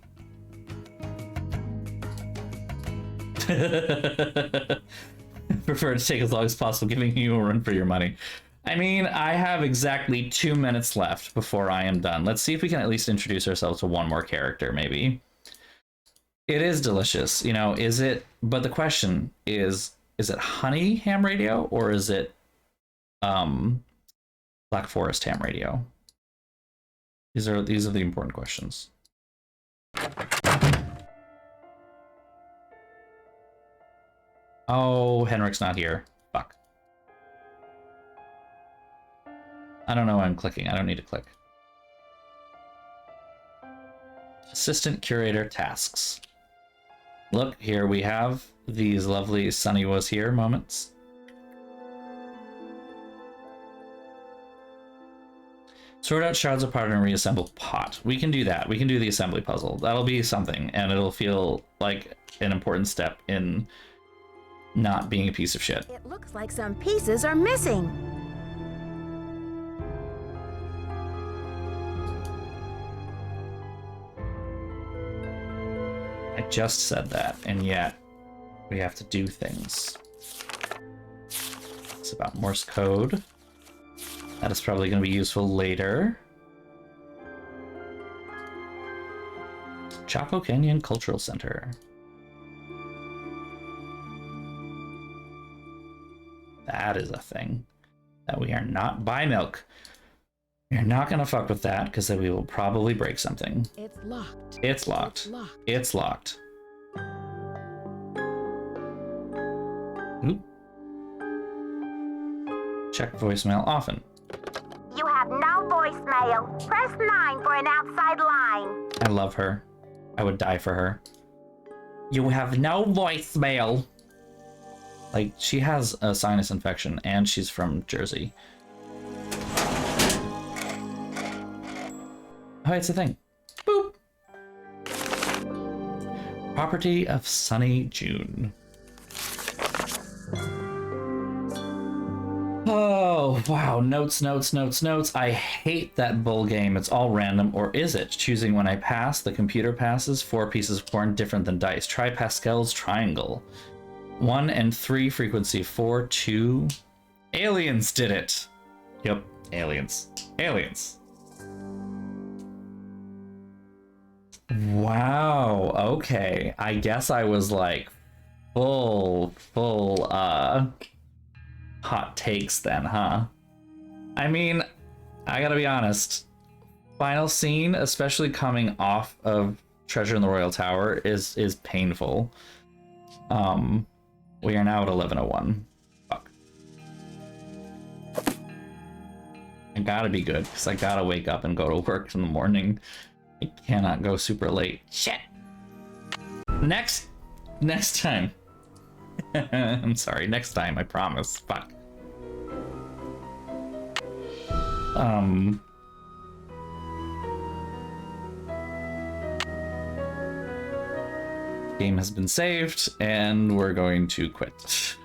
Prefer to take as long as possible, giving you a run for your money. I mean, I have exactly 2 minutes left before I am done. Let's see if we can at least introduce ourselves to one more character, maybe. It is delicious, you know, is it? But the question is it honey ham radio or is it Black Forest ham radio? These are the important questions. Oh, Henrik's not here. Fuck. I don't know why I'm clicking. I don't need to click. Assistant curator tasks. Look, here we have these lovely Sunny was here moments. Sort out shards apart and reassemble pot. We can do that. We can do the assembly puzzle. That'll be something, and it'll feel like an important step in not being a piece of shit. It looks like some pieces are missing. I just said that, and yet we have to do things. It's about Morse code. That is probably going to be useful later. Chaco Canyon Cultural Center. That is a thing that we are not. Buy milk. You're not gonna fuck with that because then we will probably break something. It's locked. It's locked. It's locked. Oop. Check voicemail often. You have no voicemail. Press 9 for an outside line. I love her. I would die for her. You have no voicemail. Like, she has a sinus infection, and she's from Jersey. Oh, it's a thing. Boop! Property of Sunny June. Oh, wow. Notes, notes, notes, notes. I hate that bull game. It's all random, or is it? Choosing when I pass, the computer passes. 4 pieces of corn, different than dice. Try Pascal's triangle. 1 and 3 frequency, 4, 2. Aliens did it. Yep, aliens. Aliens. Wow, okay. I guess I was like full hot takes then, huh? I mean, I gotta be honest. Final scene, especially coming off of Treasure in the Royal Tower, is painful. We are now at 11:01. Fuck. I gotta be good, because I gotta wake up and go to work in the morning. I cannot go super late. Shit. Next time. I'm sorry, next time, I promise. Fuck. Game has been saved, and we're going to quit.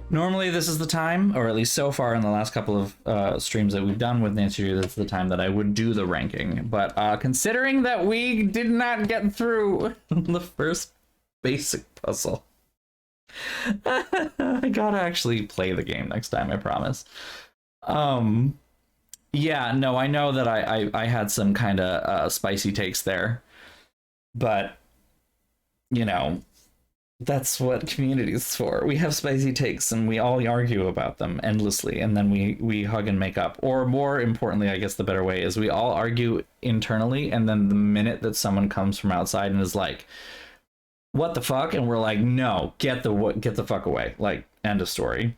Normally this is the time, or at least so far in the last couple of streams that we've done with Nancy Drew, that's the time that I would do the ranking. But considering that we did not get through the first basic puzzle, I gotta actually play the game next time, I promise. Yeah, no, I know that I had some kind of spicy takes there, but, you know, that's what community is for. We have spicy takes and we all argue about them endlessly, and then we hug and make up. Or more importantly, I guess the better way is we all argue internally, and then the minute that someone comes from outside and is like, what the fuck? And we're like, no, get the fuck away. Like, end of story.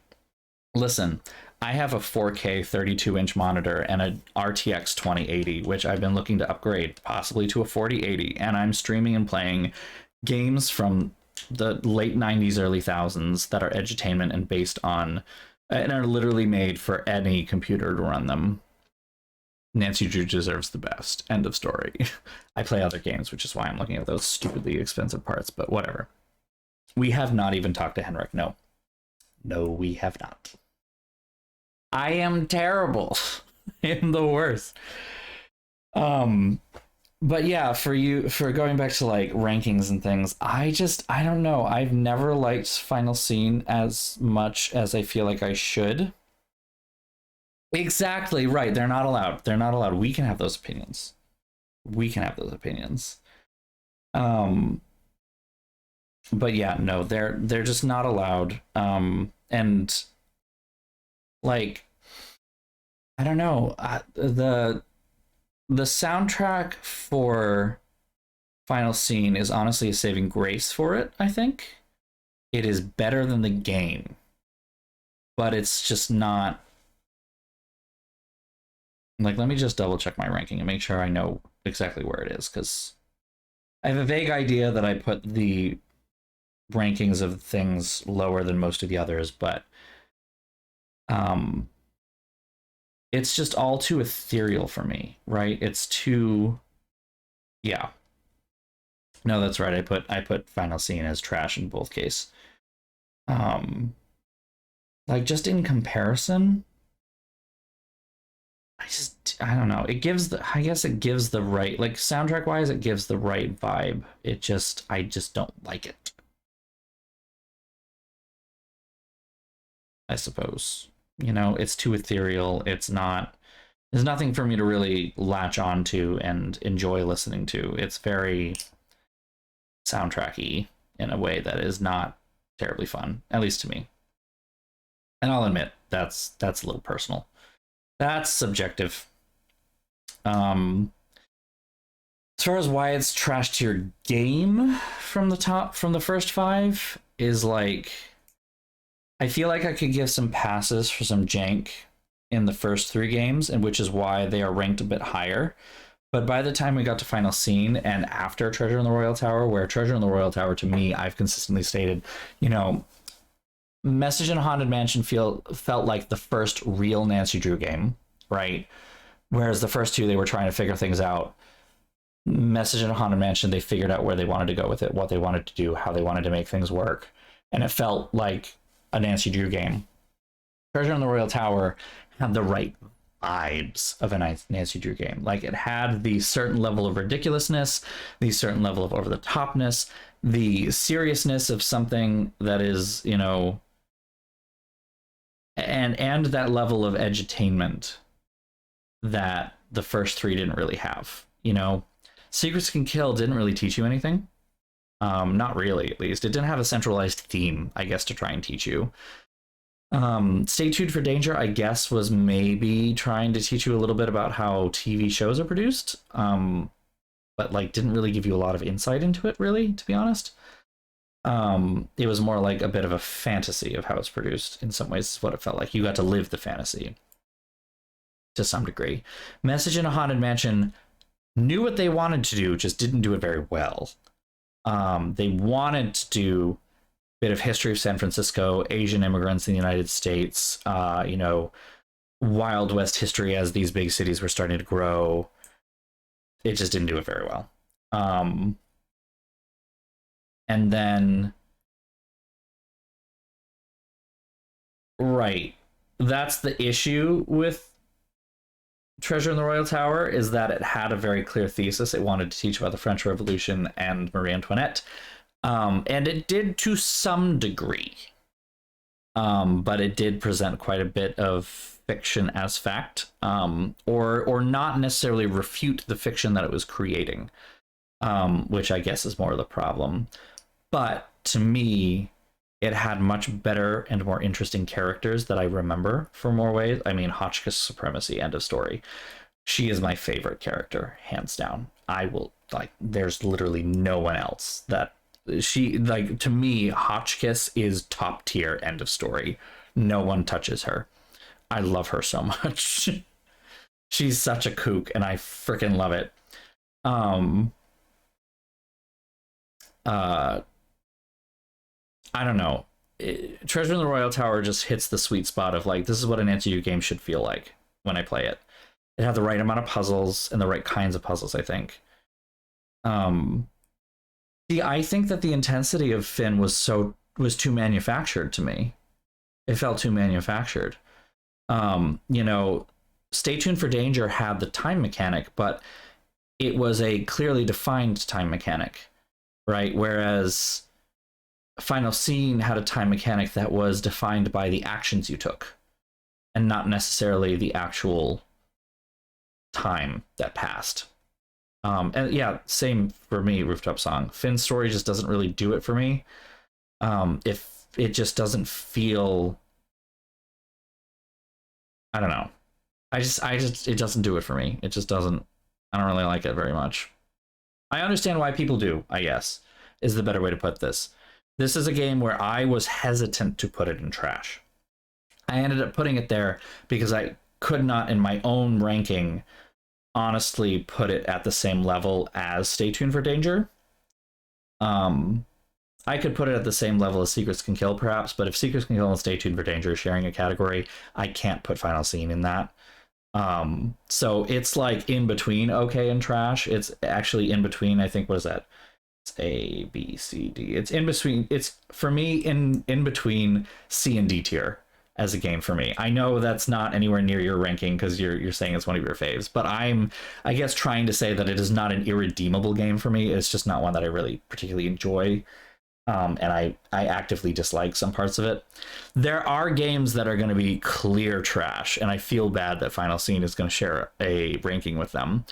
Listen, I have a 4K 32-inch monitor and a RTX 2080, which I've been looking to upgrade possibly to a 4080, and I'm streaming and playing games from the late 90s, early thousands that are edutainment and based on, and are literally made for any computer to run them. Nancy Drew deserves the best. End of story. I play other games, which is why I'm looking at those stupidly expensive parts, but whatever. We have not even talked to Henrik. No, we have not. I am terrible. I am the worst. But yeah, for going back to like rankings and things, I don't know. I've never liked Final Scene as much as I feel like I should. Exactly right. They're not allowed. They're not allowed. We can have those opinions. We can have those opinions. But yeah, no, they're just not allowed. And like, I don't know, the soundtrack for Final Scene is honestly a saving grace for it, I think. It is better than the game, but it's just not... Like, let me just double check my ranking and make sure I know exactly where it is, because I have a vague idea that I put the rankings of things lower than most of the others, but it's just all too ethereal for me, right? It's too... Yeah. No, that's right. I put Final Scene as trash in both cases. Like, just in comparison, I don't know. It gives I guess it gives the right, like, soundtrack wise, it gives the right vibe. I just don't like it, I suppose. You know, it's too ethereal. There's nothing for me to really latch onto and enjoy listening to. It's very soundtracky in a way that is not terribly fun, at least to me. And I'll admit, that's a little personal. That's subjective. As far as why it's trash tier game from the first 5 is like, I feel like I could give some passes for some jank in the first 3 games, and which is why they are ranked a bit higher. But by the time we got to Final Scene and after Treasure in the Royal Tower, where Treasure in the Royal Tower, to me, I've consistently stated, you know, Message in a Haunted Mansion felt like the first real Nancy Drew game, right? Whereas the first 2, they were trying to figure things out. Message in a Haunted Mansion, they figured out where they wanted to go with it, what they wanted to do, how they wanted to make things work. And it felt like a Nancy Drew game. Treasure in the Royal Tower had the right vibes of a Nancy Drew game. Like, it had the certain level of ridiculousness, the certain level of over-the-topness, the seriousness of something that is, you know, and that level of edutainment that the first 3 didn't really have. You know, Secrets Can Kill didn't really teach you anything. Not really, at least. It didn't have a centralized theme, I guess, to try and teach you. Stay Tuned for Danger, I guess, was maybe trying to teach you a little bit about how TV shows are produced, but like didn't really give you a lot of insight into it, really, to be honest. It was more like a bit of a fantasy of how it's produced. In some ways, is what it felt like. You got to live the fantasy. to some degree. Message in a Haunted Mansion knew what they wanted to do, just didn't do it very well. They wanted to do a bit of history of San Francisco, Asian immigrants in the United States, you know, Wild West history as these big cities were starting to grow. It just didn't do it very well. And then, right, that's the issue with Treasure in the Royal Tower, is that it had a very clear thesis. It wanted to teach about the French Revolution and Marie Antoinette. And it did to some degree. But it did present quite a bit of fiction as fact, or not necessarily refute the fiction that it was creating, which I guess is more of the problem. But to me, it had much better and more interesting characters that I remember for more ways. I mean, Hotchkiss supremacy, end of story. She is my favorite character, hands down. I will, like, there's literally no one else that she, like, to me, Hotchkiss is top tier, end of story. No one touches her. I love her so much. She's such a kook, and I freaking love it. I don't know. Treasure in the Royal Tower just hits the sweet spot of, like, this is what an NTU game should feel like when I play it. It had the right amount of puzzles and the right kinds of puzzles, I think. See, I think that the intensity of Finn was too manufactured to me. It felt too manufactured. You know, Stay Tuned for Danger had the time mechanic, but it was a clearly defined time mechanic, right? Whereas Final Scene had a time mechanic that was defined by the actions you took and not necessarily the actual time that passed. And yeah, same for me, Rooftop Song. Finn's story just doesn't really do it for me. If it just doesn't feel, I don't know. It doesn't do it for me. It just doesn't. I don't really like it very much. I understand why people do, I guess, is the better way to put this. This is a game where I was hesitant to put it in trash. I ended up putting it there because I could not, in my own ranking, honestly put it at the same level as Stay Tuned for Danger. I could put it at the same level as Secrets Can Kill, perhaps, but if Secrets Can Kill and Stay Tuned for Danger is sharing a category, I can't put Final Scene in that. So it's like in between okay and trash. It's actually in between, I think, what is that? It's A, B, C, D. It's in between. It's, for me, in between C and D tier as a game for me. I know that's not anywhere near your ranking because you're saying it's one of your faves, but I'm, I guess, trying to say that it is not an irredeemable game for me. It's just not one that I really particularly enjoy. And I actively dislike some parts of it. There are games that are going to be clear trash, and I feel bad that Final Scene is going to share a ranking with them.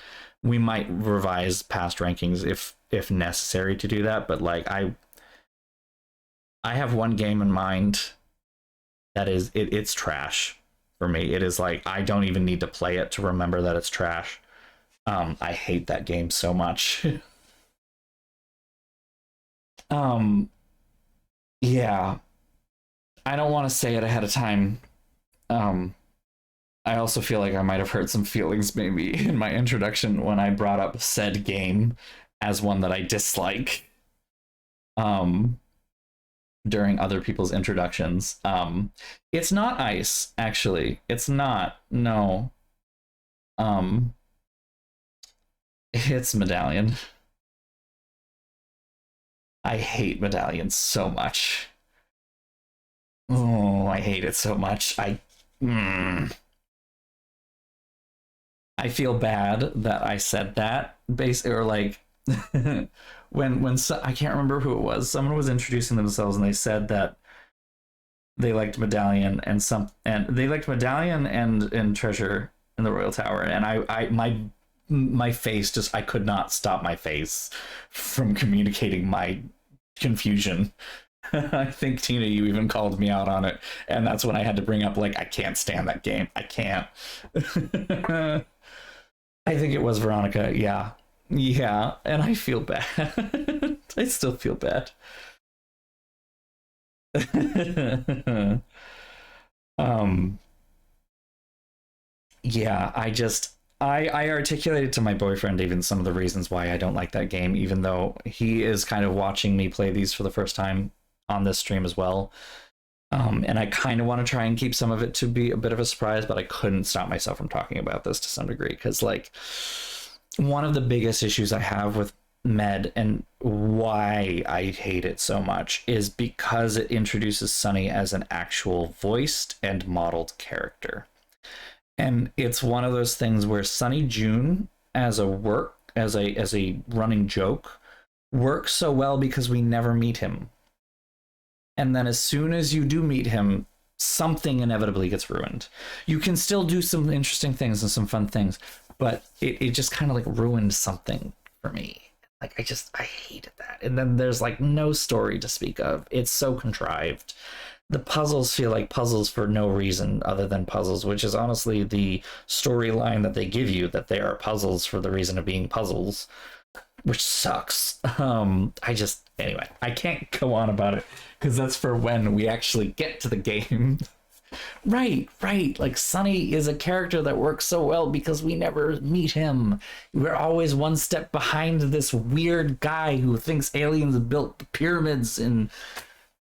We might revise past rankings if necessary to do that, but like I have one game in mind that is it's trash for me. It is like I don't even need to play it to remember that it's trash. I hate that game so much. Yeah, I don't want to say it ahead of time. I also feel like I might have hurt some feelings maybe in my introduction when I brought up said game as one that I dislike during other people's introductions. It's not Ice, actually. It's not. No. It's Medallion. I hate Medallion so much. Oh, I hate it so much. I feel bad that I said that, or like when I can't remember who it was. Someone was introducing themselves and they said that they liked Medallion and they liked Medallion and Treasure in the Royal Tower, and my face just, I could not stop my face from communicating my confusion. I think, Tina, you even called me out on it, and that's when I had to bring up, like, I can't stand that game. I can't. I think it was Veronica. Yeah, and I feel bad. I still feel bad. Yeah, I articulated to my boyfriend even some of the reasons why I don't like that game, even though he is kind of watching me play these for the first time on this stream as well. And I kind of want to try and keep some of it to be a bit of a surprise, but I couldn't stop myself from talking about this to some degree, because like one of the biggest issues I have with Med and why I hate it so much is because it introduces Sunny as an actual voiced and modeled character. And it's one of those things where Sunny June as a running joke works so well because we never meet him. And then as soon as you do meet him, something inevitably gets ruined. You can still do some interesting things and some fun things, but it just kind of like ruined something for me. Like I hated that. And then there's like no story to speak of. It's so contrived. The puzzles feel like puzzles for no reason other than puzzles, which is honestly the storyline that they give you, that they are puzzles for the reason of being puzzles, which sucks. Anyway, I can't go on about it because that's for when we actually get to the game. Right. Like Sunny is a character that works so well because we never meet him. We're always one step behind this weird guy who thinks aliens built the pyramids in,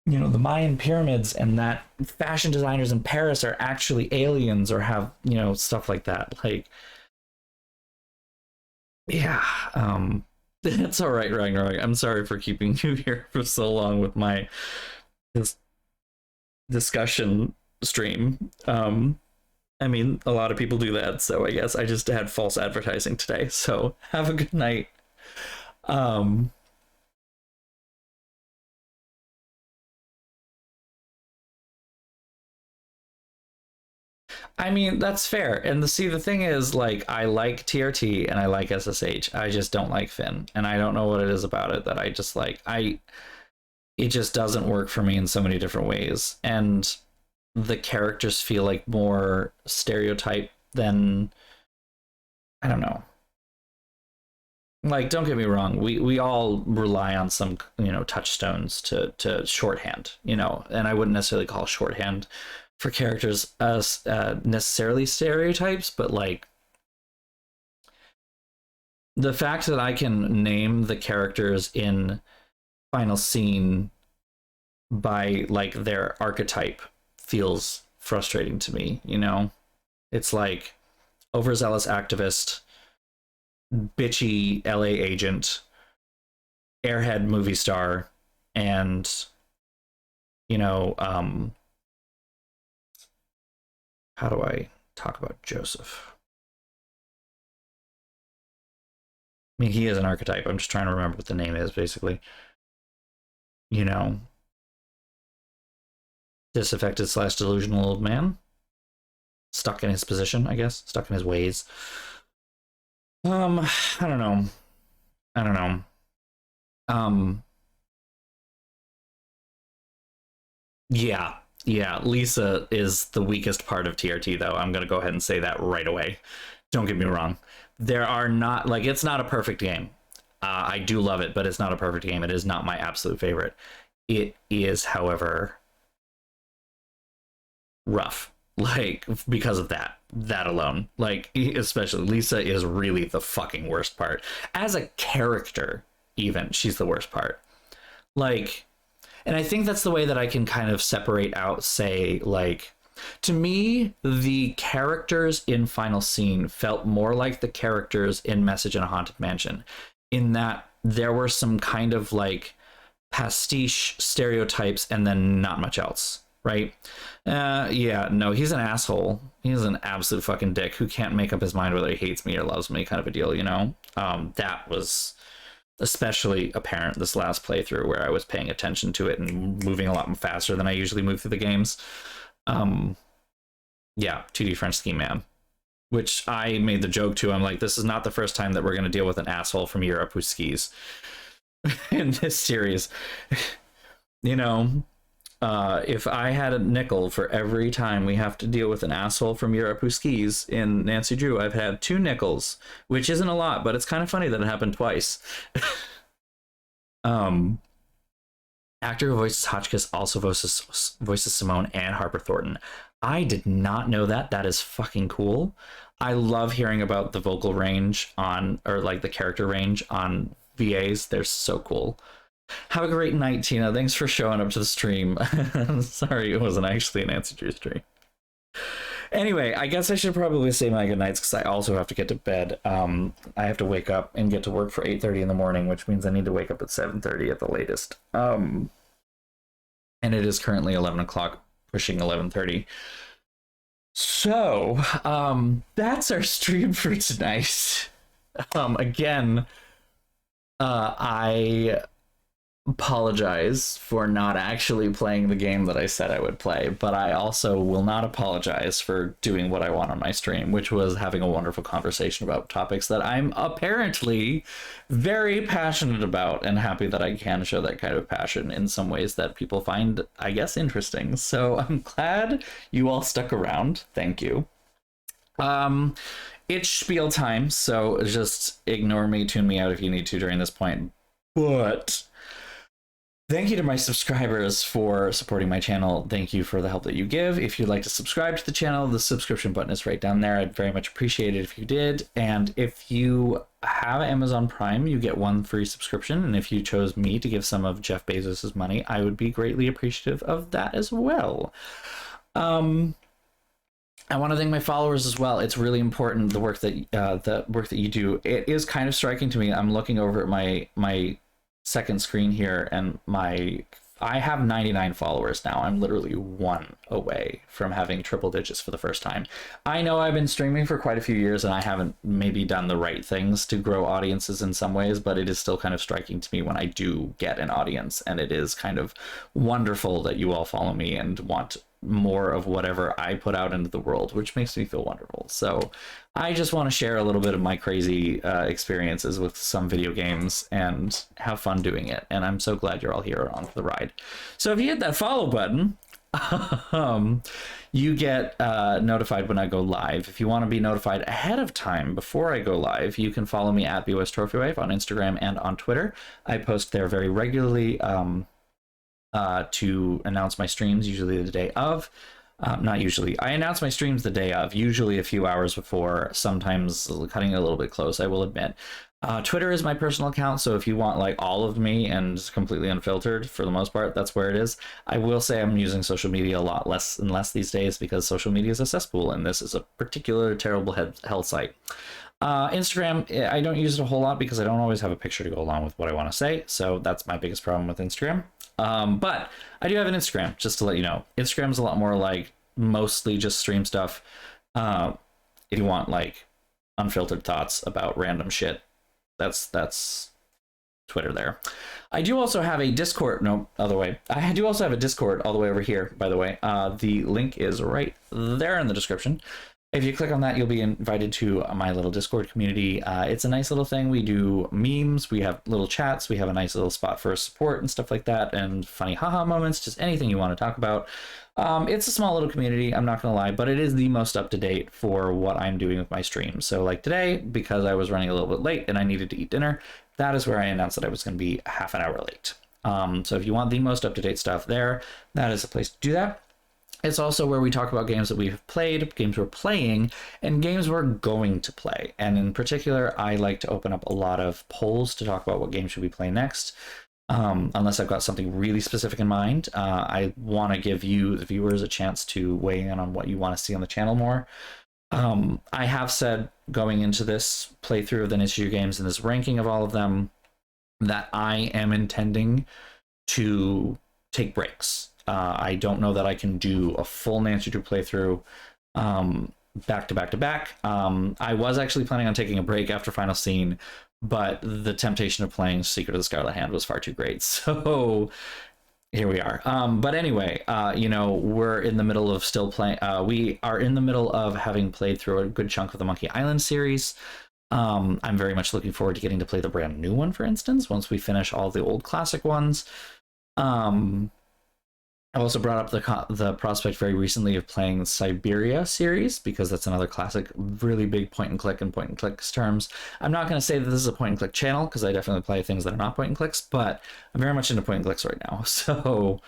you know, the Mayan pyramids, and that fashion designers in Paris are actually aliens or have, you know, stuff like that. Like, yeah, it's all right, Ragnarok. I'm sorry for keeping you here for so long with my discussion stream. I mean, a lot of people do that, so I guess I just had false advertising today. So have a good night. I mean, that's fair. And the thing is, like, I like TRT and I like SSH. I just don't like Finn. And I don't know what it is about it that I just like. It just doesn't work for me in so many different ways. And the characters feel like more stereotype than, I don't know. Like, don't get me wrong, we all rely on some, you know, touchstones to shorthand, you know, and I wouldn't necessarily call shorthand for characters as necessarily stereotypes, but like the fact that I can name the characters in Final Scene by like their archetype feels frustrating to me, you know? It's like overzealous activist, bitchy LA agent, airhead movie star, and, you know, how do I talk about Joseph? I mean, he is an archetype. I'm just trying to remember what the name is, basically. You know, disaffected / delusional old man. Stuck in his position, I guess. Stuck in his ways. I don't know. Yeah, Lisa is the weakest part of TRT, though. I'm going to go ahead and say that right away. Don't get me wrong. There are not, like, it's not a perfect game. I do love it, but it's not a perfect game. It is not my absolute favorite. It is, however, rough. Like, because of that alone. Like, especially Lisa is really the fucking worst part. As a character, even, she's the worst part. Like, and I think that's the way that I can kind of separate out, say, like, to me, the characters in Final Scene felt more like the characters in Message in a Haunted Mansion, in that there were some kind of like pastiche stereotypes and then not much else, right? Yeah, no, he's an asshole. He's an absolute fucking dick who can't make up his mind whether he hates me or loves me, kind of a deal, you know? That was especially apparent this last playthrough where I was paying attention to it and moving a lot faster than I usually move through the games. Yeah, 2D French Ski Man, which I made the joke to. I'm like, this is not the first time that we're going to deal with an asshole from Europe who skis in this series. You know, if I had a nickel for every time we have to deal with an asshole from Europe who skis in Nancy Drew, I've had 2 nickels, which isn't a lot, but it's kind of funny that it happened twice. Actor who voices Hotchkiss also voices Simone and Harper Thornton. I did not know that. That is fucking cool. I love hearing about the vocal range on, or like the character range on VAs. They're so cool. Have a great night, Tina. Thanks for showing up to the stream. Sorry, it wasn't actually an answer to your stream. Anyway, I guess I should probably say my good nights because I also have to get to bed. I have to wake up and get to work for 8:30 in the morning, which means I need to wake up at 7:30 at the latest. And it is currently 11 o'clock, pushing 11:30. So, that's our stream for tonight. Again, I apologize for not actually playing the game that I said I would play, but I also will not apologize for doing what I want on my stream, which was having a wonderful conversation about topics that I'm apparently very passionate about, and happy that I can show that kind of passion in some ways that people find, I guess, interesting. So I'm glad you all stuck around. Thank you. It's spiel time, so just ignore me, tune me out if you need to during this point. But thank you to my subscribers for supporting my channel. Thank you for the help that you give. If you'd like to subscribe to the channel, the subscription button is right down there. I'd very much appreciate it if you did. And if you have Amazon Prime, you get one free subscription. And if you chose me to give some of Jeff Bezos's money, I would be greatly appreciative of that as well. I want to thank my followers as well. It's really important, the work that you do. It is kind of striking to me. I'm looking over at my second screen here, and I have 99 followers now. I'm literally one away from having triple digits for the first time. I know I've been streaming for quite a few years and I haven't maybe done the right things to grow audiences in some ways, but it is still kind of striking to me when I do get an audience, and it is kind of wonderful that you all follow me and want more of whatever I put out into the world, which makes me feel wonderful. So I just want to share a little bit of my crazy experiences with some video games and have fun doing it. And I'm so glad you're all here on for the ride. So if you hit that follow button, you get notified when I go live. If you want to be notified ahead of time before I go live, you can follow me at BOSTrophyWife on Instagram and on Twitter. I post there very regularly to announce my streams, usually the day of. Not usually. I announce my streams the day of, usually a few hours before, sometimes cutting it a little bit close, I will admit. Twitter is my personal account, so if you want like all of me and completely unfiltered, for the most part, that's where it is. I will say I'm using social media a lot less and less these days because social media is a cesspool, and this is a particular terrible hell site. Instagram, I don't use it a whole lot because I don't always have a picture to go along with what I want to say, so that's my biggest problem with Instagram. But I do have an Instagram, just to let you know. Instagram is a lot more like mostly just stream stuff. If you want like unfiltered thoughts about random shit, that's Twitter there. I do also have a Discord. No, other way. I do also have a Discord all the way over here, by the way. The link is right there in the description. If you click on that, you'll be invited to my little Discord community. It's a nice little thing. We do memes, we have little chats, we have a nice little spot for support and stuff like that, and funny haha moments, just anything you want to talk about. It's a small little community, I'm not going to lie, but it is the most up-to-date for what I'm doing with my stream. So like today, because I was running a little bit late and I needed to eat dinner, that is where I announced that I was going to be half an hour late. So if you want the most up-to-date stuff there, that is a place to do that. It's also where we talk about games that we've played, games we're playing, and games we're going to play. And in particular, I like to open up a lot of polls to talk about what game should we play next. Unless I've got something really specific in mind, I want to give you, the viewers, a chance to weigh in on what you want to see on the channel more. I have said going into this playthrough of the Niche games and this ranking of all of them that I am intending to take breaks. I don't know that I can do a full Nancy Drew playthrough back to back to back. I was actually planning on taking a break after Final Scene, but the temptation of playing Secret of the Scarlet Hand was far too great. So here we are. But anyway, you know, we're in the middle of still playing. We are in the middle of having played through a good chunk of the Monkey Island series. I'm very much looking forward to getting to play the brand new one, for instance, once we finish all the old classic ones. I also brought up the prospect very recently of playing the Siberia series, because that's another classic, really big point and click terms. I'm not going to say that this is a point and click channel, because I definitely play things that are not point and clicks, but I'm very much into point and clicks right now. So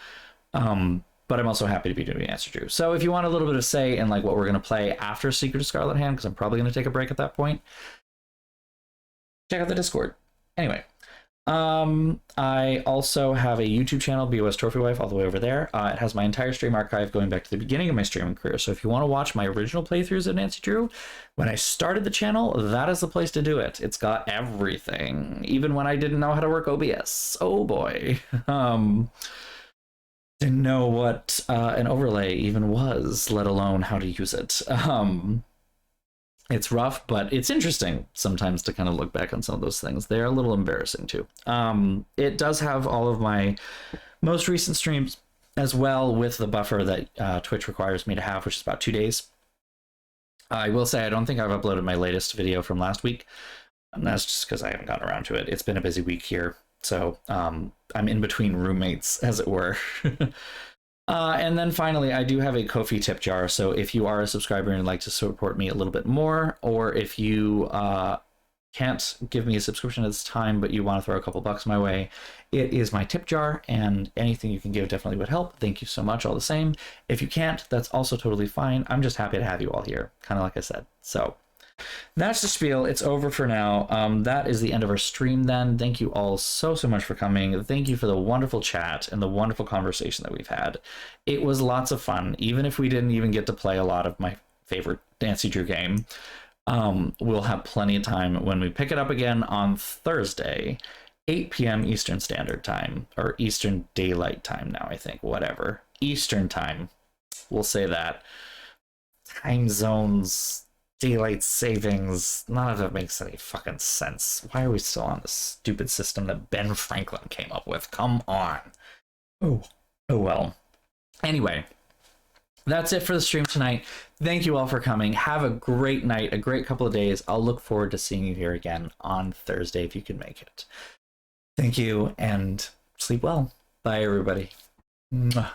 but I'm also happy to be doing Answer Drew. So if you want a little bit of say in like what we're going to play after Secret of Scarlet Hand, because I'm probably going to take a break at that point, check out the Discord. Anyway, I also have a YouTube channel, BOSTrophyWife, all the way over there. It has my entire stream archive going back to the beginning of my streaming career. So if you want to watch my original playthroughs of Nancy Drew, when I started the channel, that is the place to do it. It's got everything, even when I didn't know how to work OBS. Oh boy. Didn't know what an overlay even was, let alone how to use it. It's rough, but it's interesting sometimes to kind of look back on some of those things. They're a little embarrassing too. It does have all of my most recent streams as well with the buffer that Twitch requires me to have, which is about 2 days. I will say I don't think I've uploaded my latest video from last week. And that's just because I haven't gotten around to it. It's been a busy week here. So I'm in between roommates, as it were. And then finally, I do have a Ko-fi tip jar. So if you are a subscriber and would like to support me a little bit more, or if you can't give me a subscription at this time, but you want to throw a couple bucks my way, it is my tip jar, and anything you can give definitely would help. Thank you so much all the same. If you can't, that's also totally fine. I'm just happy to have you all here, kind of like I said. So that's the spiel. It's over for now. That is the end of our stream then. Thank you all so much for coming. Thank you for the wonderful chat and the wonderful conversation that we've had. It was lots of fun, even if we didn't even get to play a lot of my favorite Nancy Drew game. We'll have plenty of time when we pick it up again on Thursday, 8 p.m. Eastern Standard Time, or Eastern Daylight Time now, I think. Whatever. Eastern Time. We'll say that. Time zones, daylight savings, none of that makes any fucking sense. Why are we still on this stupid system that Ben Franklin came up with? Come on. Oh well. Anyway, that's it for the stream tonight. Thank you all for coming. Have a great night, a great couple of days. I'll look forward to seeing you here again on Thursday if you can make it. Thank you, and sleep well. Bye, everybody. Mwah.